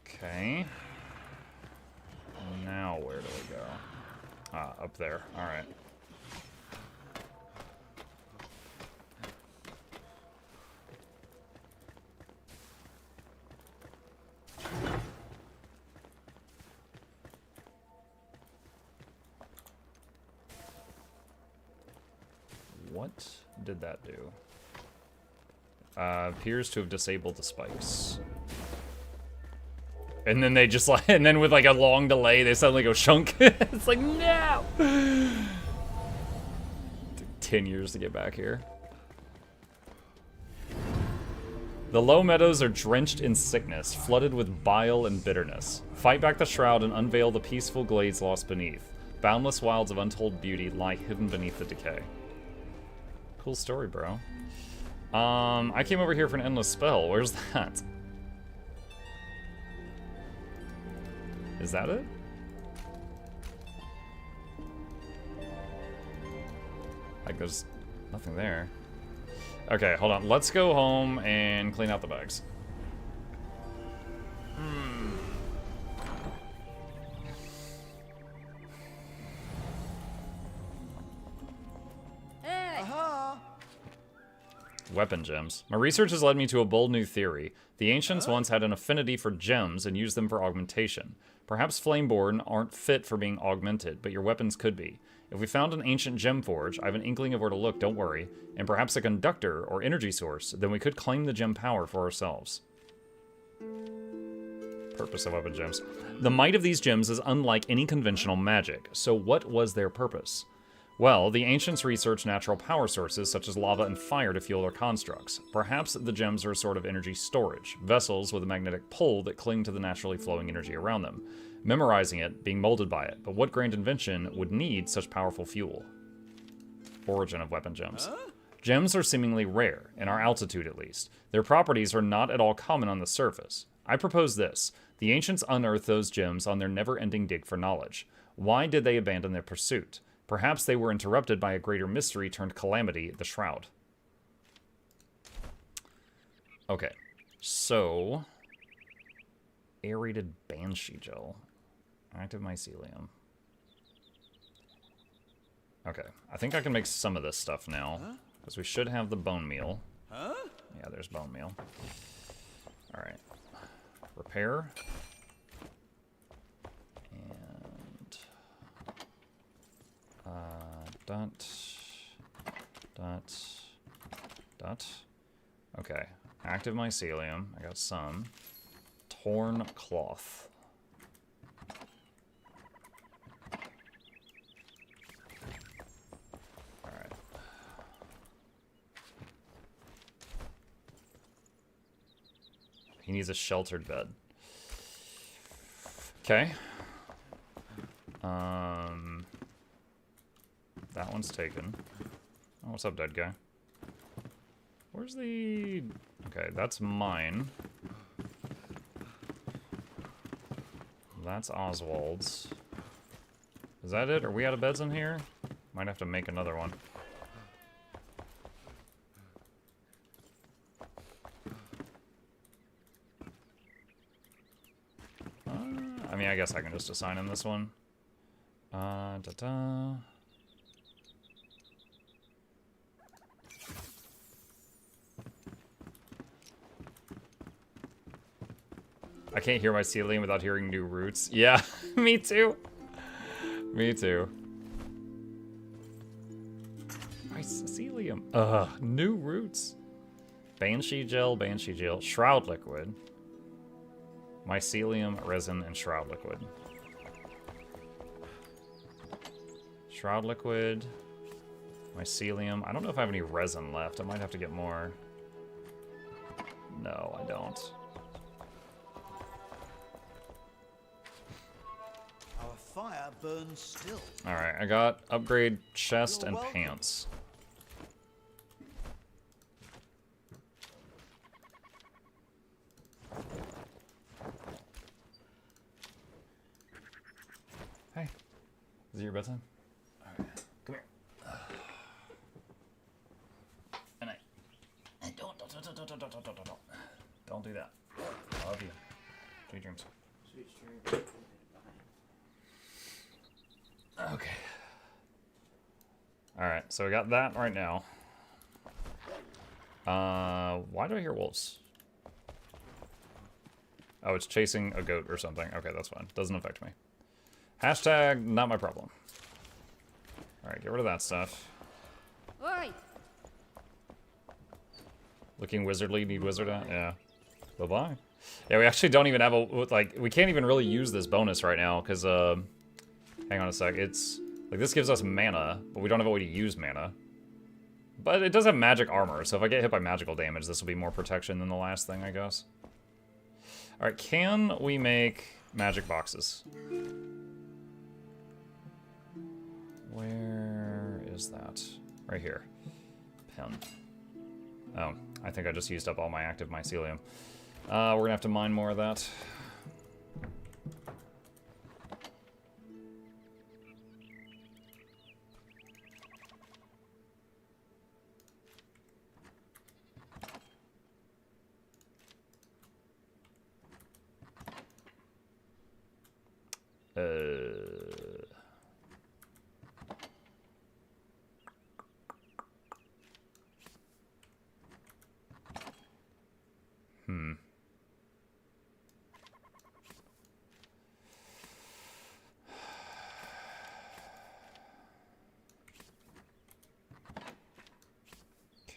Okay. Now where do we go? Ah, up there. Alright. What did that do? Appears to have disabled the spikes. And then they just like, and then with like a long delay, they suddenly go shunk. It's like, no! Took 10 years to get back here. The low meadows are drenched in sickness, flooded with bile and bitterness. Fight back the shroud and unveil the peaceful glades lost beneath. Boundless wilds of untold beauty lie hidden beneath the decay. Cool story, bro. I came over here for an endless spell. Where's that? Is that it? Like, there's nothing there. Okay, hold on. Let's go home and clean out the bags. Weapon gems. My research has led me to a bold new theory. The ancients once had an affinity for gems and used them for augmentation. Perhaps Flameborn aren't fit for being augmented, but your weapons could be. If we found an ancient gem forge, I have an inkling of where to look, don't worry, and perhaps a conductor or energy source, then we could claim the gem power for ourselves. Purpose of weapon gems. The might of these gems is unlike any conventional magic, so what was their purpose? Well, the ancients researched natural power sources such as lava and fire to fuel their constructs. Perhaps the gems are a sort of energy storage, vessels with a magnetic pull that cling to the naturally flowing energy around them, memorizing it, being molded by it. But what grand invention would need such powerful fuel? Origin of weapon gems. Gems are seemingly rare, in our altitude at least. Their properties are not at all common on the surface. I propose this. The ancients unearthed those gems on their never-ending dig for knowledge. Why did they abandon their pursuit? Perhaps they were interrupted by a greater mystery turned calamity, the Shroud. Okay, so... Aerated Banshee Gel. Active Mycelium. Okay, I think I can make some of this stuff now. Because we should have the bone meal. Yeah, there's bone meal. Alright. Repair. And... dot. Okay. Active Mycelium. I got some. Torn Cloth. Alright. He needs a sheltered bed. Okay. That one's taken. Oh, what's up, dead guy? Where's the... Okay, that's mine. That's Oswald's. Is that it? Are we out of beds in here? Might have to make another one. I mean, I guess I can just assign him this one. I can't hear mycelium without hearing new roots. Yeah, me too. Me too. Mycelium. Ugh, new roots. Banshee gel, shroud liquid. Mycelium, resin, and shroud liquid. Shroud liquid. Mycelium. I don't know if I have any resin left. I might have to get more. No, I don't. Our fire burns still. Alright, I got upgrade chest and pants. Hey, is it your bedtime? Alright, come here. And don't do that. I love you. Sweet dreams. Sweet dreams. Okay. Alright, so we got that right now. Why do I hear wolves? Oh, it's chasing a goat or something. Okay, that's fine. Doesn't affect me. Hashtag, not my problem. Alright, get rid of that stuff. Oi. Looking wizardly, need wizard out? Yeah. Bye-bye. Yeah, we actually don't even have a, like, we can't even really use this bonus right now, because, hang on a sec, it's, like, this gives us mana, but we don't have a way to use mana. But it does have magic armor, so if I get hit by magical damage, this will be more protection than the last thing, I guess. Alright, can we make magic boxes? Where is that? Right here. Pen. Oh, I think I just used up all my active mycelium. We're gonna have to mine more of that.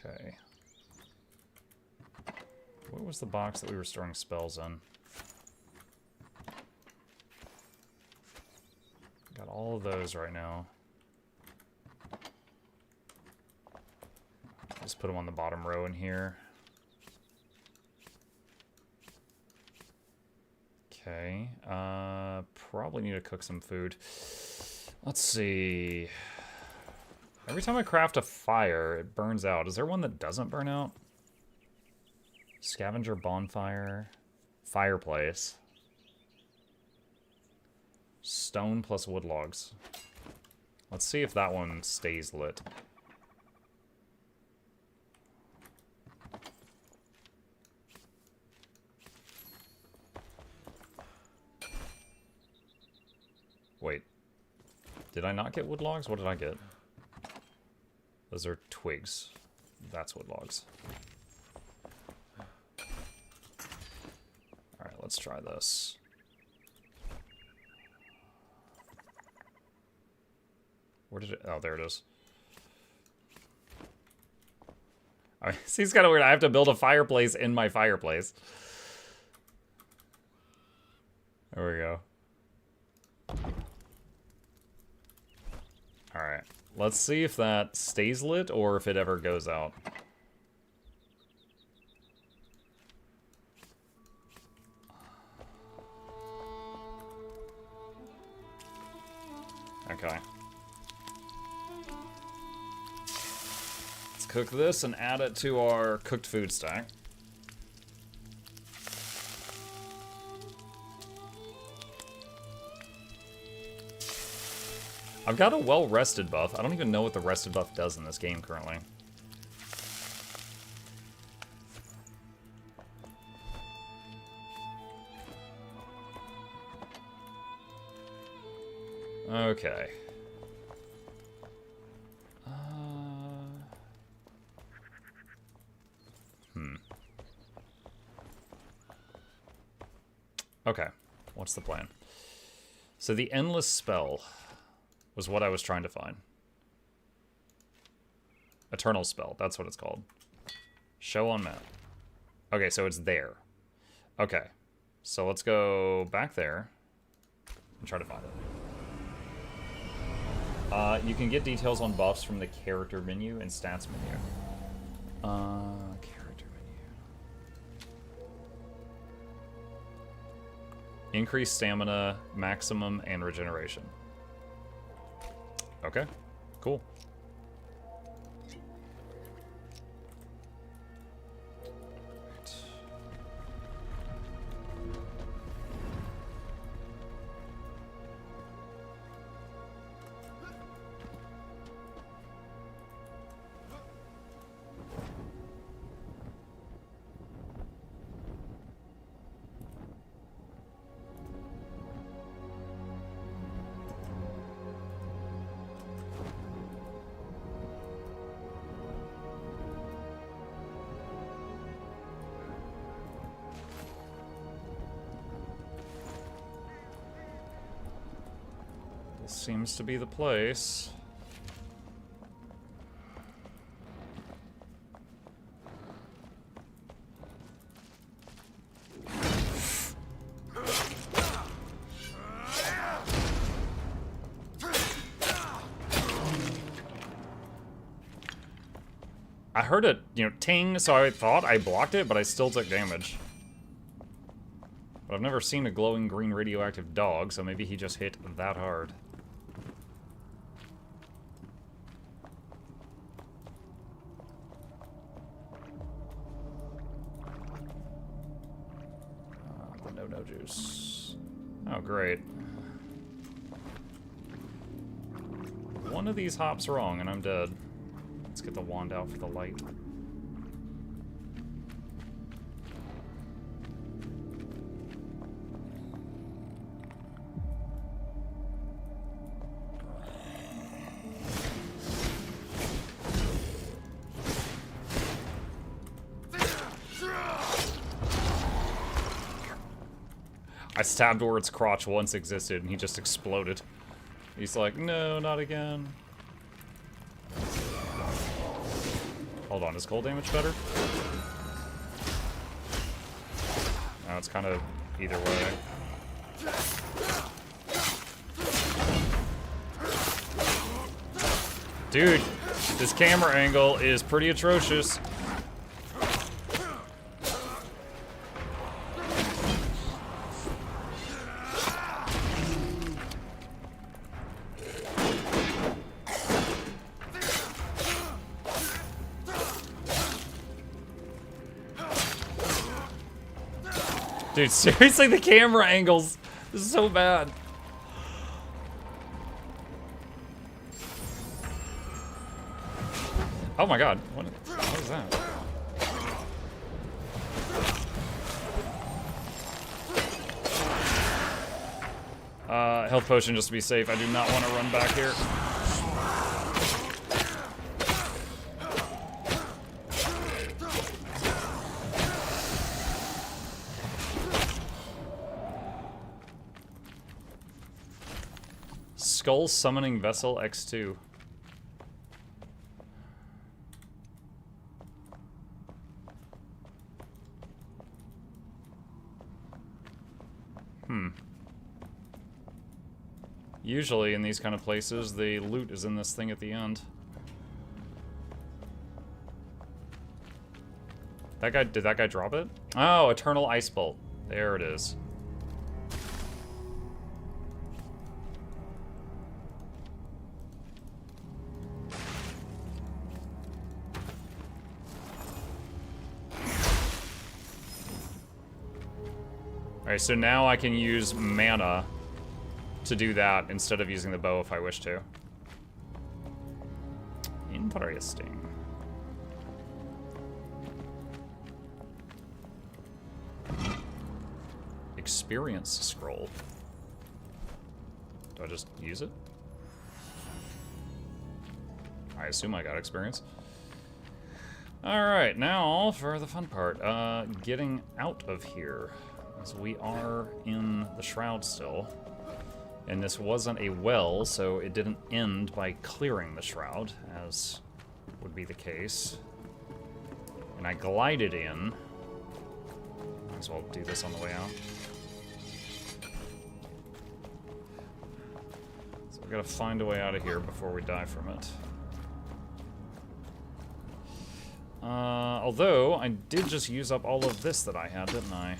Okay. What was the box that we were storing spells in? Got all of those right now. Just put them on the bottom row in here. Okay. Probably need to cook some food. Let's see. Every time I craft a fire, it burns out. Is there one that doesn't burn out? Scavenger bonfire. Fireplace. Stone plus wood logs. Let's see if that one stays lit. Wait. Did I not get wood logs? What did I get? Those are twigs. That's wood logs. Alright, let's try this. Where did it... Oh, there it is. Alright, seems kind of weird. I have to build a fireplace in my fireplace. There we go. Alright. Let's see if that stays lit or if it ever goes out. Okay. Let's cook this and add it to our cooked food stack. I've got a well-rested buff. I don't even know what the rested buff does in this game currently. Okay. Okay. What's the plan? So the endless spell was what I was trying to find. Eternal spell. That's what it's called. Show on map. Okay, so it's there. Okay. So let's go back there and try to find it. You can get details on buffs from the character menu and stats menu. Character menu. Increase stamina, maximum, and regeneration. Okay, cool. Seems to be the place. I heard it, ting, so I thought I blocked it, but I still took damage. But I've never seen a glowing green radioactive dog, so maybe he just hit that hard. The no juice. Oh, great. One of these hops wrong, and I'm dead. Let's get the wand out for the light. I stabbed where its crotch once existed, and he just exploded. He's like, no, not again. Hold on, is cold damage better? No, it's kind of either way. Dude, this camera angle is pretty atrocious. Dude, seriously, the camera angles. This is so bad. Oh my god, what is that? Health potion just to be safe. I do not want to run back here. Skull Summoning Vessel X2. Usually in these kind of places, the loot is in this thing at the end. That guy, did that guy drop it? Oh, Eternal Ice Bolt. There it is. Alright, so now I can use mana to do that instead of using the bow if I wish to. Interesting. Experience scroll. Do I just use it? I assume I got experience. Alright, now for the fun part. Getting out of here. So we are in the Shroud still. And this wasn't a well, so it didn't end by clearing the Shroud, as would be the case. And I glided in. Might as well do this on the way out. So we gotta find a way out of here before we die from it. Although, I did just use up all of this that I had, didn't I?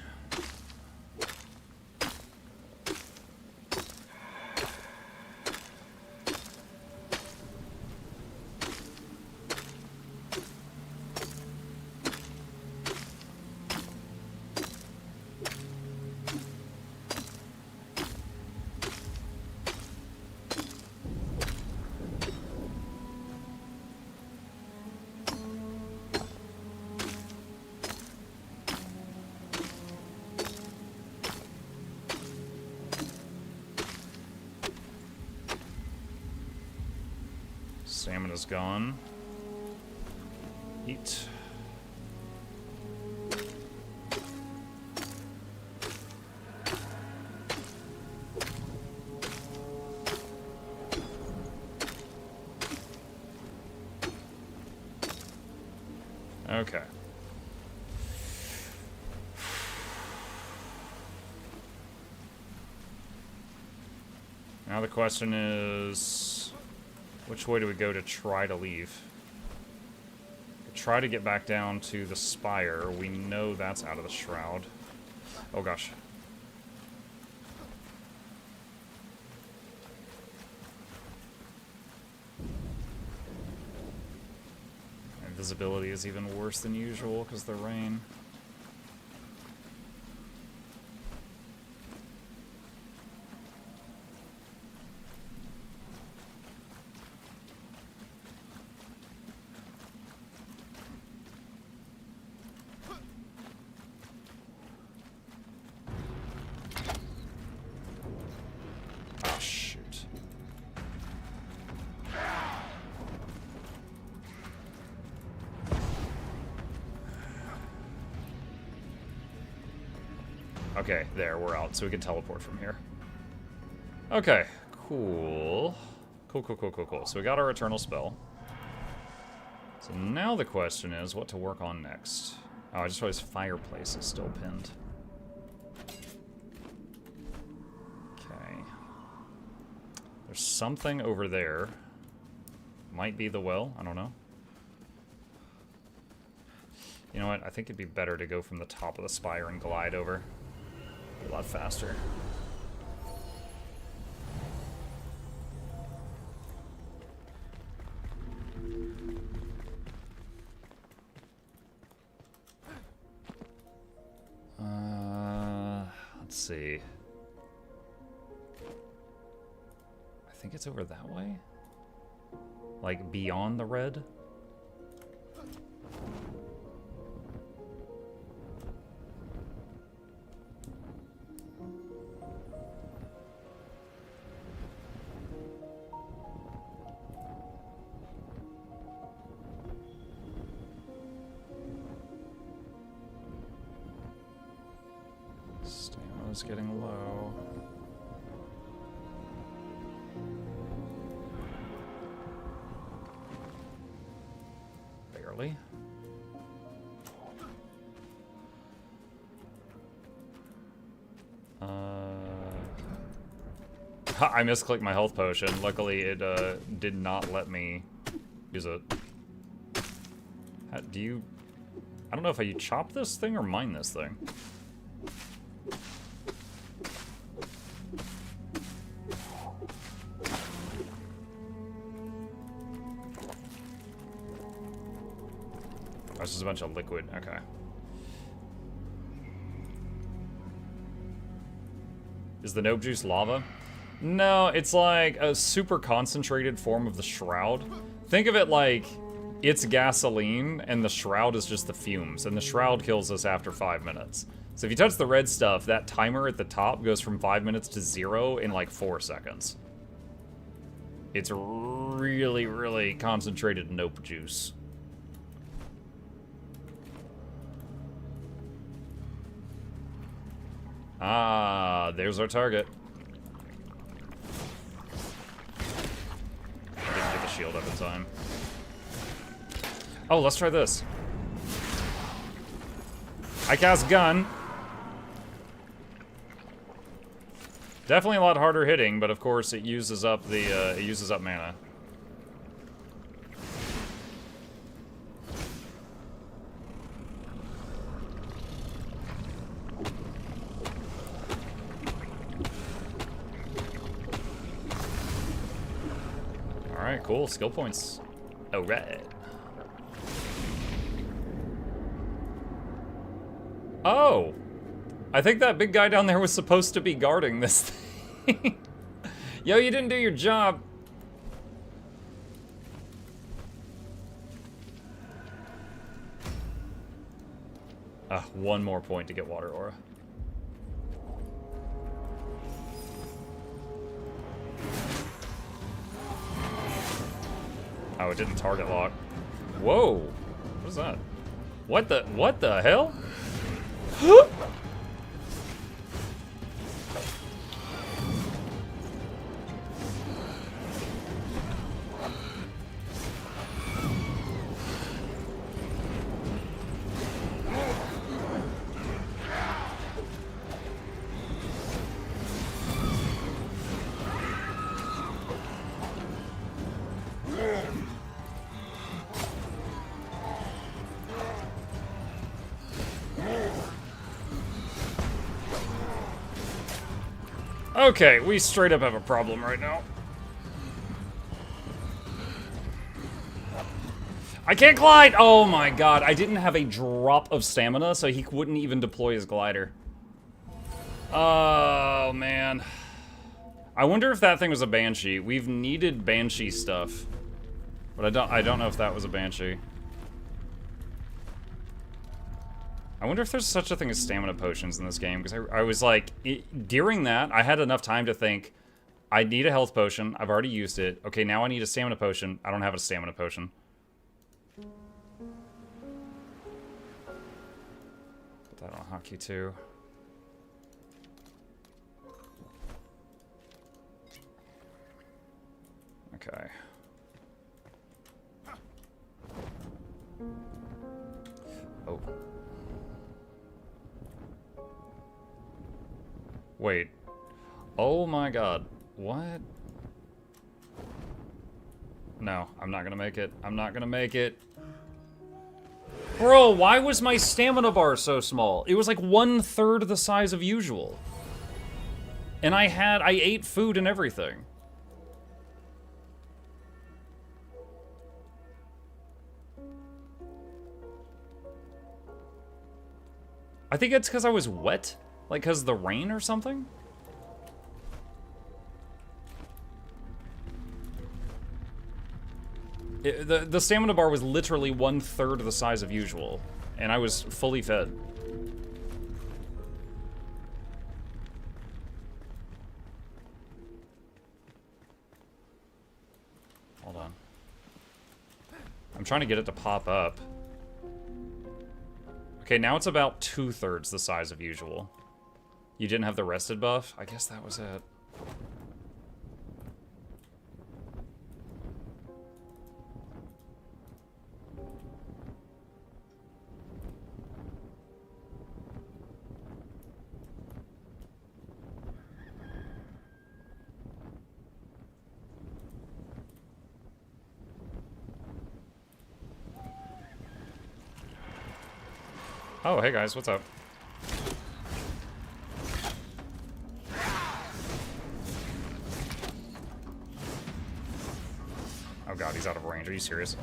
Salmon is gone. Eat. Okay. Now the question is, which way do we go to try to leave? Try to get back down to the spire. We know that's out of the shroud. Oh gosh. And visibility is even worse than usual because of the rain. Okay, there, we're out, so we can teleport from here. Okay, cool. Cool. So we got our Eternal Spell. So now the question is what to work on next. Oh, I just realized Fireplace is still pinned. Okay. There's something over there. Might be the well, I don't know. You know what, I think it'd be better to go from the top of the spire and glide over. A lot faster. Let's see. I think it's over that way? Like beyond the red? is getting low. Barely. I misclicked my health potion. Luckily, it did not let me use it. Do you... I don't know if you chop this thing or mine this thing. Oh, this is a bunch of liquid. Okay. Is the Nope Juice lava? No, it's like a super concentrated form of the Shroud. Think of it like it's gasoline and the Shroud is just the fumes, and the Shroud kills us after 5 minutes. So if you touch the red stuff, that timer at the top goes from 5 minutes to 0 in like 4 seconds. It's really, really concentrated Nope Juice. Ah, there's our target. Didn't get the shield up in time. Oh, let's try this. I cast gun. Definitely a lot harder hitting, but of course it uses up the it uses up mana. Alright, cool. Skill points. Alright. Oh! I think that big guy down there was supposed to be guarding this thing. Yo, you didn't do your job. One more point to get Water Aura. Oh, it didn't target lock. Whoa! What is that? What the hell? Okay, we straight up have a problem right now. I can't glide! Oh my god, I didn't have a drop of stamina, so he wouldn't even deploy his glider. Oh, man. I wonder if that thing was a Banshee. We've needed Banshee stuff. But I don't know if that was a Banshee. I wonder if there's such a thing as stamina potions in this game, because I was like, during that, I had enough time to think, I need a health potion, I've already used it, okay, now I need a stamina potion, I don't have a stamina potion. Put that on Hockey too. Okay. Oh. Wait. Oh my god. What? No, I'm not gonna make it. I'm not gonna make it. Bro, why was my stamina bar so small? It was like 1/3 the size of usual. And I ate food and everything. I think it's because I was wet. Like, because of the rain or something? The stamina bar was literally 1/3 the size of usual, and I was fully fed. Hold on. I'm trying to get it to pop up. Okay, now it's about 2/3 the size of usual. You didn't have the rested buff? I guess that was it. Oh, hey guys, what's up? Oh god, he's out of range. Are you serious?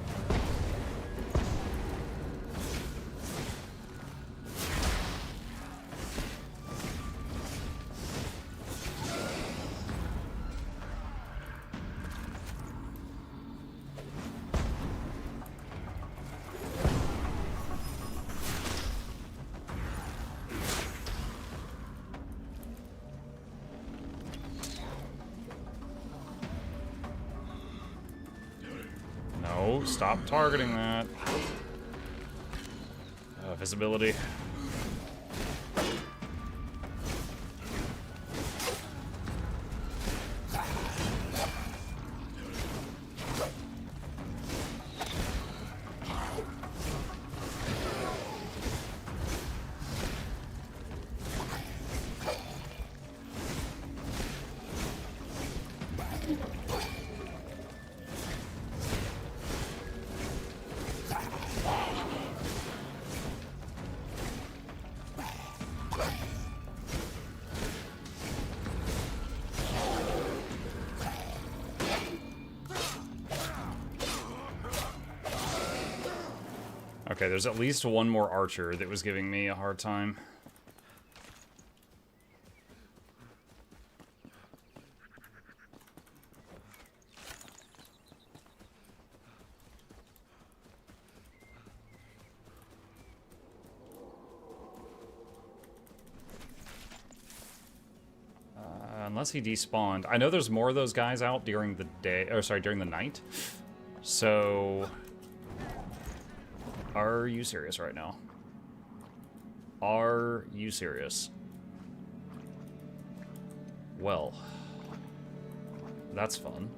No, stop targeting that. Visibility. Okay, there's at least one more archer that was giving me a hard time. Unless he despawned. I know there's more of those guys out during the day, or sorry, during the night. So... Are you serious right now? Are you serious? Well, that's fun.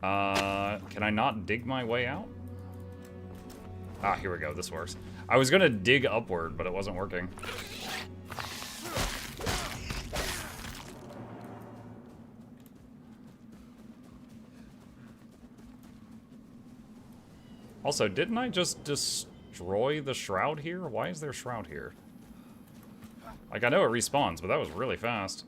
Can I not dig my way out? Ah, here we go, this works. I was gonna dig upward, but it wasn't working. Also, didn't I just destroy the shroud here? Why is there a shroud here? Like, I know it respawns, but that was really fast.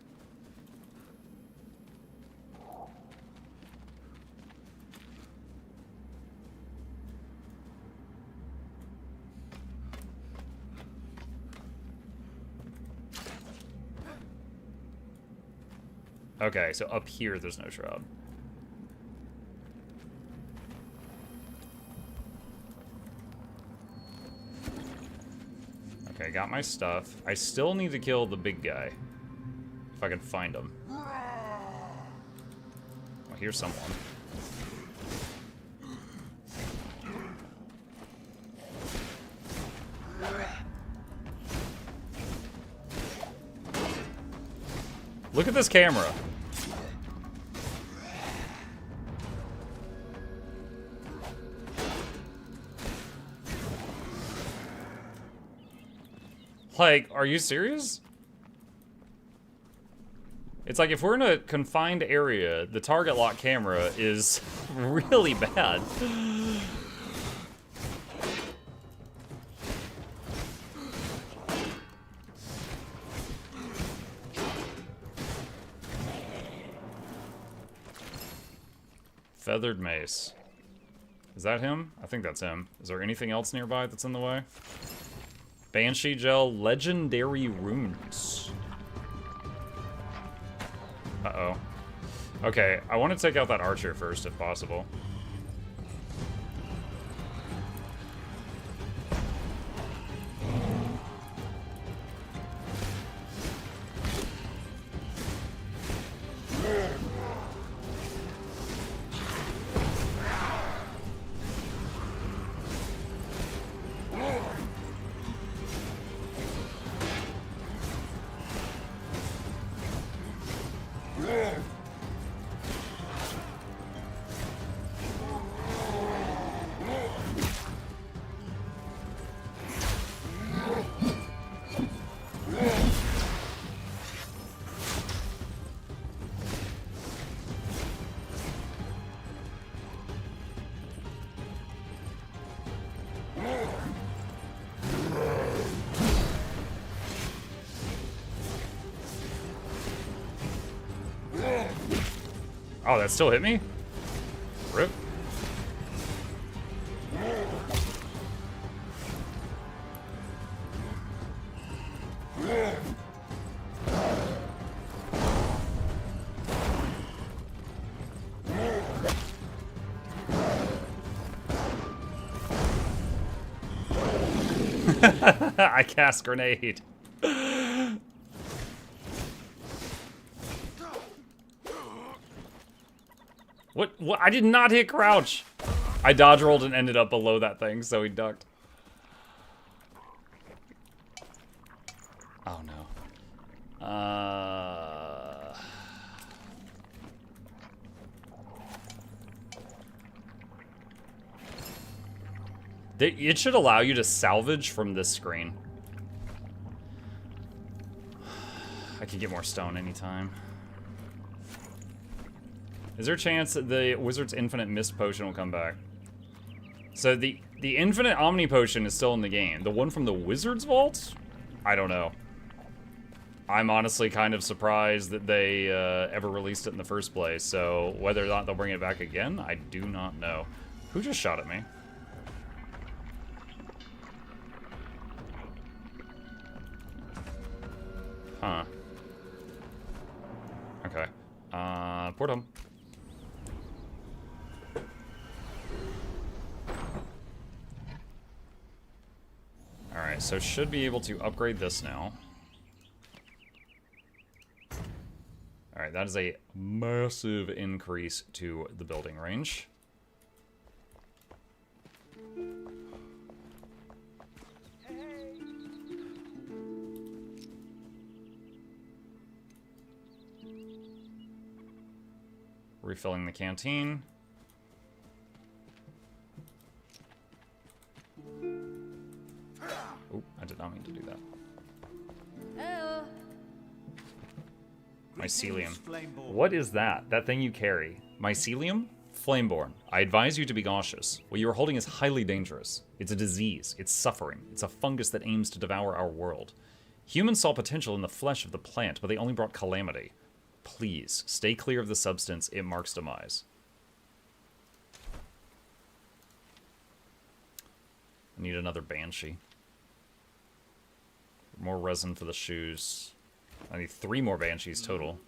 Okay, so up here there's no shroud. Okay, got my stuff. I still need to kill the big guy. If I can find him. Well, here's someone. Look at this camera. Like, are you serious? It's like if we're in a confined area, the target lock camera is really bad. Feathered mace. Is that him? I think that's him. Is there anything else nearby that's in the way? Banshee gel, legendary runes. Uh-oh. Okay, I want to take out that archer first, if possible. Oh, that still hit me? Rip. I cast grenade. What? I did not hit crouch. I dodge rolled and ended up below that thing, so he ducked. Oh no. It should allow you to salvage from this screen. I could get more stone anytime. Is there a chance that the Wizard's Infinite Mist Potion will come back? So the Infinite Omni Potion is still in the game. The one from the Wizard's Vault? I don't know. I'm honestly kind of surprised that they ever released it in the first place. So whether or not they'll bring it back again, I do not know. Who just shot at me? Huh. Okay. Port him. Alright, so should be able to upgrade this now. Alright, that is a massive increase to the building range. Refilling the canteen. Oh, I did not mean to do that. Hello. Mycelium. What is that? That thing you carry? Mycelium? Flameborn. I advise you to be cautious. What you are holding is highly dangerous. It's a disease. It's suffering. It's a fungus that aims to devour our world. Humans saw potential in the flesh of the plant, but they only brought calamity. Please, stay clear of the substance. It marks demise. I need another Banshee. More resin for the shoes. I need 3 more Banshees total.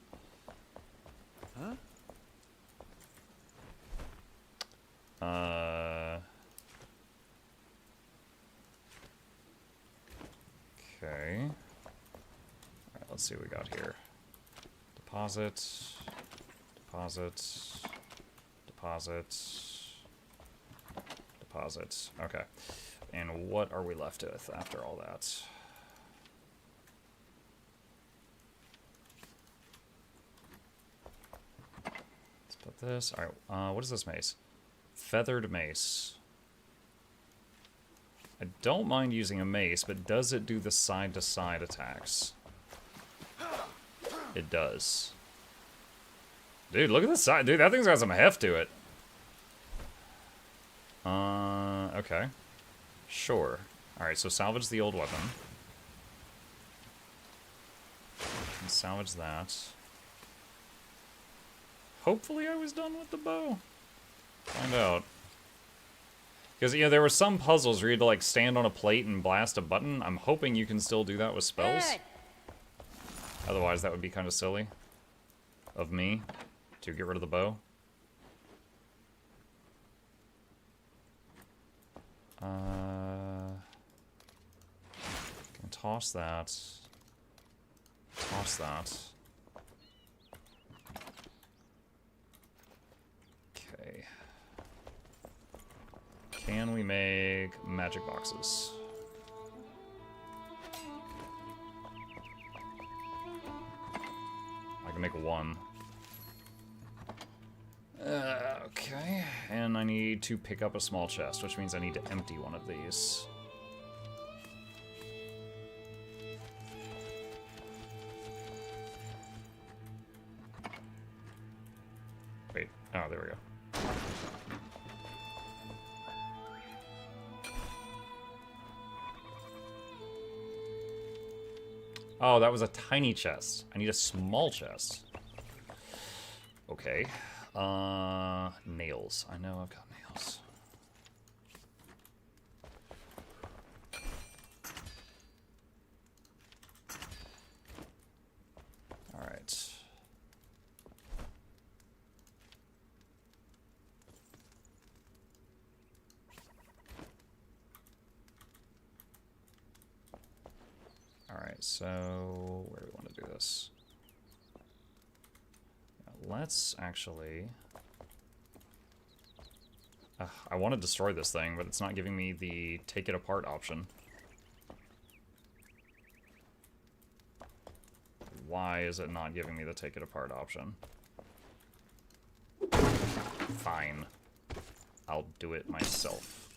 Huh? Okay. Alright, let's see what we got here. Deposit. Deposit. Deposit. Deposit. Okay. And what are we left with after all that? Let's put this. Alright, what is this mace? Feathered mace. I don't mind using a mace, but does it do the side-to-side attacks? It does. Dude, look at the side. Dude, that thing's got some heft to it. Okay. Sure. Alright, so salvage the old weapon. And salvage that. Hopefully I was done with the bow. Find out. Because, you know, there were some puzzles where you had to, like, stand on a plate and blast a button. I'm hoping you can still do that with spells. Hey. Otherwise, that would be kind of silly of me to get rid of the bow. Can toss that. Toss that. Okay. Can we make magic boxes? I can make 1. Okay, and I need to pick up a small chest, which means I need to empty one of these. Wait, oh, there we go. Oh, that was a tiny chest. I need a small chest. Okay. Nails. I know I've got nails. All right. All right, so where do we want to do this? Let's actually... I want to destroy this thing, but it's not giving me the take it apart option. Why is it not giving me the take it apart option? Fine. I'll do it myself.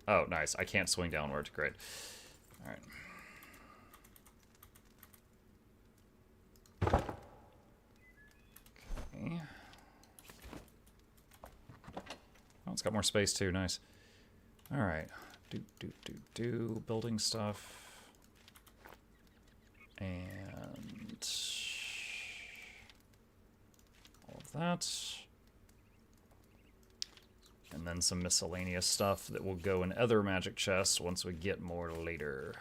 Oh, nice. I can't swing downward. Great. Alright. Okay. Oh, it's got more space too. Nice. Alright. Do. Building stuff. And... all of that. And then some miscellaneous stuff that will go in other magic chests once we get more later.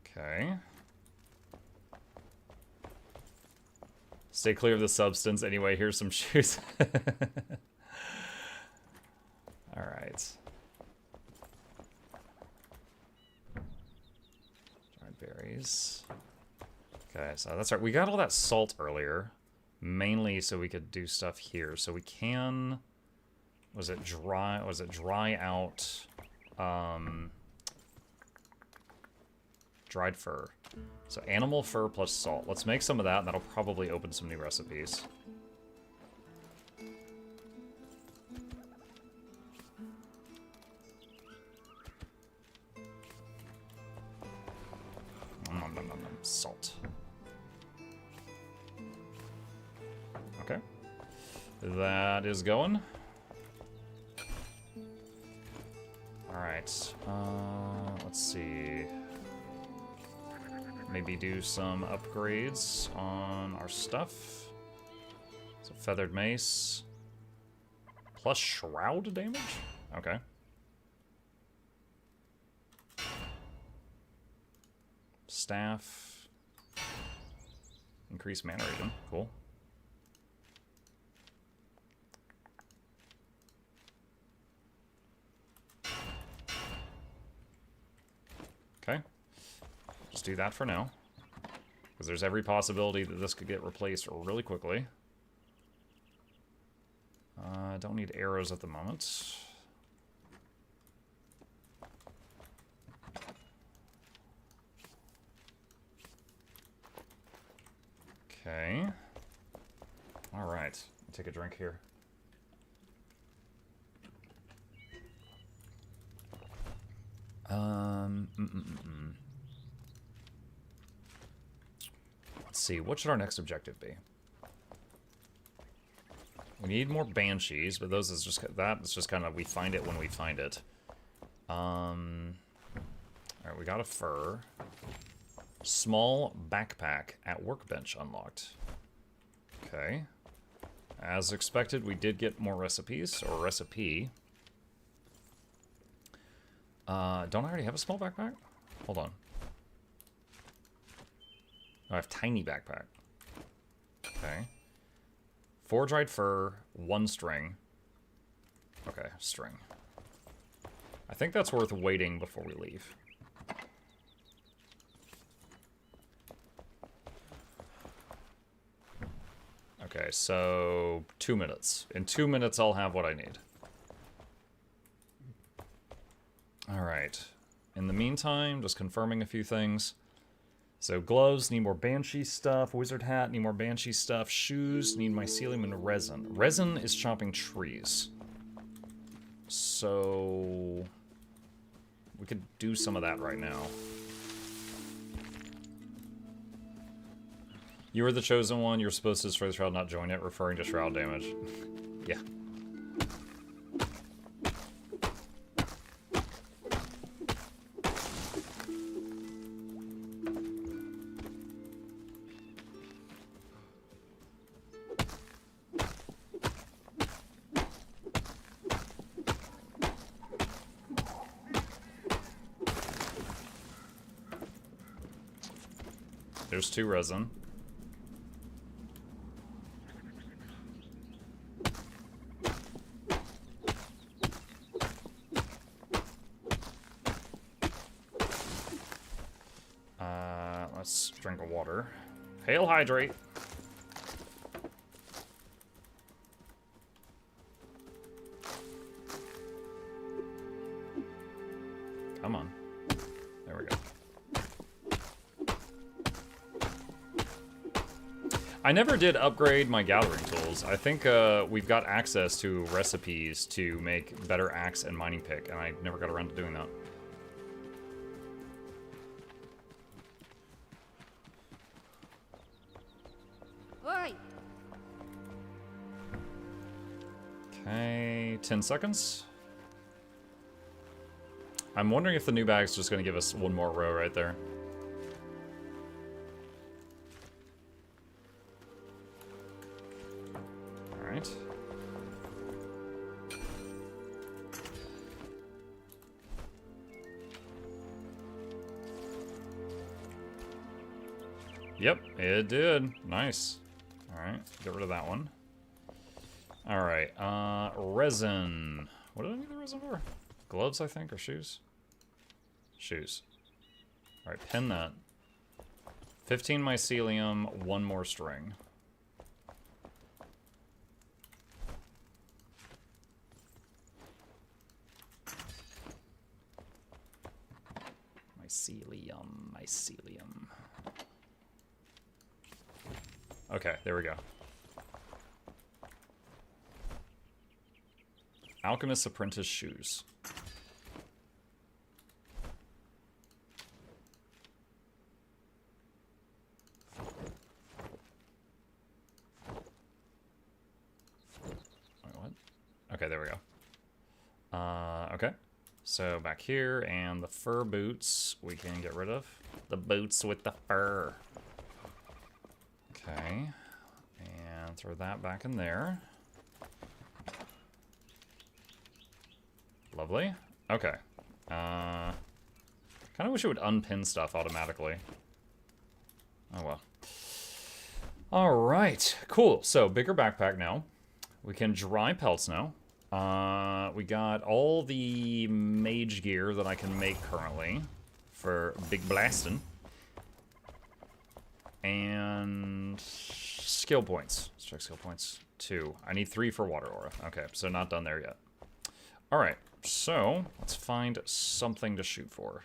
Okay. Stay clear of the substance. Anyway, here's some shoes. Alright. Dried berries. Okay, so that's right. We got all that salt earlier. Mainly so we could do stuff here. So we can... Was it dry out... dried fur. So animal fur plus salt. Let's make some of that, and that'll probably open some new recipes. Salt. Okay. That is going. Alright. Let's see. Maybe do some upgrades on our stuff. So feathered mace. Plus shroud damage? Okay. Staff. Increase mana regen. Cool. Okay. Just do that for now. Because there's every possibility that this could get replaced really quickly. Don't need arrows at the moment. Okay. Alright. Take a drink here. Let's see, what should our next objective be? We need more banshees, but those is just kind of we find it when we find it. Alright, we got a fur. Small backpack at workbench unlocked. Okay. As expected, we did get more recipes, or recipe. Don't I already have a small backpack? Hold on. Oh, I have tiny backpack. Okay. 4 dried fur, 1 string. Okay, string. I think that's worth waiting before we leave. Okay, so 2 minutes. In 2 minutes, I'll have what I need. Alright. In the meantime, just confirming a few things. So gloves, need more banshee stuff. Wizard hat, need more banshee stuff. Shoes, need mycelium and resin. Resin is chopping trees. So we could do some of that right now. You were the chosen one. You're supposed to destroy the shroud, not join it, referring to shroud damage. Yeah. There's 2 resin. Let's drink of water. Hail hydrate. Come on. There we go. I never did upgrade my gathering tools. I think we've got access to recipes to make better axe and mining pick, and I never got around to doing that. Oi! Okay, 10 seconds. I'm wondering if the new bag's just going to give us one more row right there. Alright. Yep, it did. Nice. Alright, get rid of that one. Alright, resin. What did I need the resin for? Gloves, I think, or shoes? Shoes. Alright, pin that. 15 mycelium, 1 more string. Mycelium. Okay, there we go. Alchemist's Apprentice shoes. Wait, what? Okay, there we go. Okay. So back here, and the fur boots we can get rid of. The boots with the fur. Okay. And throw that back in there. Lovely. Okay. Kind of wish it would unpin stuff automatically. Oh well. Alright, cool. So, bigger backpack now. We can dry pelts now. We got all the mage gear that I can make currently for big blasting. And skill points. Let's check skill points. 2. I need 3 for water aura. Okay, so not done there yet. Alright, so let's find something to shoot for.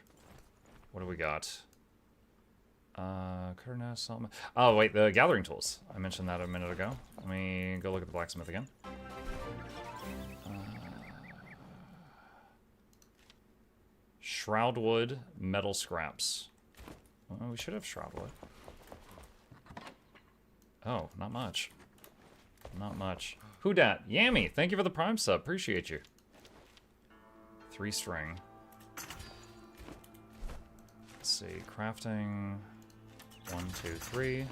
What do we got? Oh, wait, the gathering tools. I mentioned that a minute ago. Let me go look at the blacksmith again. Shroudwood, metal scraps. Well, we should have shroudwood. Oh, not much. Not much. Who dat? Yammy, thank you for the prime sub. Appreciate you. 3 string. Let's see, crafting. 1, 2, 3.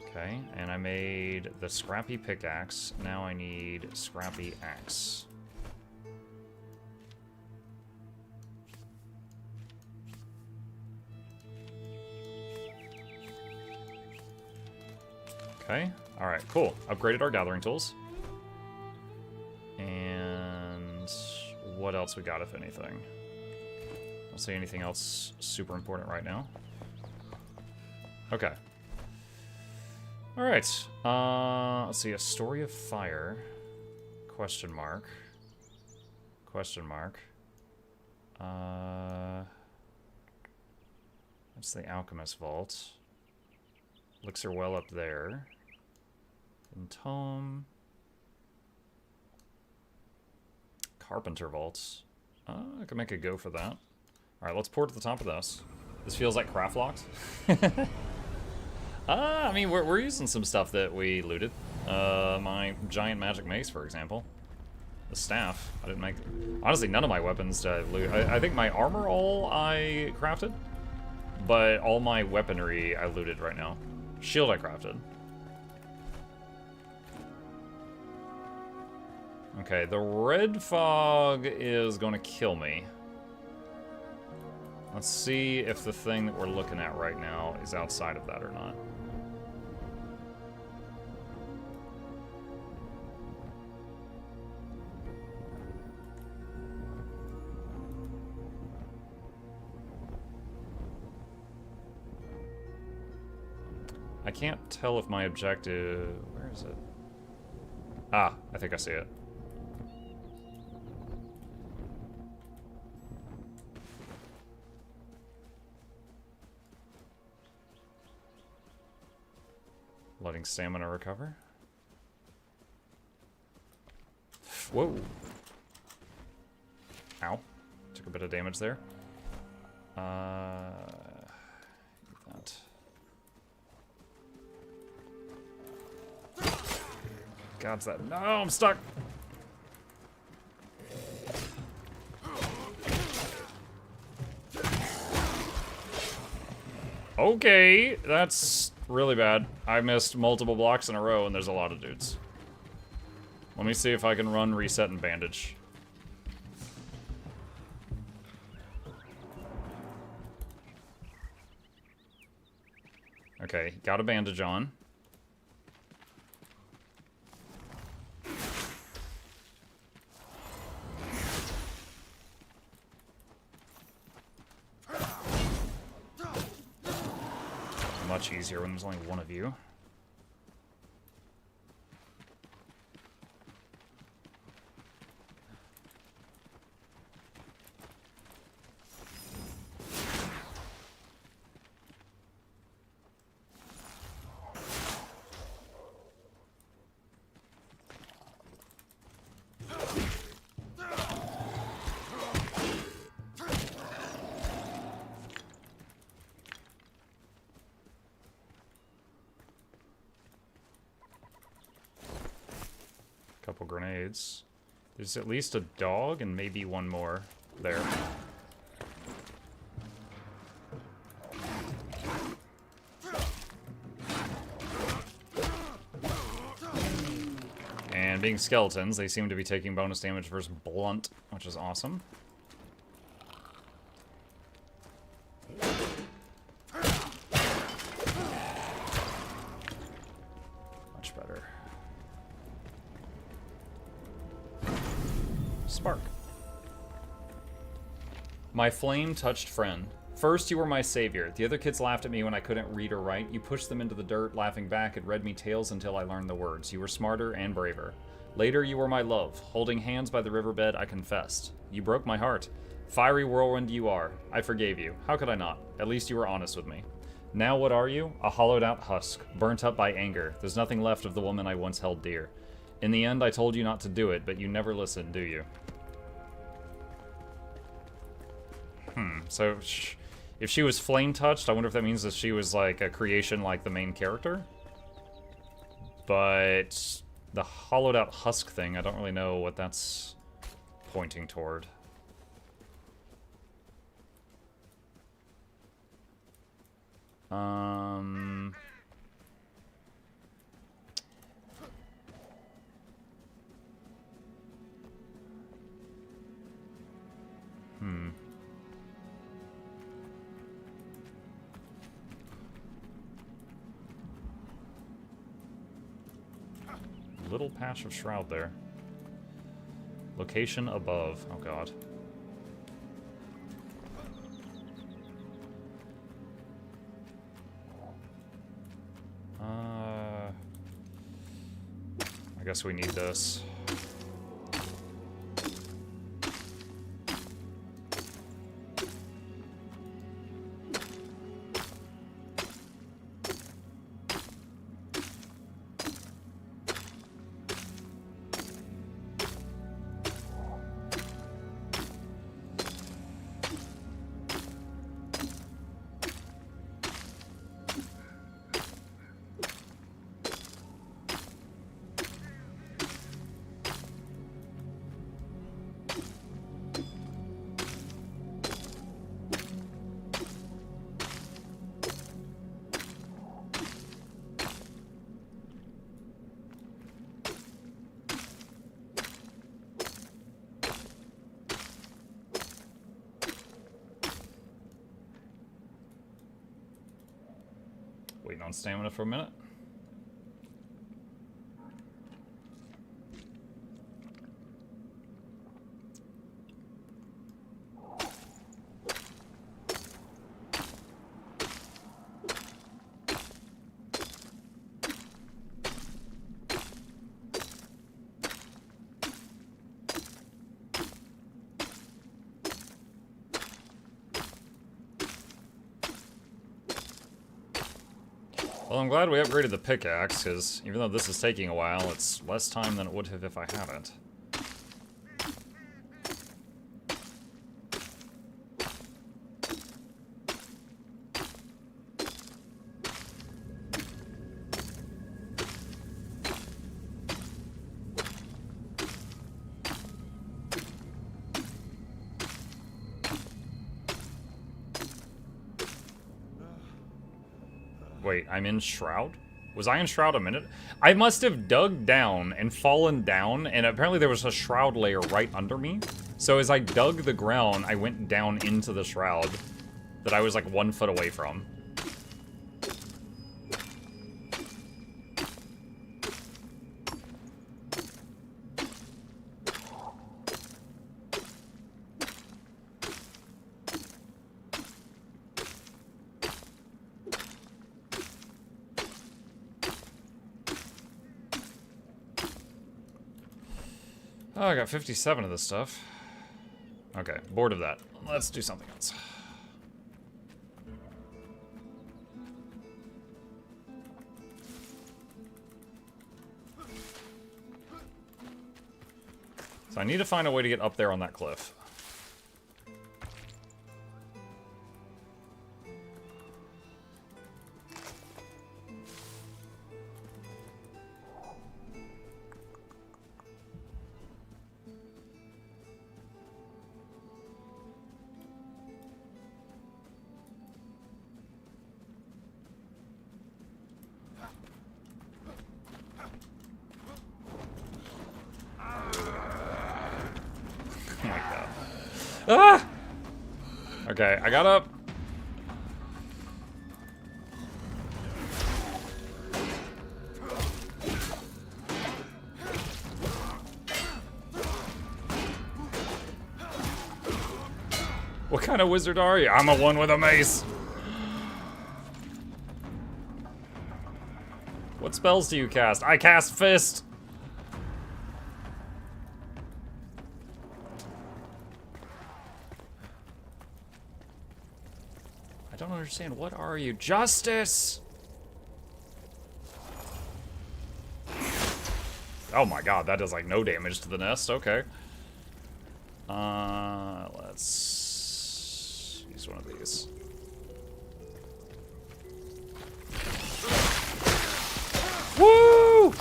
Okay, and I made the scrappy pickaxe. Now I need scrappy axe. Okay, alright, cool. Upgraded our gathering tools. And what else we got, if anything? Don't see anything else super important right now. Okay. Alright, let's see, a story of fire. Question mark. Question mark. That's the Alchemist Vault. Elixir Well up there. And Tome. Carpenter Vaults. I could make a go for that. Alright, let's port to the top of this. This feels like craft locked. I mean, we're using some stuff that we looted. My giant magic mace, for example. The staff. I didn't make... Honestly, none of my weapons did I loot. I think my armor all I crafted. But all my weaponry I looted right now. Shield I crafted. Okay, the red fog is going to kill me. Let's see if the thing that we're looking at right now is outside of that or not. I can't tell if my objective... Where is it? Ah, I think I see it. Letting stamina recover. Whoa. Ow. Took a bit of damage there. That. God's that. No, I'm stuck. Okay, that's really bad. I missed multiple blocks in a row and there's a lot of dudes. Let me see if I can run, reset, and bandage. Okay, got a bandage on. Much easier when there's only one of you. Couple grenades. There's at least a dog and maybe one more there. And being skeletons, they seem to be taking bonus damage versus blunt, which is awesome. Much better. Spark. My flame-touched friend. First, you were my savior. The other kids laughed at me when I couldn't read or write. You pushed them into the dirt, laughing back, and read me tales until I learned the words. You were smarter and braver. Later, you were my love. Holding hands by the riverbed, I confessed. You broke my heart. Fiery whirlwind you are. I forgave you. How could I not? At least you were honest with me. Now what are you? A hollowed-out husk, burnt up by anger. There's nothing left of the woman I once held dear. In the end, I told you not to do it, but you never listened, do you? So if she was flame-touched, I wonder if that means that she was like a creation like the main character? But the hollowed-out husk thing, I don't really know what that's pointing toward. Little patch of shroud there. Location above. Oh god. I guess we need this. Waiting on stamina for a minute. Well, I'm glad we upgraded the pickaxe, because even though this is taking a while, it's less time than it would have if I hadn't. Wait, I'm in Shroud? Was I in Shroud a minute? I must have dug down and fallen down, and apparently there was a Shroud layer right under me. So as I dug the ground, I went down into the Shroud that I was like 1 foot away from. Oh, I got 57 of this stuff. Okay, bored of that. Let's do something else. So I need to find a way to get up there on that cliff. Ah! Okay, I got up. What kind of wizard are you? I'm a one with a mace. What spells do you cast? I cast Fist. I don't understand. What are you? Justice! Oh my god, that does like no damage to the nest. Okay. Let's use one of these. Woo!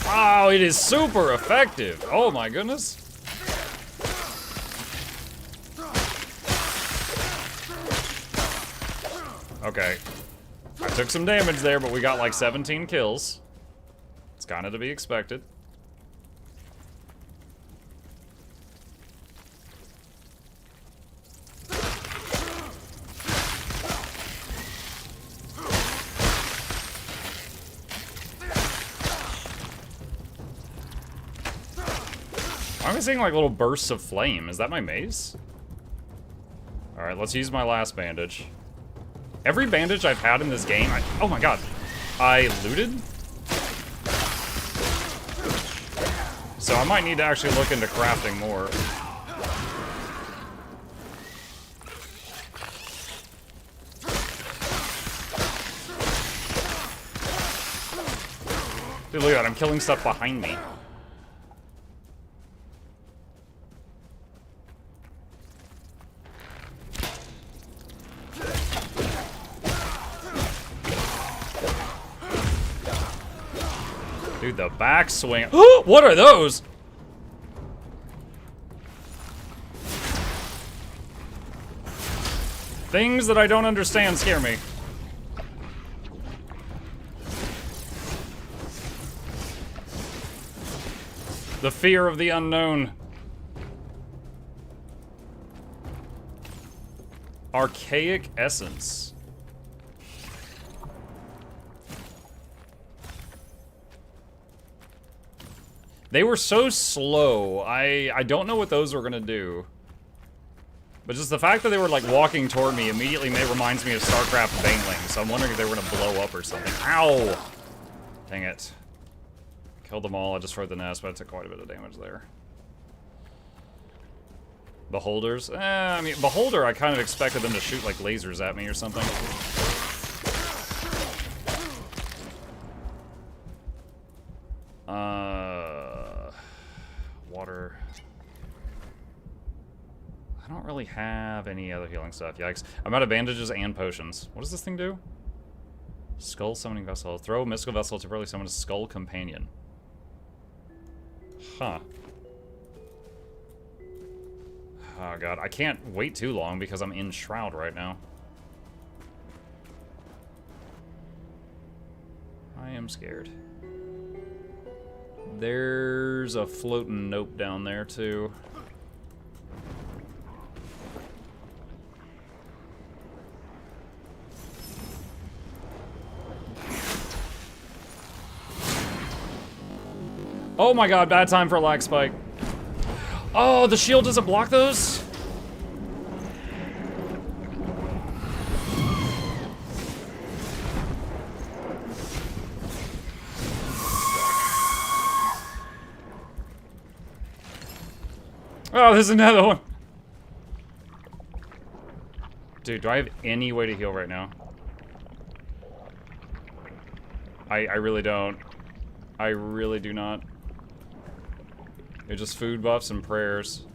Wow, it is super effective. Oh my goodness. Okay. I took some damage there, but we got like 17 kills. It's kind of to be expected. I'm seeing like little bursts of flame. Is that my mace? Alright, let's use my last bandage. Every bandage I've had in this game, oh my god, I looted? So I might need to actually look into crafting more. Dude, look at that, I'm killing stuff behind me. Dude, the backswing. What are those? Things that I don't understand scare me. The fear of the unknown. Archaic essence. They were so slow. I don't know what those were gonna do. But just the fact that they were like walking toward me immediately reminds me of StarCraft Baneling, so I'm wondering if they were gonna blow up or something. Ow! Dang it. Killed them all, I destroyed the nest, but I took quite a bit of damage there. Beholders? I mean, Beholder, I kind of expected them to shoot like lasers at me or something. Water. I don't really have any other healing stuff. Yikes. I'm out of bandages and potions. What does this thing do? Skull summoning vessel. Throw a mystical vessel to temporarily summon a skull companion. Huh. Oh god, I can't wait too long because I'm in Shroud right now. I am scared. There's a floating nope down there too. Oh my god, bad time for a lag spike. Oh, the shield doesn't block those? Oh, there's another one. Dude, do I have any way to heal right now? I really don't. I really do not. They're just food buffs and prayers.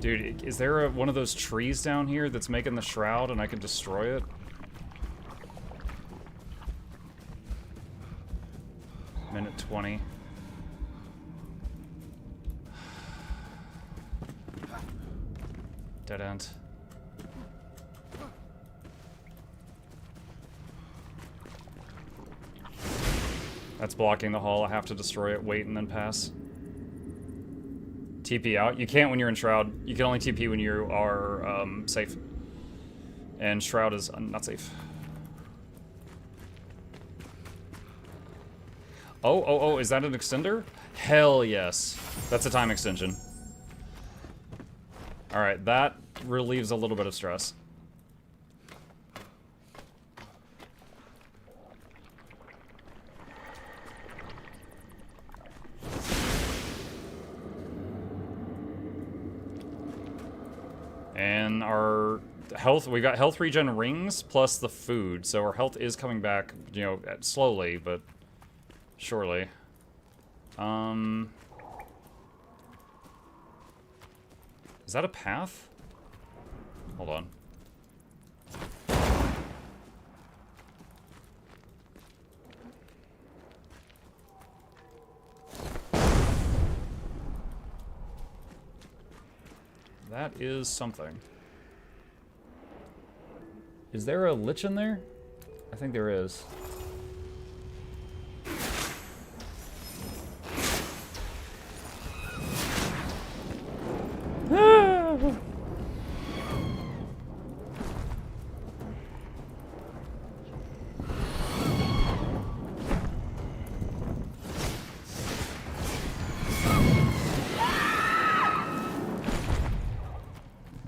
Dude, is there one of those trees down here that's making the shroud and I can destroy it? Minute 20. Dead end. That's blocking the hull. I have to destroy it, wait, and then pass. TP out. You can't when you're in Shroud. You can only TP when you are safe. And Shroud is not safe. Oh, is that an extender? Hell yes. That's a time extension. Alright, that relieves a little bit of stress. And our health, we got health regen rings plus the food, so our health is coming back, you know, slowly, but surely. Is that a path? Hold on. That is something. Is there a lich in there? I think there is.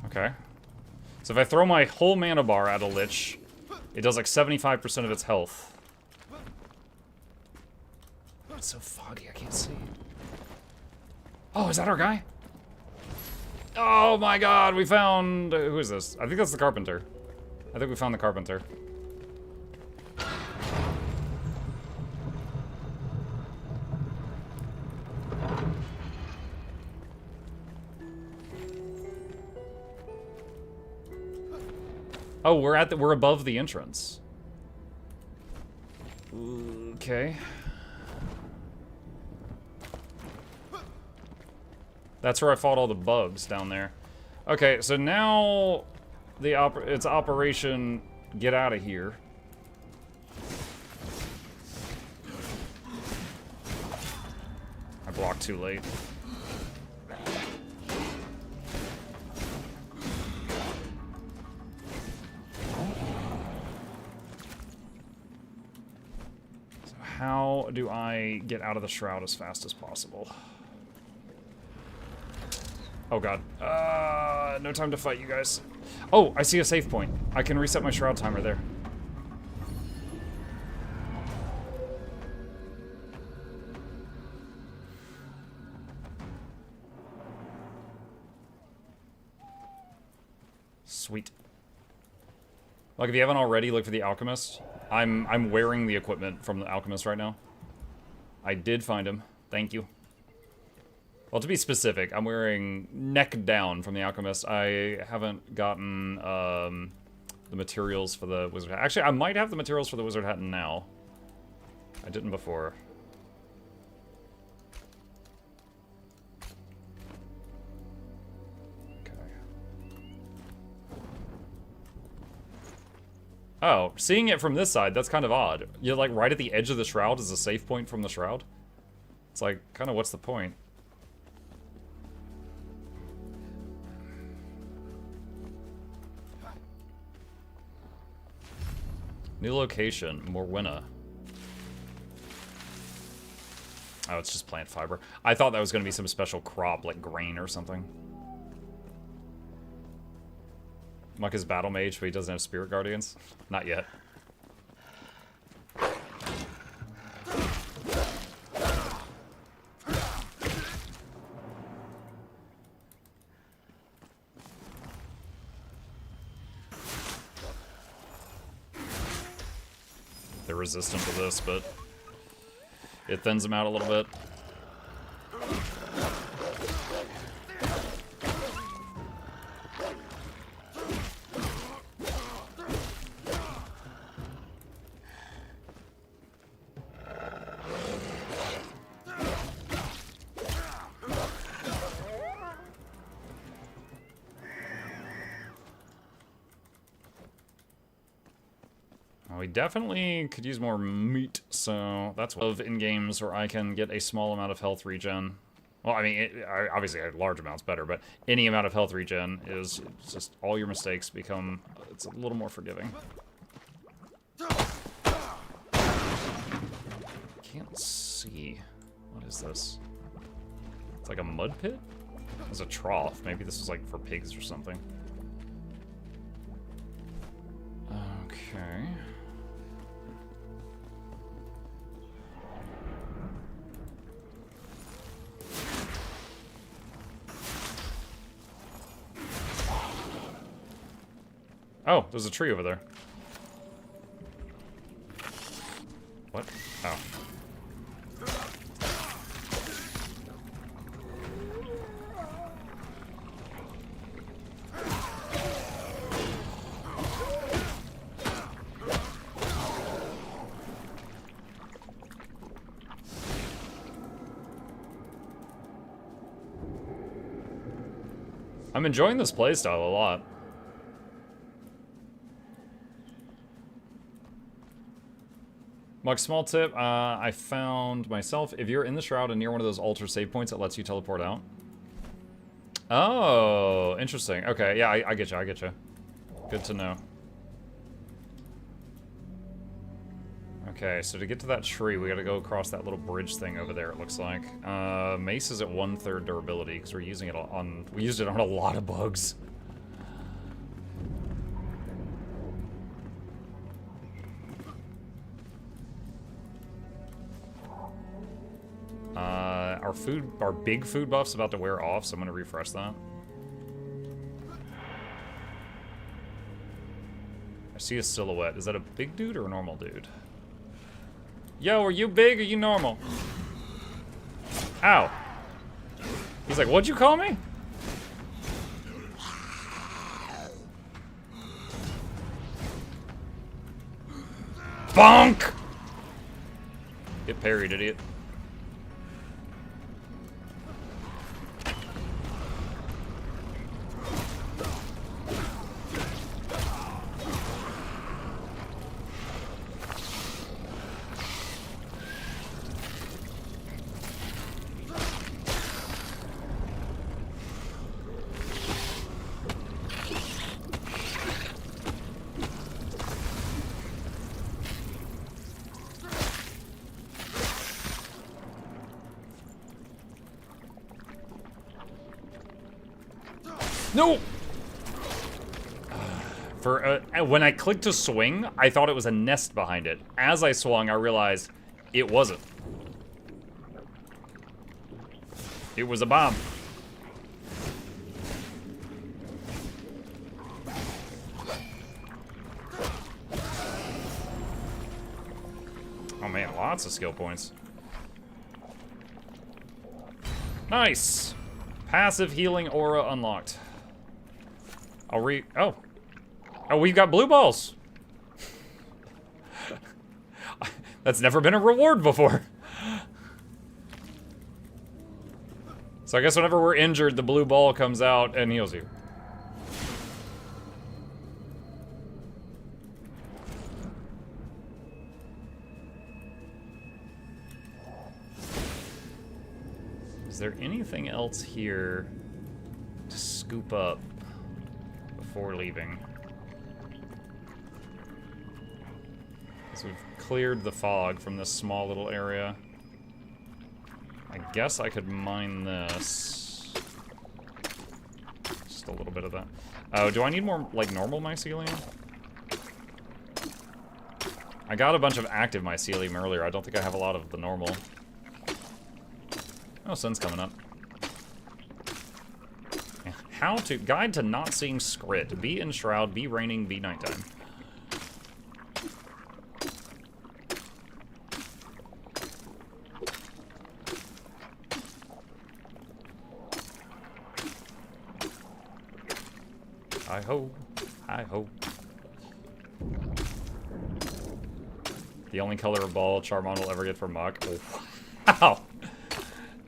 Okay. So if I throw my whole mana bar at a lich, it does like 75% of its health. It's so foggy, I can't see. Oh, is that our guy? Oh my god, we found... who is this? I think that's the carpenter. I think we found the carpenter. Oh, we're above the entrance. Okay. That's where I fought all the bugs down there. Okay, so now it's Operation Get Out of Here. I blocked too late. how do I get out of the shroud as fast as possible? Oh god. No time to fight, you guys. Oh, I see a save point. I can reset my shroud timer there. Sweet. Like, if you haven't already, look for the Alchemist. I'm wearing the equipment from the Alchemist right now. I did find him. Thank you. Well, to be specific, I'm wearing neck down from the Alchemist. I haven't gotten the materials for the wizard hat. Actually, I might have the materials for the wizard hat now. I didn't before. Oh, seeing it from this side, that's kind of odd. You're like right at the edge of the shroud is a safe point from the shroud. It's like, kind of what's the point? New location, Morwenna. Oh, it's just plant fiber. I thought that was going to be some special crop, like grain or something. Muck is battle mage, but he doesn't have spirit guardians. Not yet. They're resistant to this, but it thins them out a little bit. We definitely could use more meat, so that's one of in games where I can get a small amount of health regen. Well, I mean, obviously a large amount's better, but any amount of health regen is just all your mistakes become, it's a little more forgiving. Can't see. What is this? It's like a mud pit? It's a trough. Maybe this is like for pigs or something. Okay. Oh, there's a tree over there. What? Oh. I'm enjoying this playstyle a lot. Muck, small tip, I found myself, if you're in the shroud and near one of those altar save points, it lets you teleport out. Oh, interesting. Okay, yeah, I get you, I get you. Good to know. Okay, so to get to that tree, we gotta go across that little bridge thing over there, it looks like. Mace is at 1/3 durability, because we're using it on, we used it on a lot of bugs. Our big food buff's about to wear off, so I'm gonna refresh that. I see a silhouette. Is that a big dude or a normal dude? Yo, are you big or you normal? Ow. He's like, what'd you call me? Bonk! Get parried, idiot. No! When I clicked to swing, I thought it was a nest behind it. As I swung, I realized it wasn't. It was a bomb. Oh man, lots of skill points. Nice! Passive healing aura unlocked. Oh, we've got blue balls. That's never been a reward before. So I guess whenever we're injured, the blue ball comes out and heals you. Is there anything else here to scoop up before leaving? So we've cleared the fog from this small little area. I guess I could mine this. Just a little bit of that. Oh, do I need more, like, normal mycelium? I got a bunch of active mycelium earlier. I don't think I have a lot of the normal. Oh, sun's coming up. How to... Guide to not seeing Scrit. Be Enshrouded, be raining, be nighttime. Hi-ho. Hi-ho. The only color of ball Charmon will ever get from Muck. Oh. Wow.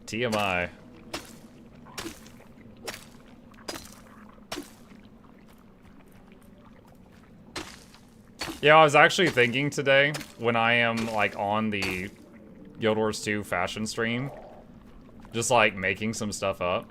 TMI. Yeah, I was actually thinking today, when I am, like, on the Guild Wars 2 fashion stream, just, like, making some stuff up.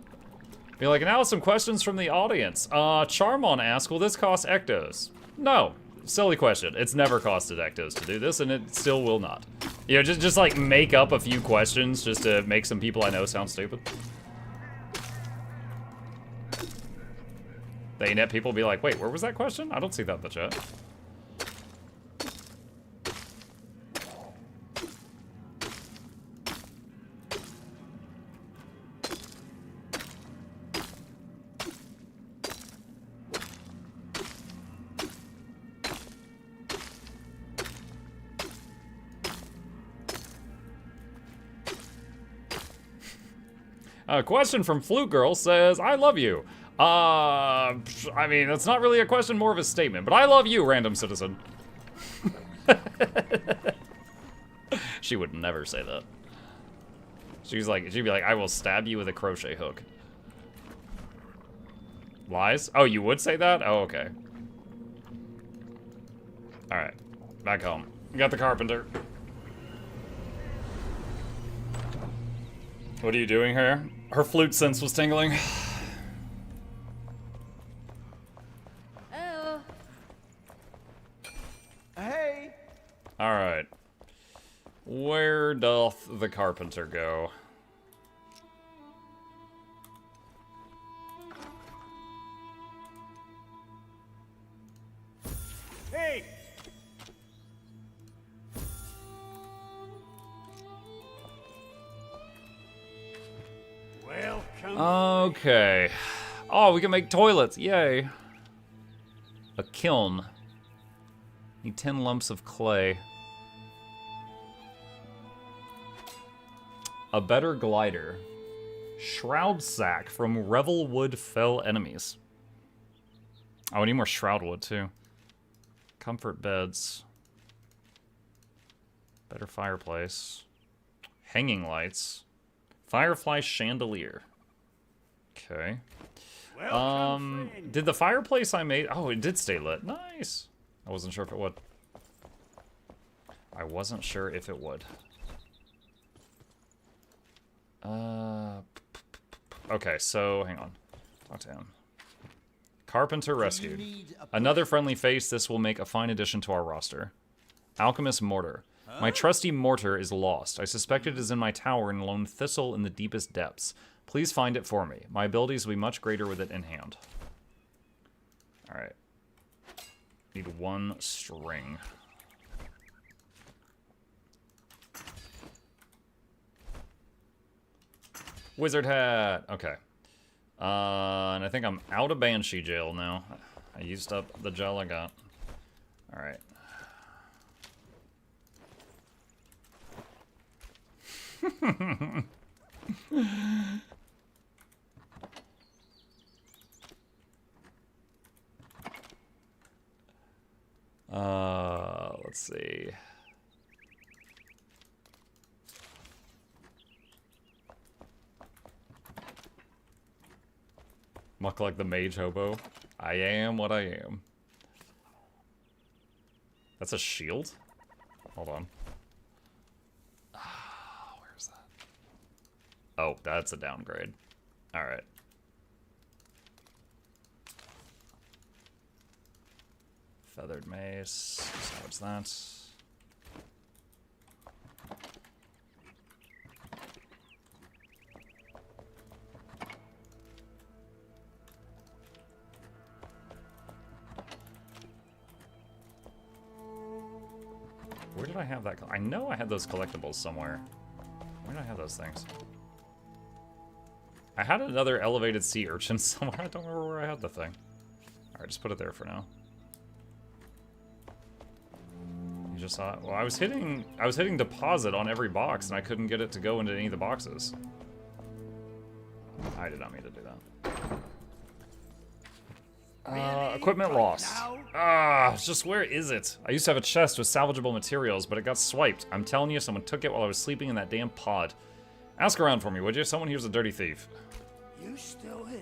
Be like, now some questions from the audience. Charmon asked, will this cost Ectos? No. Silly question. It's never costed Ectos to do this, and it still will not. You know, just like, make up a few questions just to make some people I know sound stupid. The ANET people will be like, wait, where was that question? I don't see that in the chat. A question from Flute Girl says, I love you. I mean, that's not really a question, more of a statement, but I love you, random citizen. She would never say that. She'd be like, I will stab you with a crochet hook. Lies? Oh, you would say that? Oh, okay. Alright, back home. We got the carpenter. What are you doing here? Her flute sense was tingling. Oh. Hey! Alright. Where doth the carpenter go? Hey! Welcome. Okay. Oh, we can make toilets. Yay. A kiln. Need 10 lumps of clay. A better glider. Shroud sack from Revelwood fell enemies. Oh, I need more shroud wood too. Comfort beds. Better fireplace. Hanging lights. Firefly chandelier. Okay. Did the fireplace I made... Oh, it did stay lit. Nice. I wasn't sure if it would. I wasn't sure if it would. Okay, so hang on. Talk to him. Carpenter rescued. Another friendly face. This will make a fine addition to our roster. Alchemist mortar. My trusty mortar is lost. I suspect it is in my tower in Lone Thistle in the deepest depths. Please find it for me. My abilities will be much greater with it in hand. Alright. Need 1 string. Wizard hat! Okay. And I think I'm out of Banshee jail now. I used up the gel I got. Alright. Let's see. Muck like the mage hobo. I am what I am. That's a shield? Hold on. Where's that? Oh, that's a downgrade. Alright. Feathered mace. So what's that? Where did I have that? I know I had those collectibles somewhere. Where did I have those things? I had another elevated sea urchin somewhere. I don't remember where I had the thing. Alright, just put it there for now. You just saw it? Well, I was hitting deposit on every box and I couldn't get it to go into any of the boxes. I did not mean to do that. Equipment lost. Just where is it? I used to have a chest with salvageable materials, but it got swiped. I'm telling you, someone took it while I was sleeping in that damn pod. Ask around for me, would you? Someone here's a dirty thief. You still here?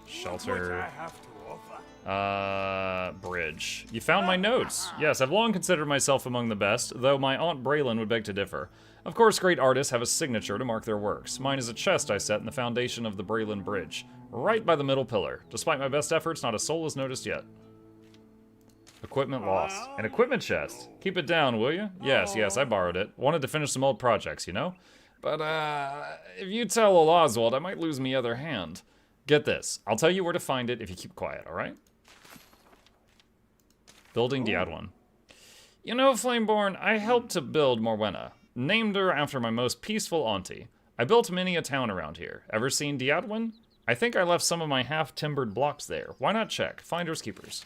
Shelter. What I have to offer? Bridge. You found my notes. Yes, I've long considered myself among the best, though my Aunt Braylon would beg to differ. Of course, great artists have a signature to mark their works. Mine is a chest I set in the foundation of the Braylon Bridge, right by the middle pillar. Despite my best efforts, not a soul has noticed yet. Equipment lost. An equipment chest. Keep it down, will you? Yes, I borrowed it. Wanted to finish some old projects, you know? But, if you tell old Oswald, I might lose me other hand. Get this. I'll tell you where to find it if you keep quiet, alright? Building Diadwan. You know, Flameborn, I helped to build Morwenna. Named her after my most peaceful auntie. I built many a town around here. Ever seen Diadwan? I think I left some of my half-timbered blocks there. Why not check? Finders keepers.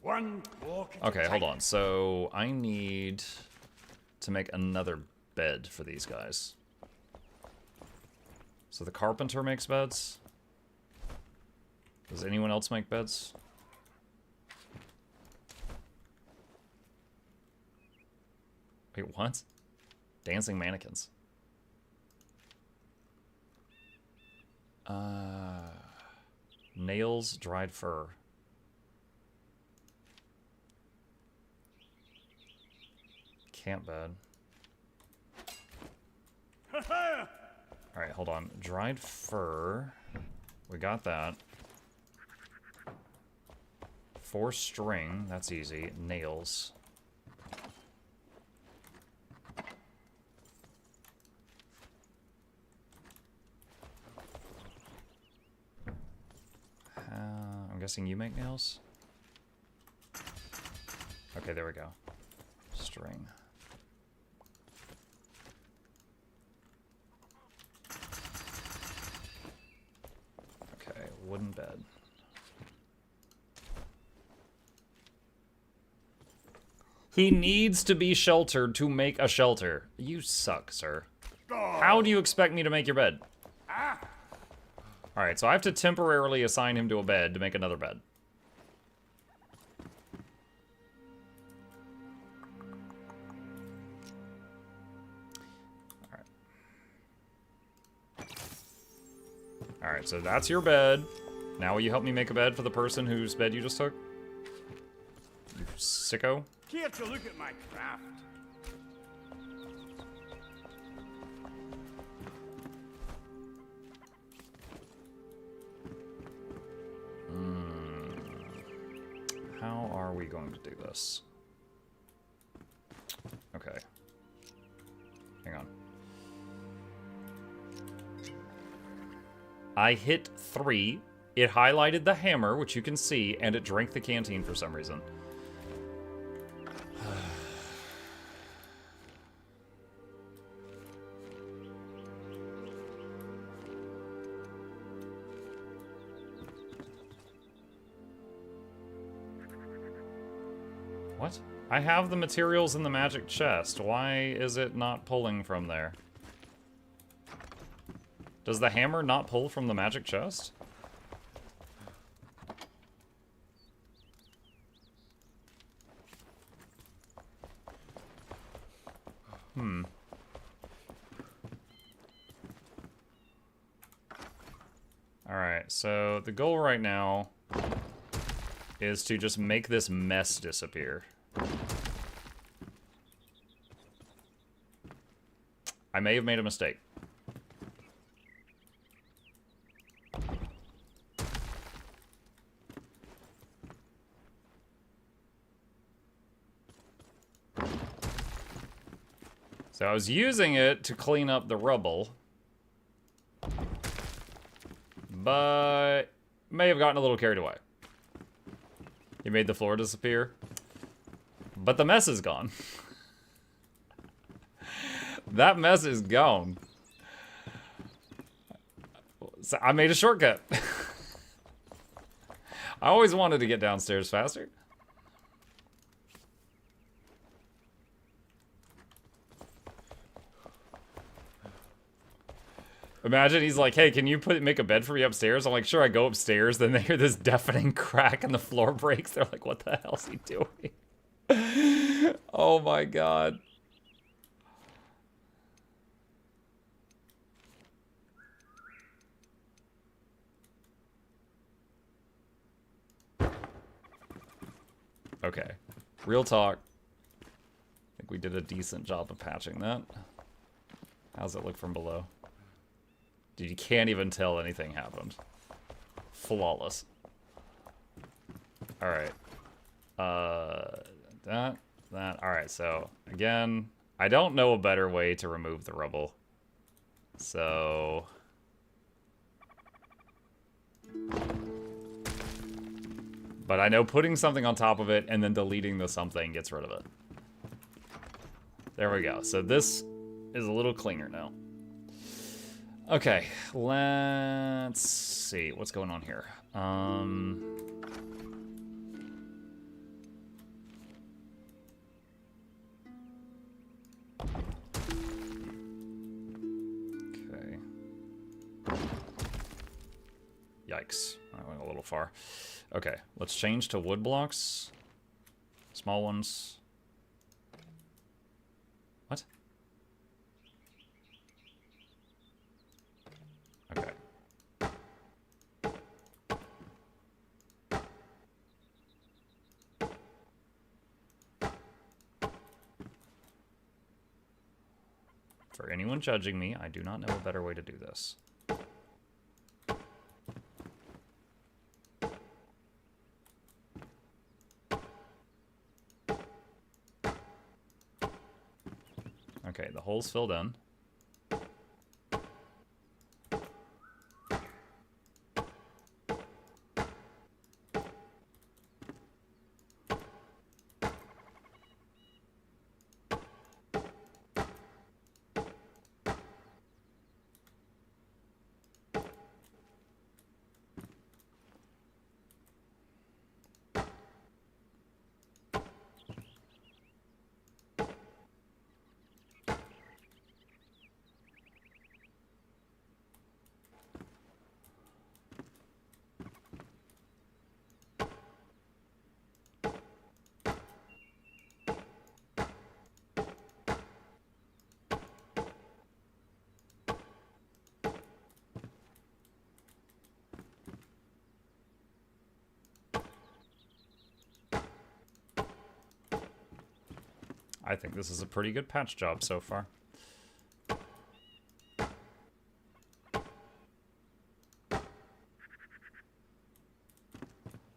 Okay, hold on. So, I need to make another bed for these guys. So the carpenter makes beds? Does anyone else make beds? Wait, what? Dancing mannequins. Nails, dried fur. Camp bed. Alright, hold on. Dried fur. We got that. 4 string. That's easy. Nails. I'm guessing you make nails? Okay, there we go. String. Okay, wooden bed. He needs to be sheltered to make a shelter. You suck, sir. How do you expect me to make your bed? Alright, so I have to temporarily assign him to a bed to make another bed. Alright. Alright, so that's your bed. Now will you help me make a bed for the person whose bed you just took? You sicko. Care to look at my craft? How are we going to do this? Okay. Hang on. I hit 3 it highlighted the hammer, which you can see, and it drank the canteen for some reason. What? I have the materials in the magic chest. Why is it not pulling from there? Does the hammer not pull from the magic chest? Alright, so the goal right now is to just make this mess disappear. I may have made a mistake. So I was using it to clean up the rubble, but may have gotten a little carried away. You made the floor disappear, but the mess is gone. That mess is gone. So I made a shortcut. I always wanted to get downstairs faster. Imagine he's like, hey, can you make a bed for me upstairs? I'm like, sure, I go upstairs, then they hear this deafening crack and the floor breaks. They're like, what the hell is he doing? Oh my god. Okay, real talk. I think we did a decent job of patching that. How's it look from below? Dude, you can't even tell anything happened. Flawless. Alright. That. Alright, so, again, I don't know a better way to remove the rubble. So... but I know putting something on top of it and then deleting the something gets rid of it. There we go. So this is a little cleaner now. Okay, let's see what's going on here. Okay. Yikes, I went a little far. Okay, let's change to wood blocks. Small ones. What? Okay. For anyone judging me, I do not know a better way to do this. Okay, the hole's filled in. I think this is a pretty good patch job so far.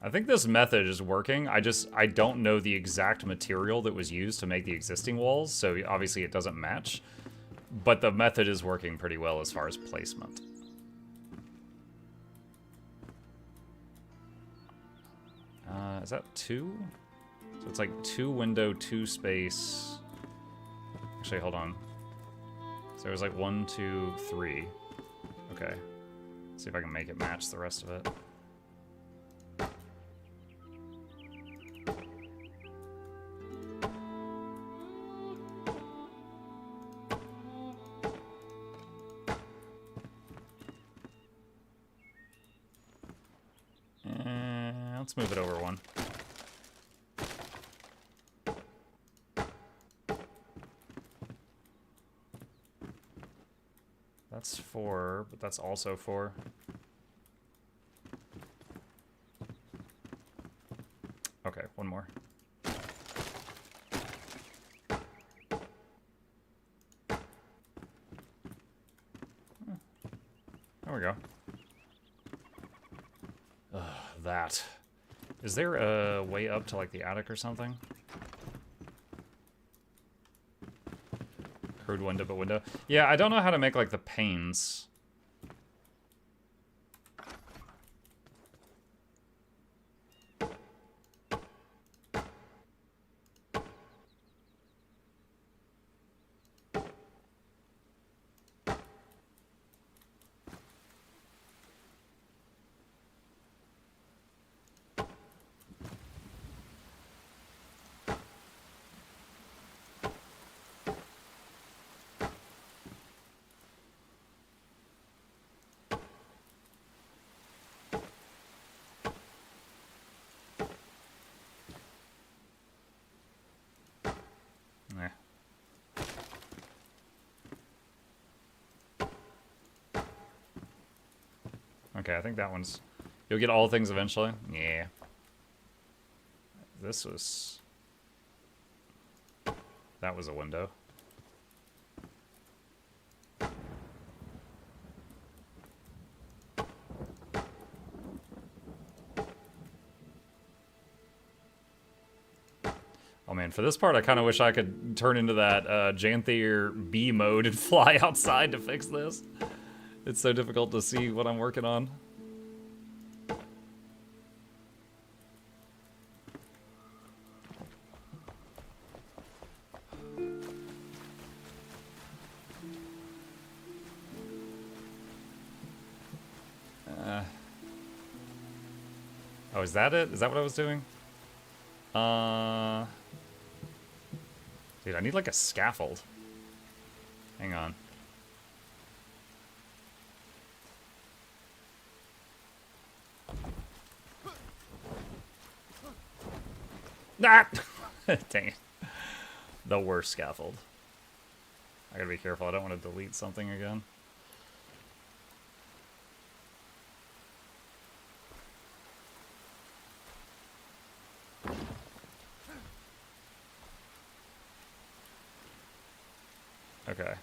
I think this method is working. I don't know the exact material that was used to make the existing walls, so obviously it doesn't match. But the method is working pretty well as far as placement. Is that 2? So it's like 2 window, 2 space. Actually, hold on. So there was like 1, 2, 3. Okay. Let's see if I can make it match the rest of it. Let's move it over 1. That's 4, but that's also 4. Okay, 1 more. There we go. Ugh, that. Is there a way up to, like, the attic or something? Crude window, but window. Yeah, I don't know how to make, like, the panes. Eh. Okay, I think that one's... You'll get all things eventually? Yeah. This was... That was a window. Oh man, for this part I kind of wish I could turn into that Janthier B mode and fly outside to fix this. It's so difficult to see what I'm working on. Oh, is that it? Is that what I was doing? Dude, I need like a scaffold. Hang on. Ah! Dang it. The worst scaffold. I gotta be careful, I don't want to delete something again. Okay.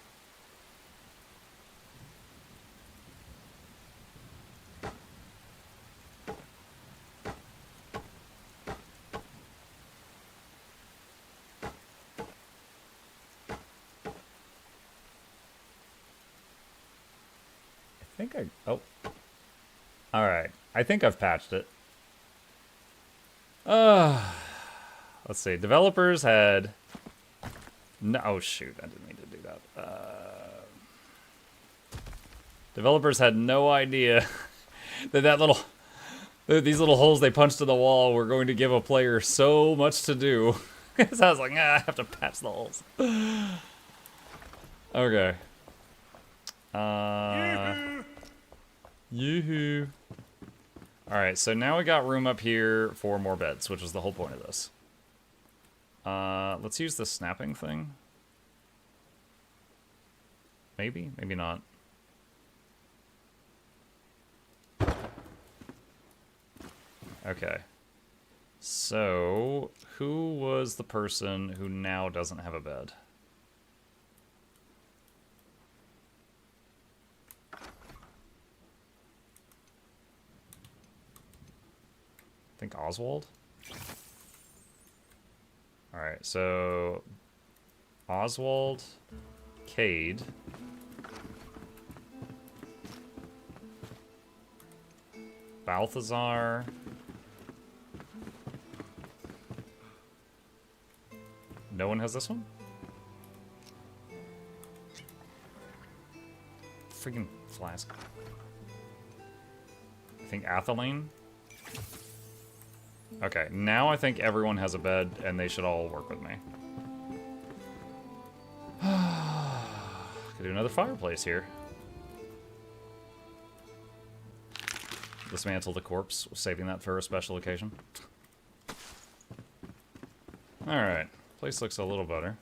I think I... Oh. Alright. I think I've patched it. Let's see. Developers had... No, oh shoot, I didn't mean to do that. Developers had no idea that these little holes they punched in the wall were going to give a player so much to do. So I was like, I have to patch the holes. Okay. Yoo-hoo. Alright, so now we got room up here for more beds, which was the whole point of this. Let's use the snapping thing. Maybe? Maybe not. Okay. So, who was the person who now doesn't have a bed? I think Oswald? Alright, so... Oswald, Cade... Balthazar... No one has this one? Freaking flask. I think Athelane? Okay, now I think everyone has a bed, and they should all work with me. Could do another fireplace here. Dismantle the corpse, saving that for a special occasion. Alright, place looks a little better.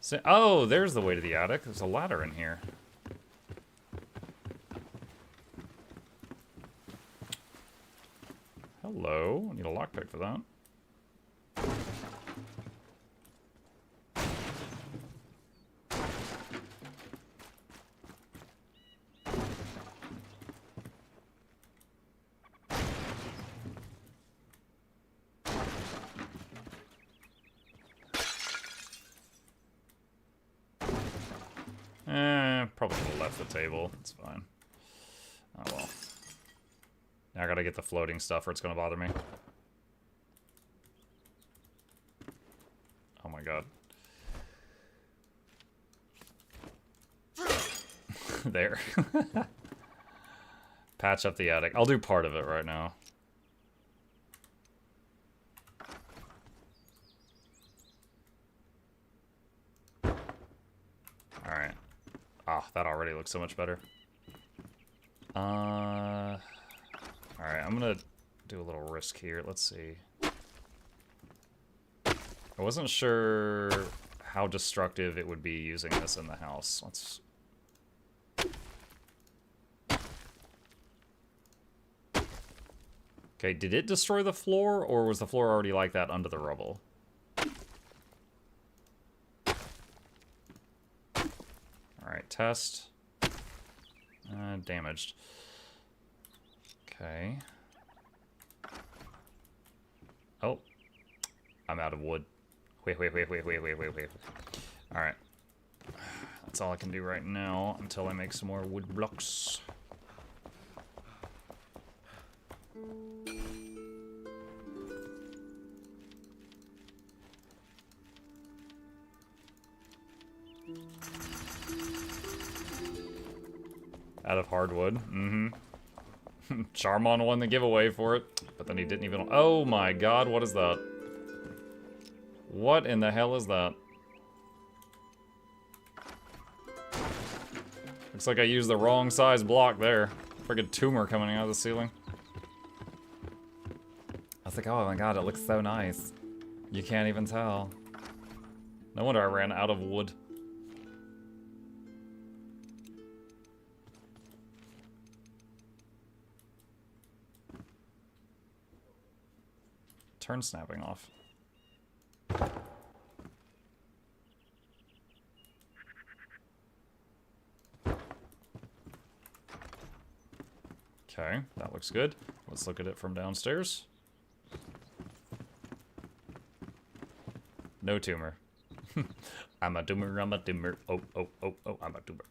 So, oh, there's the way to the attic. There's a ladder in here. Hello, I need a lockpick for that. Probably could have left the table. It's fine. Oh well. Now I gotta get the floating stuff or it's gonna bother me. Oh my god. There. Patch up the attic. I'll do part of it right now. Alright. Ah, that already looks so much better. Alright, I'm gonna do a little risk here. Let's see. I wasn't sure how destructive it would be using this in the house. Let's... Okay, did it destroy the floor, or was the floor already like that under the rubble? Alright, test. Damaged. Okay. Oh. I'm out of wood. Wait. Alright. That's all I can do right now until I make some more wood blocks. Out of hardwood. Mm-hmm. Charmon won the giveaway for it, but then he didn't even... Oh my god, what is that? What in the hell is that? Looks like I used the wrong size block there. Friggin' tumor coming out of the ceiling. I was like, oh my god, it looks so nice. You can't even tell. No wonder I ran out of wood. Turn snapping off. Okay, that looks good. Let's look at it from downstairs. No tumor. I'm a tumor, I'm a tumor. Oh, I'm a tumor.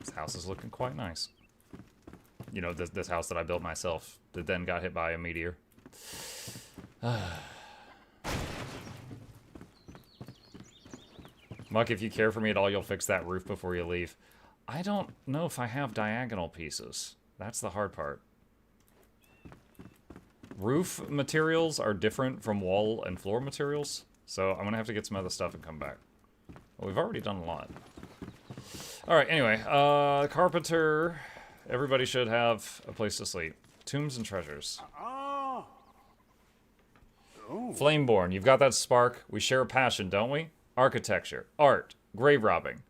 This house is looking quite nice. You know, this house that I built myself that then got hit by a meteor. Muck, if you care for me at all, you'll fix that roof before you leave. I don't know if I have diagonal pieces. That's the hard part. Roof materials are different from wall and floor materials, so I'm gonna have to get some other stuff and come back. Well, we've already done a lot. Alright, anyway, carpenter... Everybody should have a place to sleep. Tombs and treasures. Oh. Flameborn, you've got that spark. We share a passion, don't we? Architecture, art, grave robbing.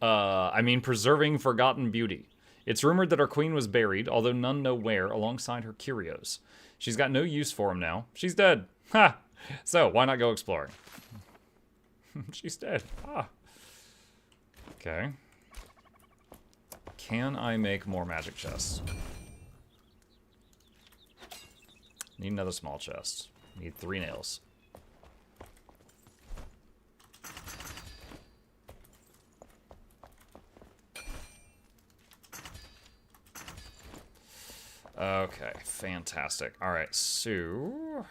I mean preserving forgotten beauty. It's rumored that our queen was buried, although none know where, alongside her curios. She's got no use for him now. She's dead. Ha! So, why not go exploring? She's dead. Ah. Okay. Can I make more magic chests? Need another small chest. Need 3 nails. Okay, fantastic. All right, so...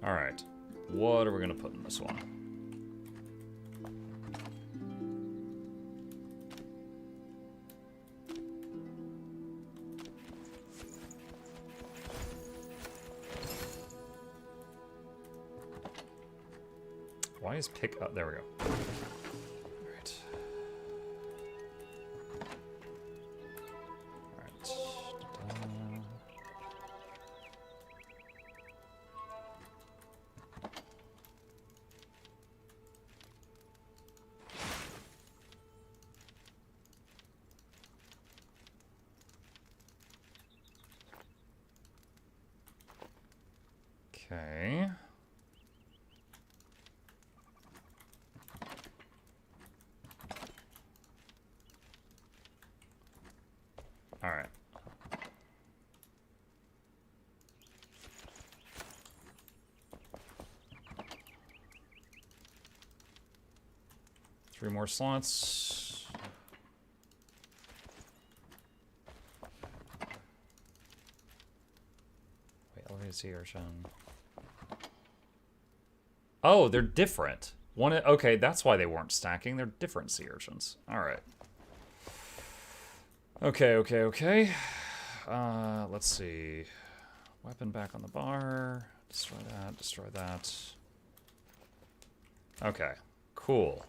All right, what are we gonna put in this one? Why is pick up? There we go. All right. All right. Ta-da. Okay. All right. Three more slots. Wait, elevated sea urchin. Oh, they're different. One, okay, that's why they weren't stacking. They're different sea urchins. All right. Okay. Let's see. Weapon back on the bar. Destroy that. Okay, cool.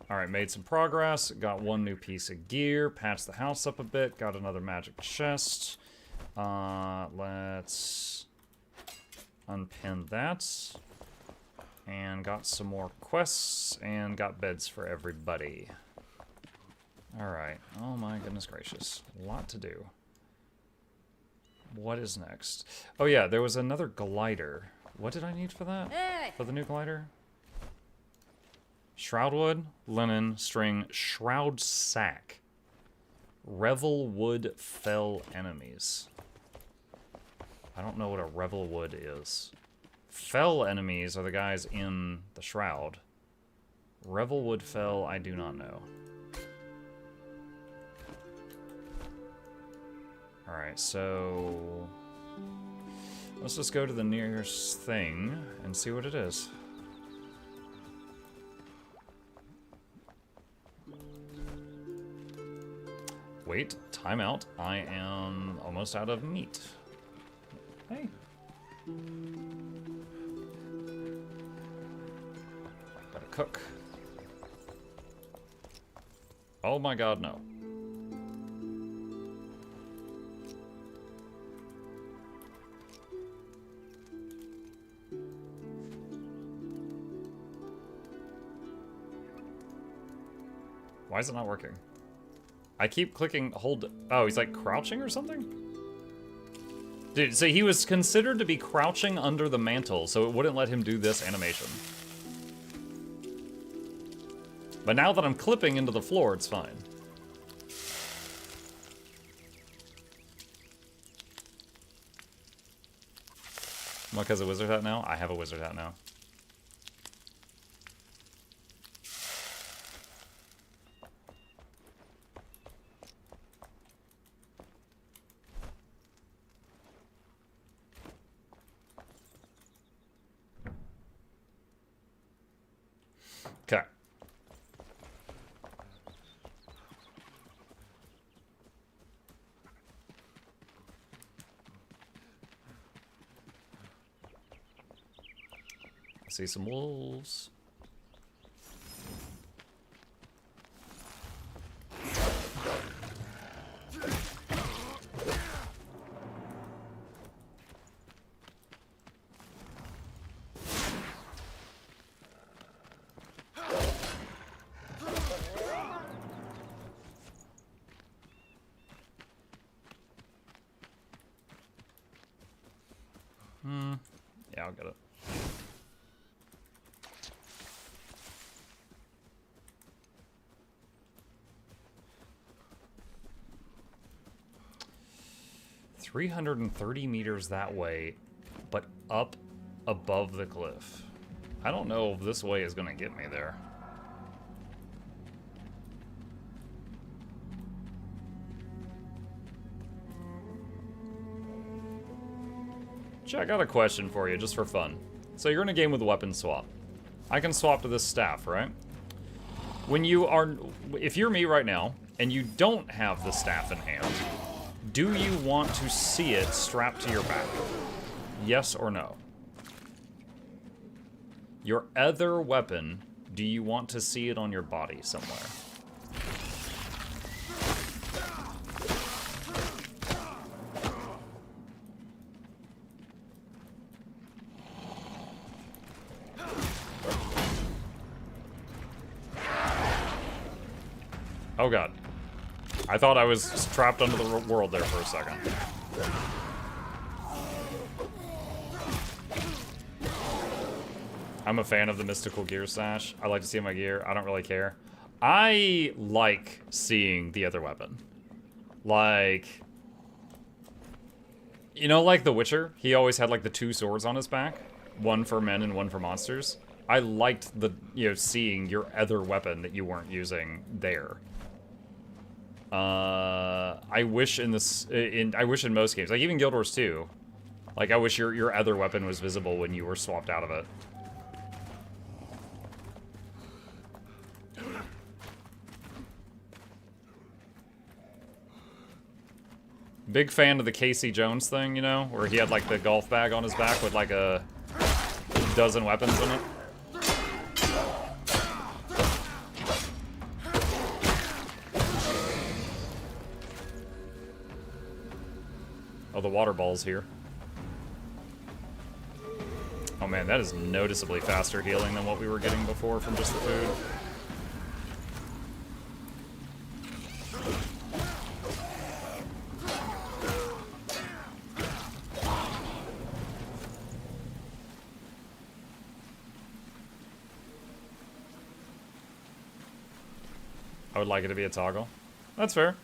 All right, made some progress. Got one new piece of gear. Patched the house up a bit. Got another magic chest. Let's unpin that. And got some more quests. And got beds for everybody. Alright. Oh my goodness gracious. A lot to do. What is next? Oh yeah, there was another glider. What did I need for that? Hey! For the new glider? Shroudwood, linen, string, shroud sack. Revel wood fell enemies. I don't know what a revel wood is. Fell enemies are the guys in the shroud. Revel wood fell, I do not know. Alright, so... let's just go to the nearest thing and see what it is. Wait, timeout. I am almost out of meat. Hey. Gotta cook. Oh my god, no. Why is it not working? I keep clicking hold. Oh, he's like crouching or something? Dude, so he was considered to be crouching under the mantle, so it wouldn't let him do this animation. But now that I'm clipping into the floor, it's fine. What, has a wizard hat now? I have a wizard hat now. Okay. I see some wolves. Yeah, I'll get it. $330 meters that way, but up above the cliff. I don't know if this way is going to get me there. I got a question for you, just for fun. So you're in a game with a weapon swap. I can swap to this staff, right? When you are... If you're me right now, and you don't have the staff in hand, do you want to see it strapped to your back? Yes or no? Your other weapon, do you want to see it on your body somewhere? Oh god. I thought I was trapped under the world there for a second. I'm a fan of the mystical gear sash. I like to see my gear. I don't really care. I like seeing the other weapon. Like... You know, like The Witcher? He always had, like, the two swords on his back. One for men and one for monsters. I liked the, you know, seeing your other weapon that you weren't using there. I wish in this, I wish in most games, like even Guild Wars 2, like I wish your other weapon was visible when you were swapped out of it. Big fan of the Casey Jones thing, you know, where he had like the golf bag on his back with like a dozen weapons in it. Oh, the water ball's here. Oh man, that is noticeably faster healing than what we were getting before from just the food. I would like it to be a toggle. That's fair.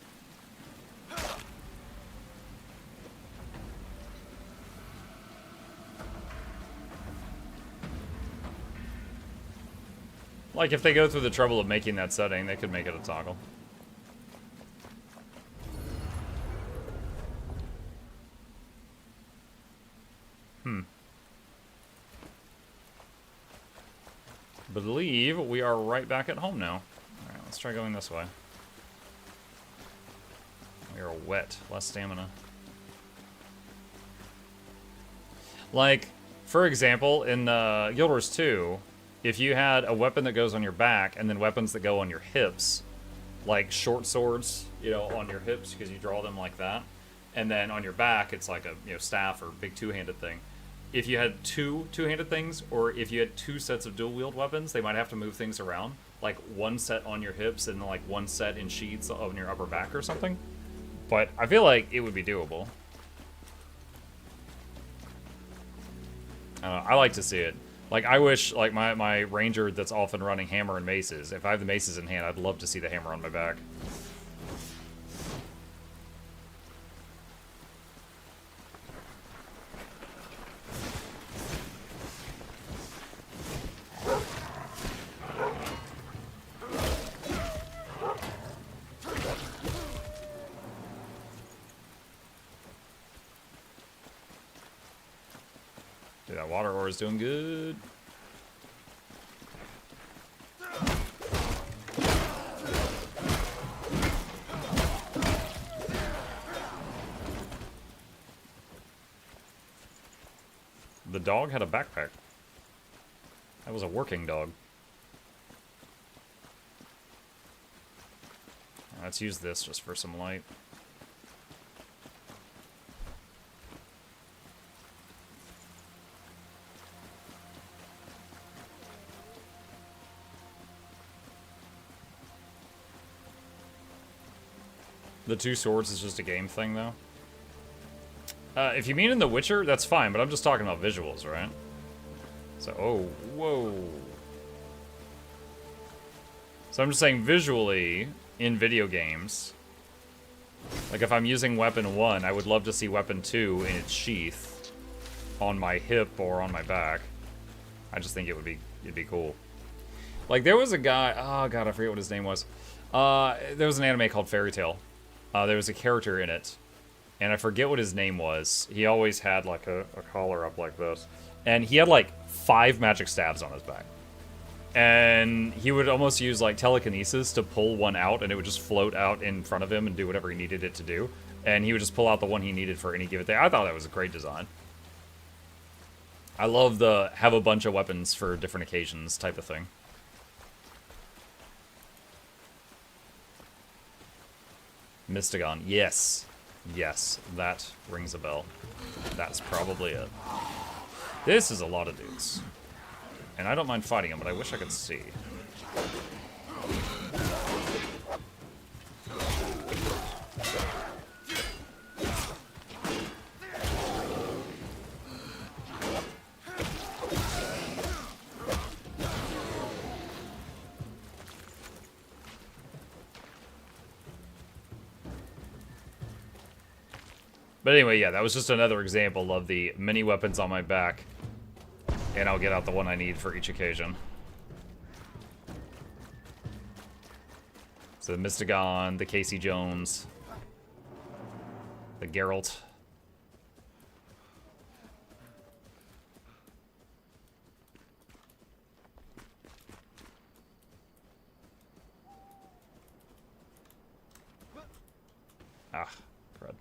Like, if they go through the trouble of making that setting, they could make it a toggle. Believe we are right back at home now. Alright, let's try going this way. We are wet. Less stamina. Like, for example, in Guild Wars 2... if you had a weapon that goes on your back and then weapons that go on your hips, like short swords, you know, on your hips because you draw them like that, and then on your back it's like a, you know, staff or big two-handed thing. If you had two-handed things, or if you had two sets of dual-wield weapons, they might have to move things around, like one set on your hips and like one set in sheaths on your upper back or something. But I feel like it would be doable. I like to see it. Like, I wish, like, my ranger that's often running hammer and maces, if I have the maces in hand, I'd love to see the hammer on my back. Dude, that water ore is doing good. The dog had a backpack. That was a working dog. Let's use this just for some light. The two swords is just a game thing, though. If you mean in The Witcher, that's fine, but I'm just talking about visuals, right? So, oh, whoa. So I'm just saying visually, in video games, like if I'm using weapon 1, I would love to see weapon 2 in its sheath. on my hip or on my back. I just think it'd be cool. Like, there was a guy, oh god, I forget what his name was. There was an anime called Fairy Tail. There was a character in it, and I forget what his name was. He always had, like, a collar up like this. And he had, like, 5 magic stabs on his back. And he would almost use, like, telekinesis to pull one out, and it would just float out in front of him and do whatever he needed it to do. And he would just pull out the one he needed for any given thing. I thought that was a great design. I love the have a bunch of weapons for different occasions type of thing. Mystagon, yes. Yes, that rings a bell. That's probably it. This is a lot of dudes. And I don't mind fighting them, but I wish I could see. But anyway, yeah, that was just another example of the many weapons on my back. And I'll get out the one I need for each occasion. So the Mystagon, the Casey Jones, the Geralt. Ah, crud.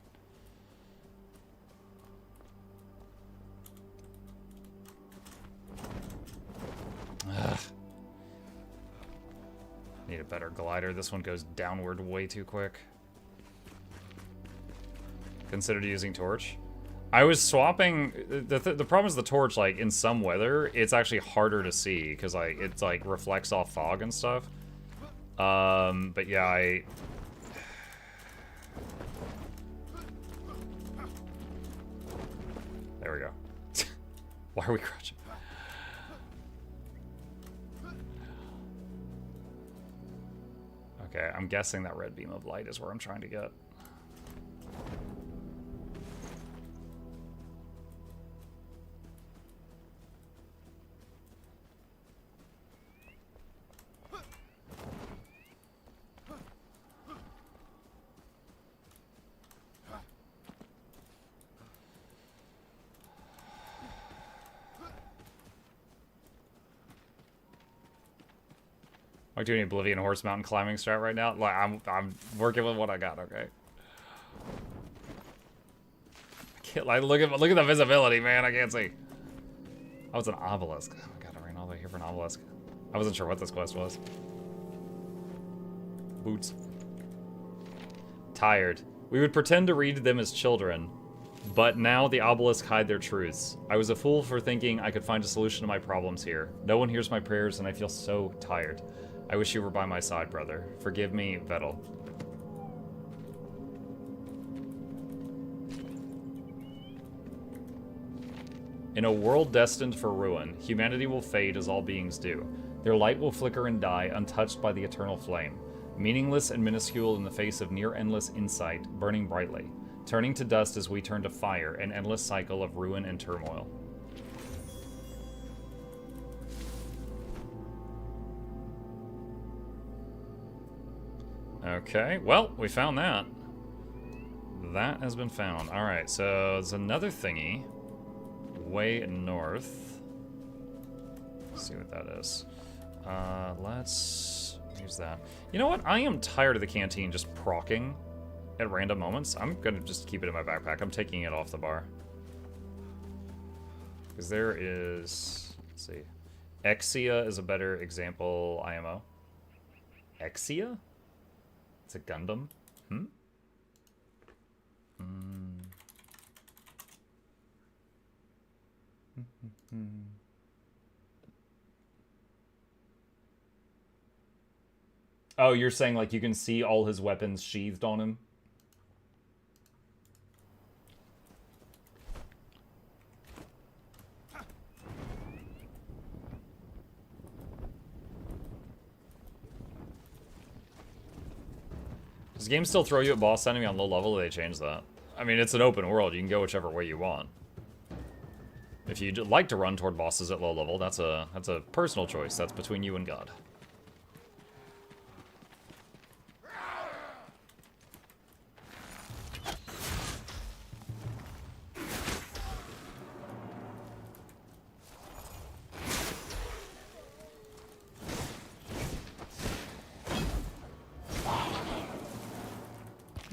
Ugh. Need a better glider. This one goes downward way too quick. Considered using torch. I was swapping. The problem is the torch, like, in some weather, it's actually harder to see because, like, it's like reflects off fog and stuff. But yeah, there we go. Why are we crouching? Okay, I'm guessing that red beam of light is where I'm trying to get. Am I doing Oblivion Horse Mountain climbing strat right now? Like, I'm working with what I got, okay? I can't, like, look at the visibility, man. I can't see. Oh, it's an obelisk. Oh my god, I ran all the way here for an obelisk. I wasn't sure what this quest was. Boots. Tired. We would pretend to read them as children, but now the obelisk hide their truths. I was a fool for thinking I could find a solution to my problems here. No one hears my prayers, and I feel so tired. I wish you were by my side, brother. Forgive me, Vettel. In a world destined for ruin, humanity will fade as all beings do. Their light will flicker and die, untouched by the eternal flame. Meaningless and minuscule in the face of near-endless insight, burning brightly. Turning to dust as we turn to fire, an endless cycle of ruin and turmoil. Okay, well, we found that. That has been found. Alright, so there's another thingy way north. Let's see what that is. Let's use that. You know what? I am tired of the canteen just procking at random moments. I'm gonna just keep it in my backpack. I'm taking it off the bar. Because there is... Let's see. Exia is a better example IMO. Exia? It's a Gundam? Oh, you're saying, like, you can see all his weapons sheathed on him? Does the game still throw you at boss enemy on low level, or they changed that? I mean, it's an open world. You can go whichever way you want. If you'd like to run toward bosses at low level, that's a personal choice. That's between you and God.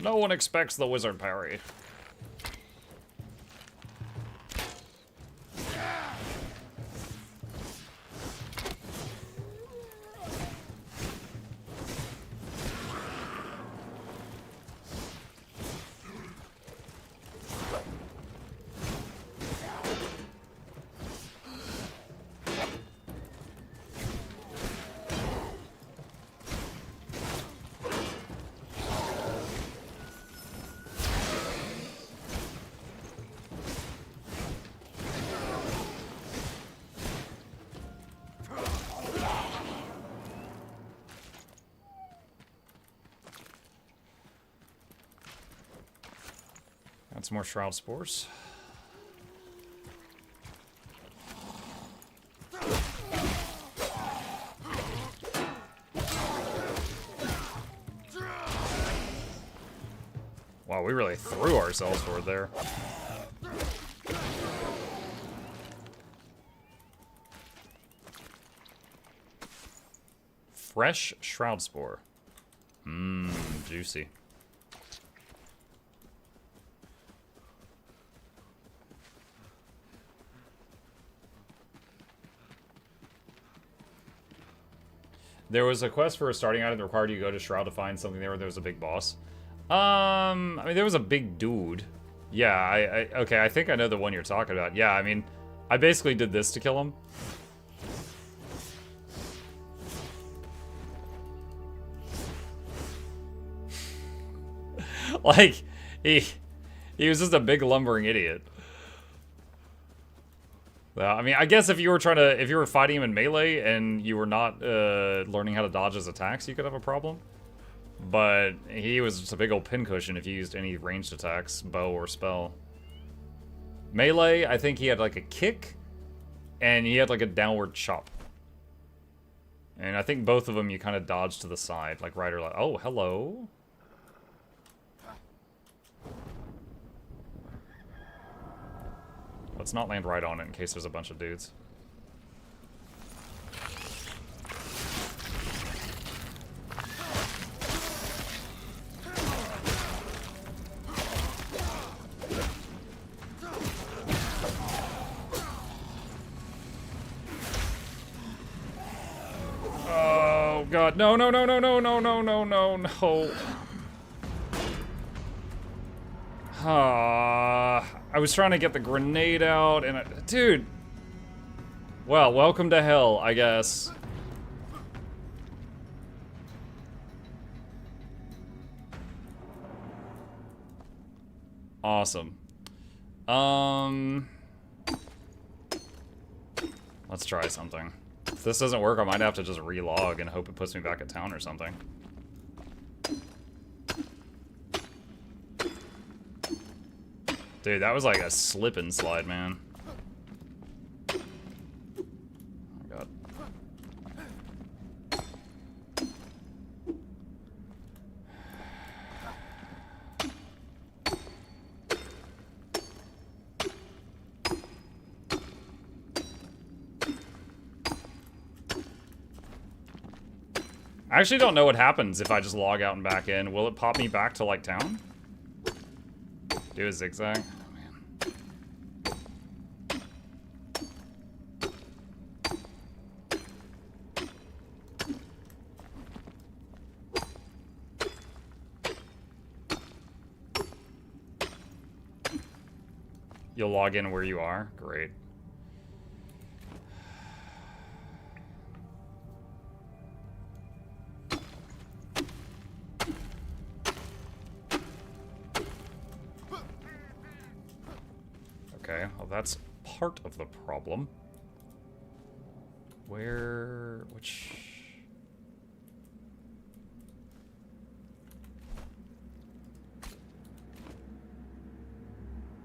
No one expects the wizard parry. Got some more Shroud Spores. Wow, we really threw ourselves for it there. Fresh Shroud Spore. Mmm, juicy. There was a quest for a starting item that required you to go to Shroud to find something there where there was a big boss. I mean, there was a big dude. Yeah, okay, I think I know the one you're talking about. Yeah, I mean, I basically did this to kill him. Like, he was just a big lumbering idiot. I mean, I guess if you were fighting him in melee and you were not learning how to dodge his attacks, you could have a problem. But he was just a big old pincushion if you used any ranged attacks, bow or spell. Melee, I think he had like a kick, and he had like a downward chop. And I think both of them you kind of dodge to the side, like right or left. Oh, hello. Let's not land right on it in case there's a bunch of dudes. Oh god, no, no, no, no, no, no, no, no, no, no. I was trying to get the grenade out, and dude. Well, welcome to hell, I guess. Awesome. Let's try something. If this doesn't work, I might have to just relog and hope it puts me back at town or something. Dude, that was like a slip and slide, man. Oh my god. I actually don't know what happens if I just log out and back in. Will it pop me back to, like, town? Do a zigzag? Oh, man. You'll log in where you are? Great. Okay, well that's part of the problem. Which...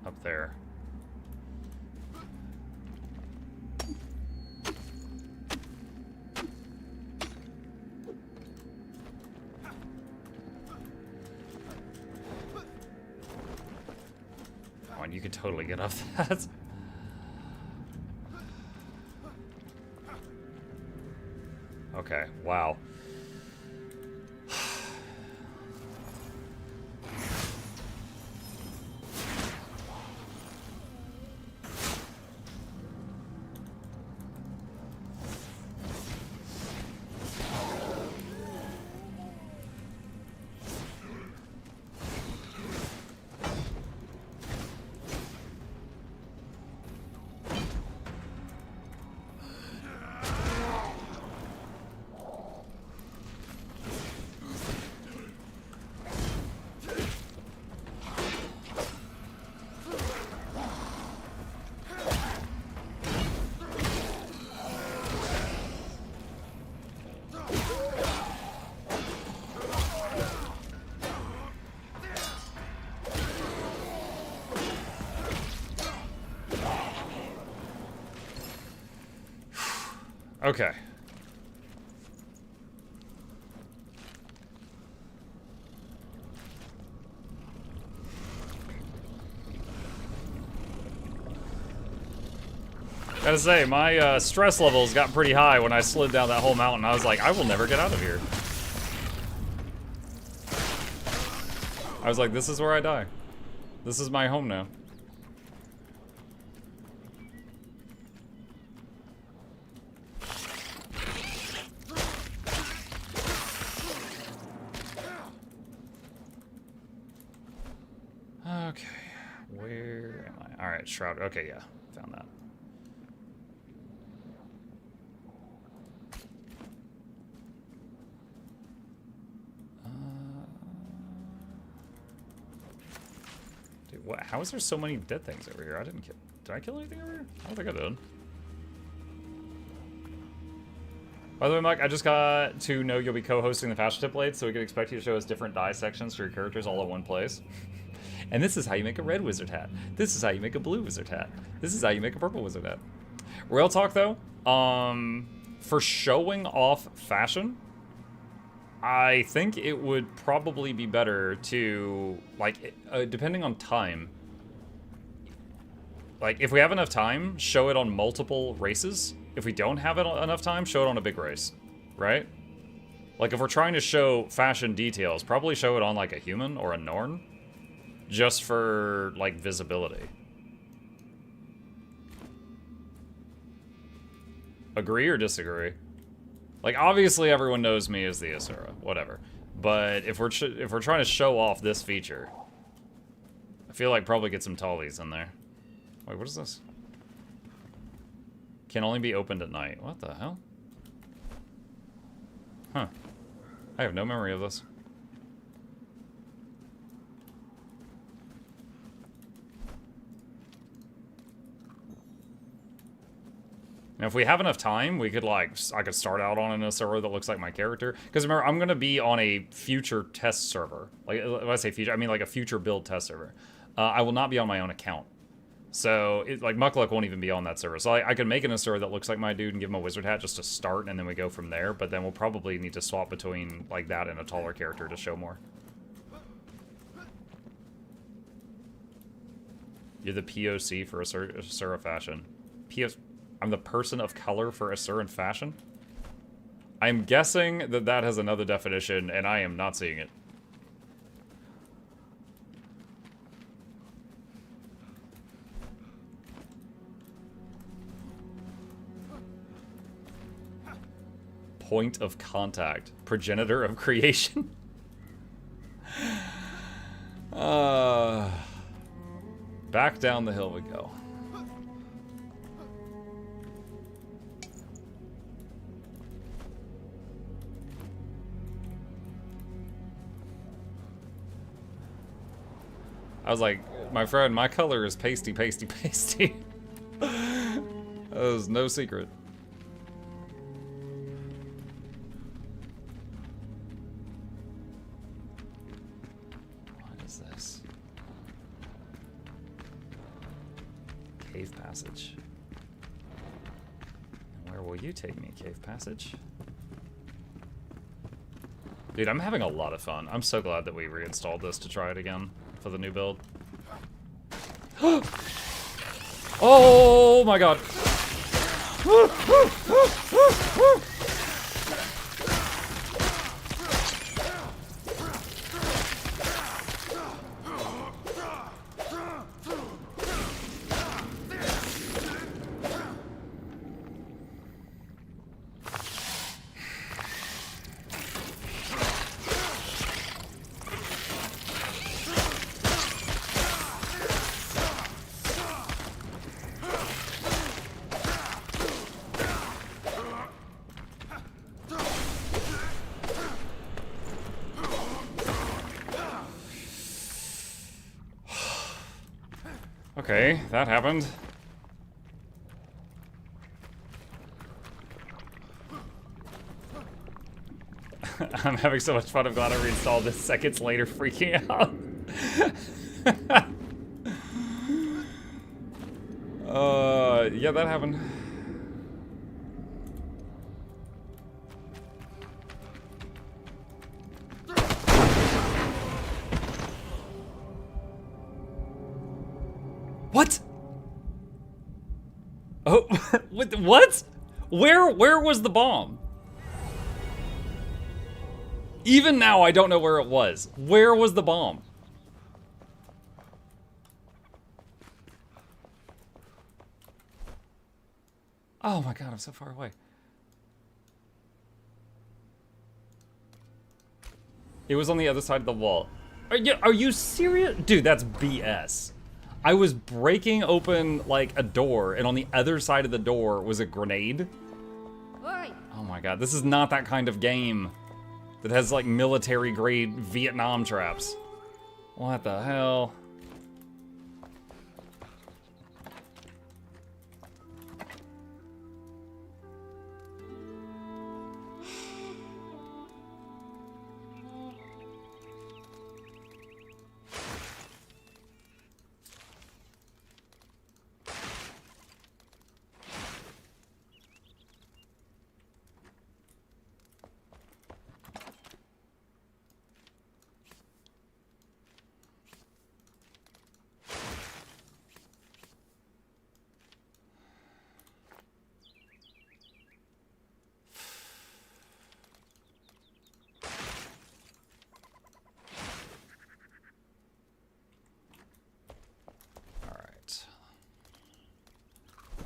Up there. on, you could totally get off that. Okay, wow. Okay. Gotta say, my stress levels got pretty high when I slid down that whole mountain. I was like, I will never get out of here. I was like, this is where I die. This is my home now. Okay, where am I? All right, Enshrouded. Okay, yeah, found that. Dude, what? How is there so many dead things over here? I didn't kill. Did I kill anything over here? I don't think I did. By the way, Mike, I just got to know you'll be co-hosting the Fashion Tip Blade, so we can expect you to show us different dye sections for your characters all in one place. And this is how you make a red wizard hat. This is how you make a blue wizard hat. This is how you make a purple wizard hat. Real talk though, for showing off fashion, I think it would probably be better to, like, depending on time, like, if we have enough time, show it on multiple races. If we don't have enough time, show it on a big race, right? Like, if we're trying to show fashion details, probably show it on, like, a human or a Norn. Just for, like, visibility. Agree or disagree? Like, obviously everyone knows me as the Asura, whatever. But if we're trying to show off this feature, I feel like probably get some tallies in there. Wait, what is this? Can only be opened at night. What the hell? Huh. I have no memory of this. Now, if we have enough time, we could, like, I could start out on a server that looks like my character. Because remember, I'm going to be on a future test server. Like, when I say future, I mean, like, a future build test server. I will not be on my own account. So, like, Mukluk won't even be on that server. So, I could make an Asura that looks like my dude and give him a wizard hat just to start, and then we go from there. But then we'll probably need to swap between, like, that and a taller character to show more. You're the POC for Asura fashion. I'm the person of color for Asura fashion? I'm guessing that that has another definition, and I am not seeing it. Point of contact. Progenitor of creation? Back down the hill we go. I was like, my friend, my color is pasty, pasty, pasty. That was no secret. What is this? Cave passage. And where will you take me, cave passage? Dude, I'm having a lot of fun. I'm so glad that we reinstalled this to try it again for the new build. Oh my god. Okay, that happened. I'm having so much fun, I'm glad I reinstalled this seconds later, freaking out. Yeah, that happened. What? Oh, what? Where was the bomb? Even now, I don't know where it was. Where was the bomb? Oh my god, I'm so far away. It was on the other side of the wall. Are you serious? Dude, that's BS. I was breaking open, like, a door, and on the other side of the door was a grenade. Oi. Oh my god, this is not that kind of game that has, like, military-grade Vietnam traps. What the hell?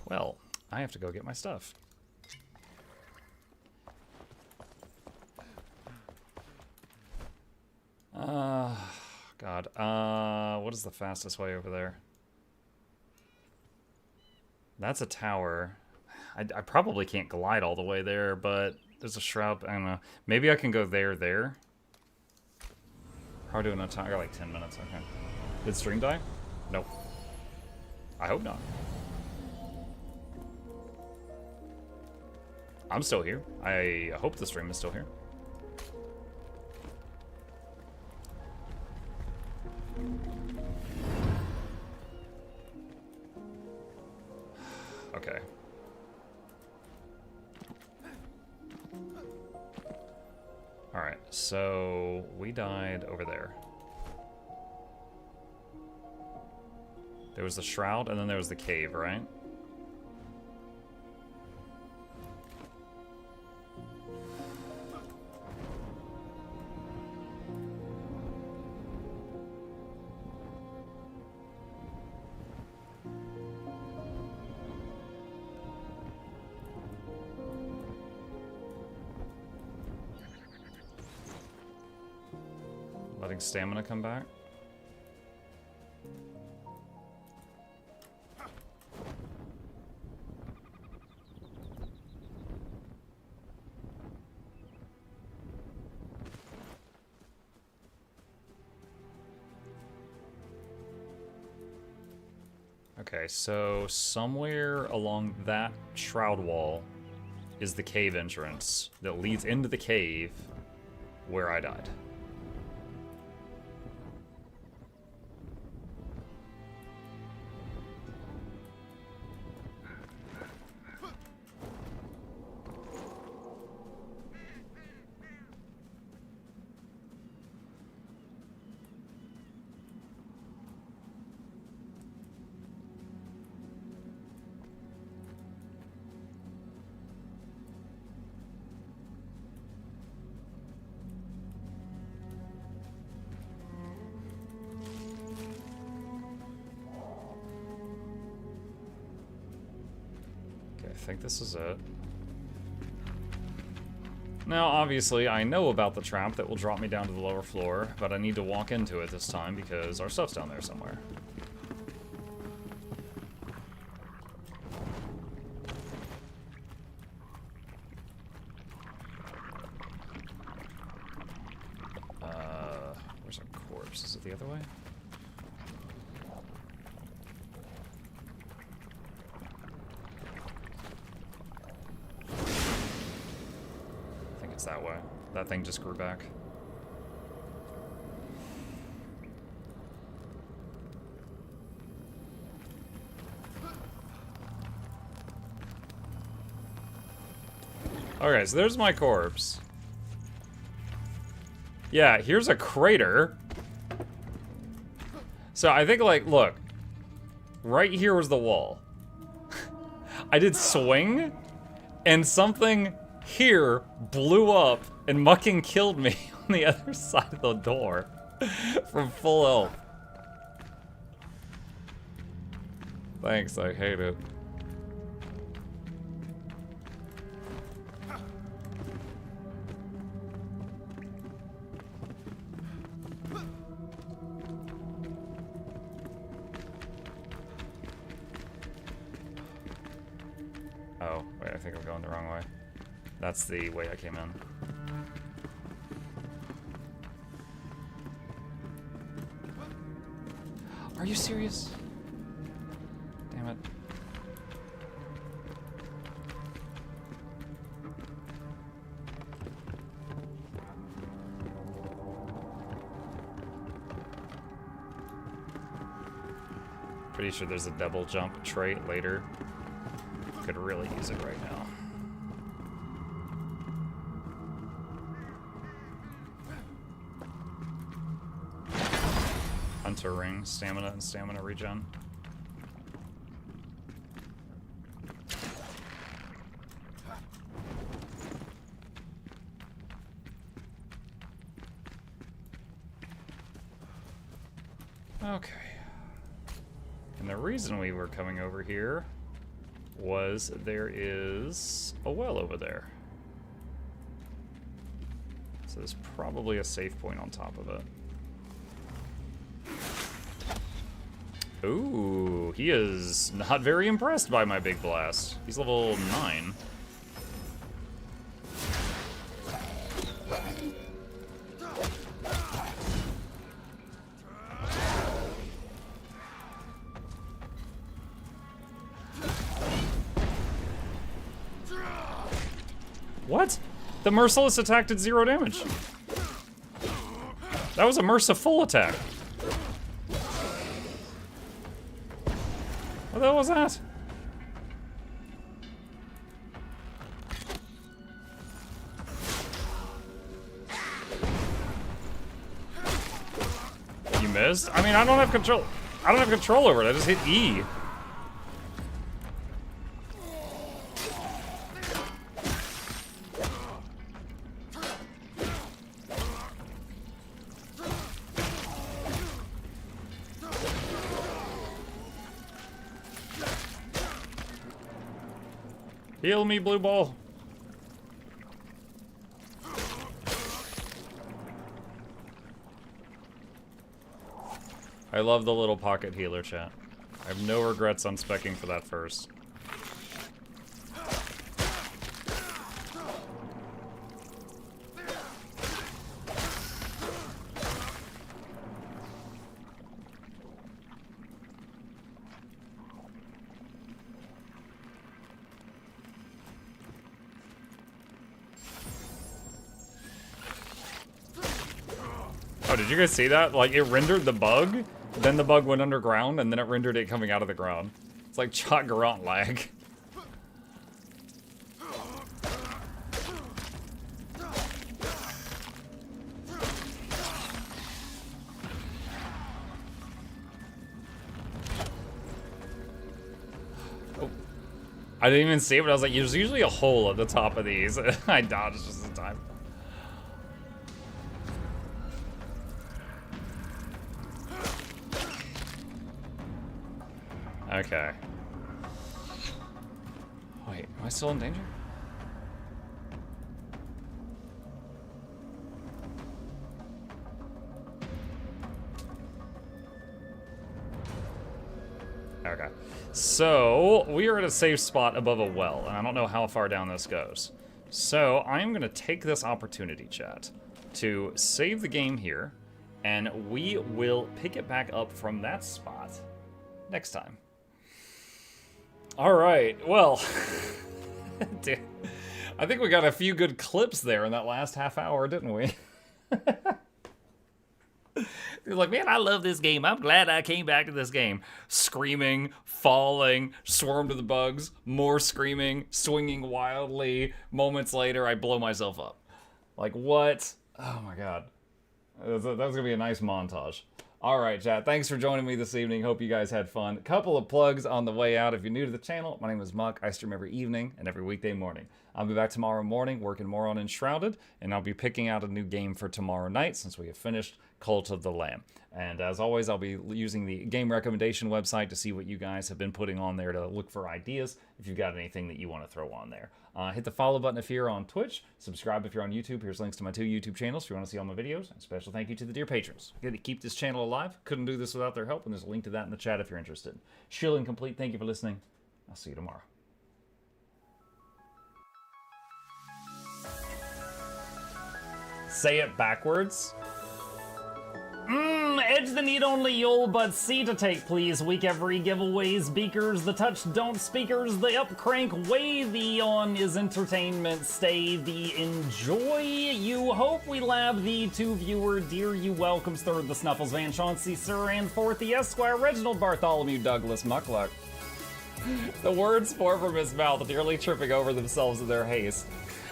Well, I have to go get my stuff. God. What is the fastest way over there? That's a tower. I probably can't glide all the way there, but there's a shroud. I don't know. Maybe I can go there. How are we doing on time? I got like 10 minutes. Okay. Did stream die? Nope. I hope not. I'm still here. I hope the stream is still here. Okay. Alright, so we died over there. There was the shroud, and then there was the cave, right? Letting stamina come back. Okay, so somewhere along that shroud wall is the cave entrance that leads into the cave where I died. think this is it. Now, obviously, I know about the trap that will drop me down to the lower floor, but I need to walk into it this time because our stuff's down there somewhere. Where's our corpse? Is it the other way? That way. That thing just grew back. Okay, so there's my corpse. Yeah, here's a crater. So I think, like, look. Right here was the wall. I did swing, and something here blew up and mucking killed me on the other side of the door from full health. Thanks, I hate it. Oh, wait, I think I'm going the wrong way. That's the way I came in. Are you serious? Damn it. Pretty sure there's a double jump trait later. Could really use it right now. Hunter ring, stamina and stamina regen. Okay. And the reason we were coming over here was there is a well over there. So there's probably a safe point on top of it. Ooh, he is not very impressed by my big blast. He's level 9. What? The merciless attack did 0 damage. That was a merciful attack. What the hell was that? You missed? I mean, I don't have control. I don't have control over it. I just hit E. Heal me, blue ball. I love the little pocket healer chat. I have no regrets on speccing for that first. Oh, did you guys see that? Like, it rendered the bug, then the bug went underground, and then it rendered it coming out of the ground. It's like Chot Garant lag. Oh. I didn't even see it, but I was like, there's usually a hole at the top of these. I dodged just in time. Okay. Wait. Wait, am I still in danger? Okay. So, we are at a safe spot above a well, and I don't know how far down this goes. So, I am going to take this opportunity, chat, to save the game here, and we will pick it back up from that spot next time. All right, well, dude, I think we got a few good clips there in that last half hour, didn't we? He's like, man, I love this game. I'm glad I came back to this game. Screaming, falling, swarmed to the bugs, more screaming, swinging wildly. Moments later, I blow myself up. Like, what? Oh my god. That's going to be a nice montage. All right, chat. Thanks for joining me this evening. Hope you guys had fun. Couple of plugs on the way out. If you're new to the channel, my name is Muck. I stream every evening and every weekday morning. I'll be back tomorrow morning working more on Enshrouded, and I'll be picking out a new game for tomorrow night since we have finished Cult of the Lamb. And as always, I'll be using the game recommendation website to see what you guys have been putting on there to look for ideas if you've got anything that you want to throw on there. Hit the follow button if you're on Twitch. Subscribe if you're on YouTube. Here's links to my 2 YouTube channels if you want to see all my videos. And special thank you to the dear patrons. Good to keep this channel alive. Couldn't do this without their help, and there's a link to that in the chat if you're interested. Shilling complete. Thank you for listening. I'll see you tomorrow. Say it backwards. Edge the need only you'll but see to take, please. Week every giveaways, beakers, the touch don't speakers, the up crank way, the on is entertainment, stay the enjoy. You hope we lab the 2 viewer, dear you welcomes, third the Snuffles, Van Chauncey, Sir, and fourth the Esquire, Reginald Bartholomew, Douglas, Mukluk. The words pour from his mouth, nearly tripping over themselves in their haste.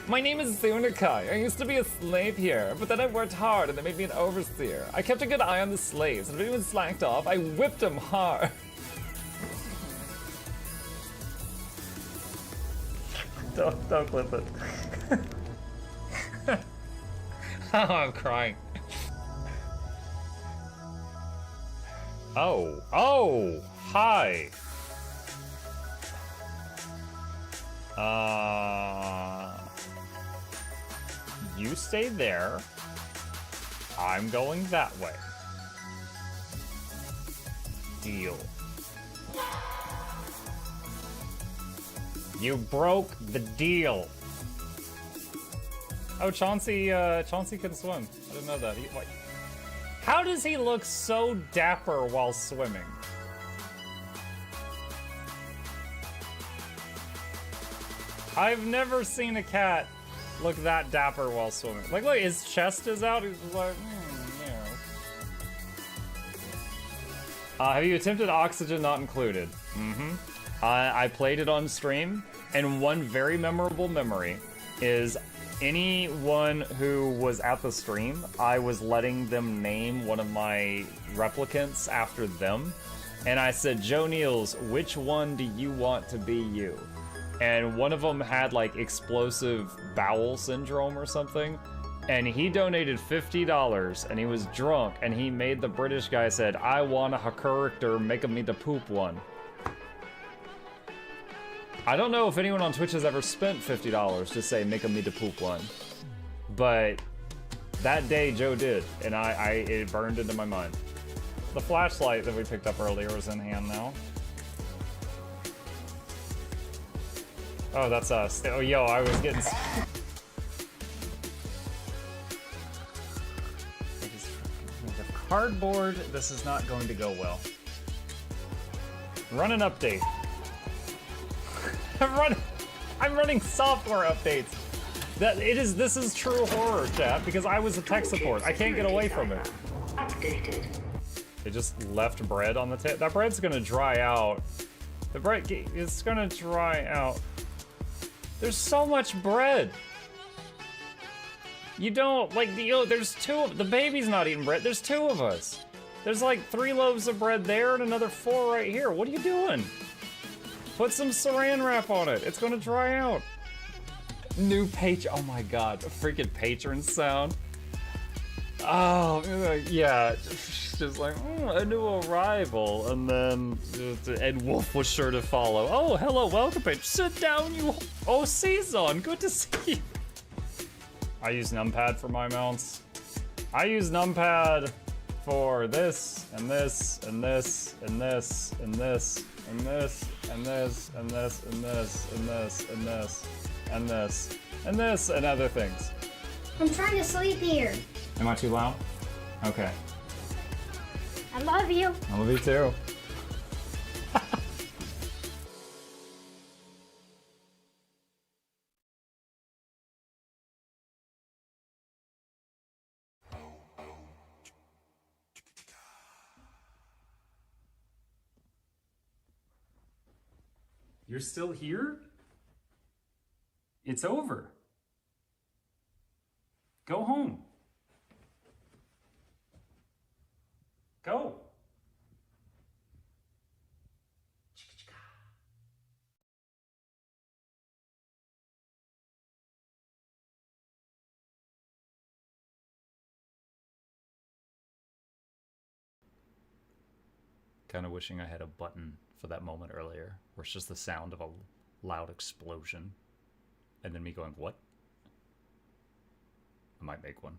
My name is Zunikai. I used to be a slave here, but then I worked hard and they made me an overseer. I kept a good eye on the slaves, and if anyone slacked off, I whipped them hard. Don't clip it. Oh, I'm crying. Oh, hi. You stay there. I'm going that way. Deal. You broke the deal. Oh, Chauncey can swim. I didn't know that. How does he look so dapper while swimming? I've never seen a cat look that dapper while swimming. Like, look, his chest is out. He's just like, yeah. Have you attempted Oxygen Not Included? I played it on stream, and one very memorable memory is anyone who was at the stream, I was letting them name one of my replicants after them, and I said, Joe Niels, which one do you want to be you? And one of them had like explosive bowel syndrome or something, and he donated $50, and he was drunk, and he made the British guy said, I want a character, make me the poop one. I don't know if anyone on Twitch has ever spent $50 to say make me the poop one, but that day Joe did, and it burned into my mind. The flashlight that we picked up earlier is in hand now. Oh, that's us. Oh, yo, I was getting... Cardboard, this is not going to go well. Run an update. I'm running software updates. This is true horror, chat, because I was a tech support. I can't get away from it. Updated. It just left bread on the table. That bread's gonna dry out. The bread is gonna dry out. There's so much bread. You don't, like, there's the baby's not eating bread. There's 2 of us. There's like 3 loaves of bread there and another 4 right here. What are you doing? Put some saran wrap on it. It's gonna dry out. New page, oh my God, a freaking patron sound. Oh, yeah, just like, a new arrival, and then Ed Wolf was sure to follow. Oh, hello, welcome page. Sit down, you. Oh, Season, good to see you. I use numpad for my mounts. I use numpad for this, and this, and this, and this, and this, and this, and this, and this, and this, and this, and this, and this, and this, and other things. I'm trying to sleep here. Am I too loud? Okay. I love you. I love you too. You're still here? It's over. Go home. Go. Kind of wishing I had a button for that moment earlier, where it's just the sound of a loud explosion, and then me going, what? I might make one.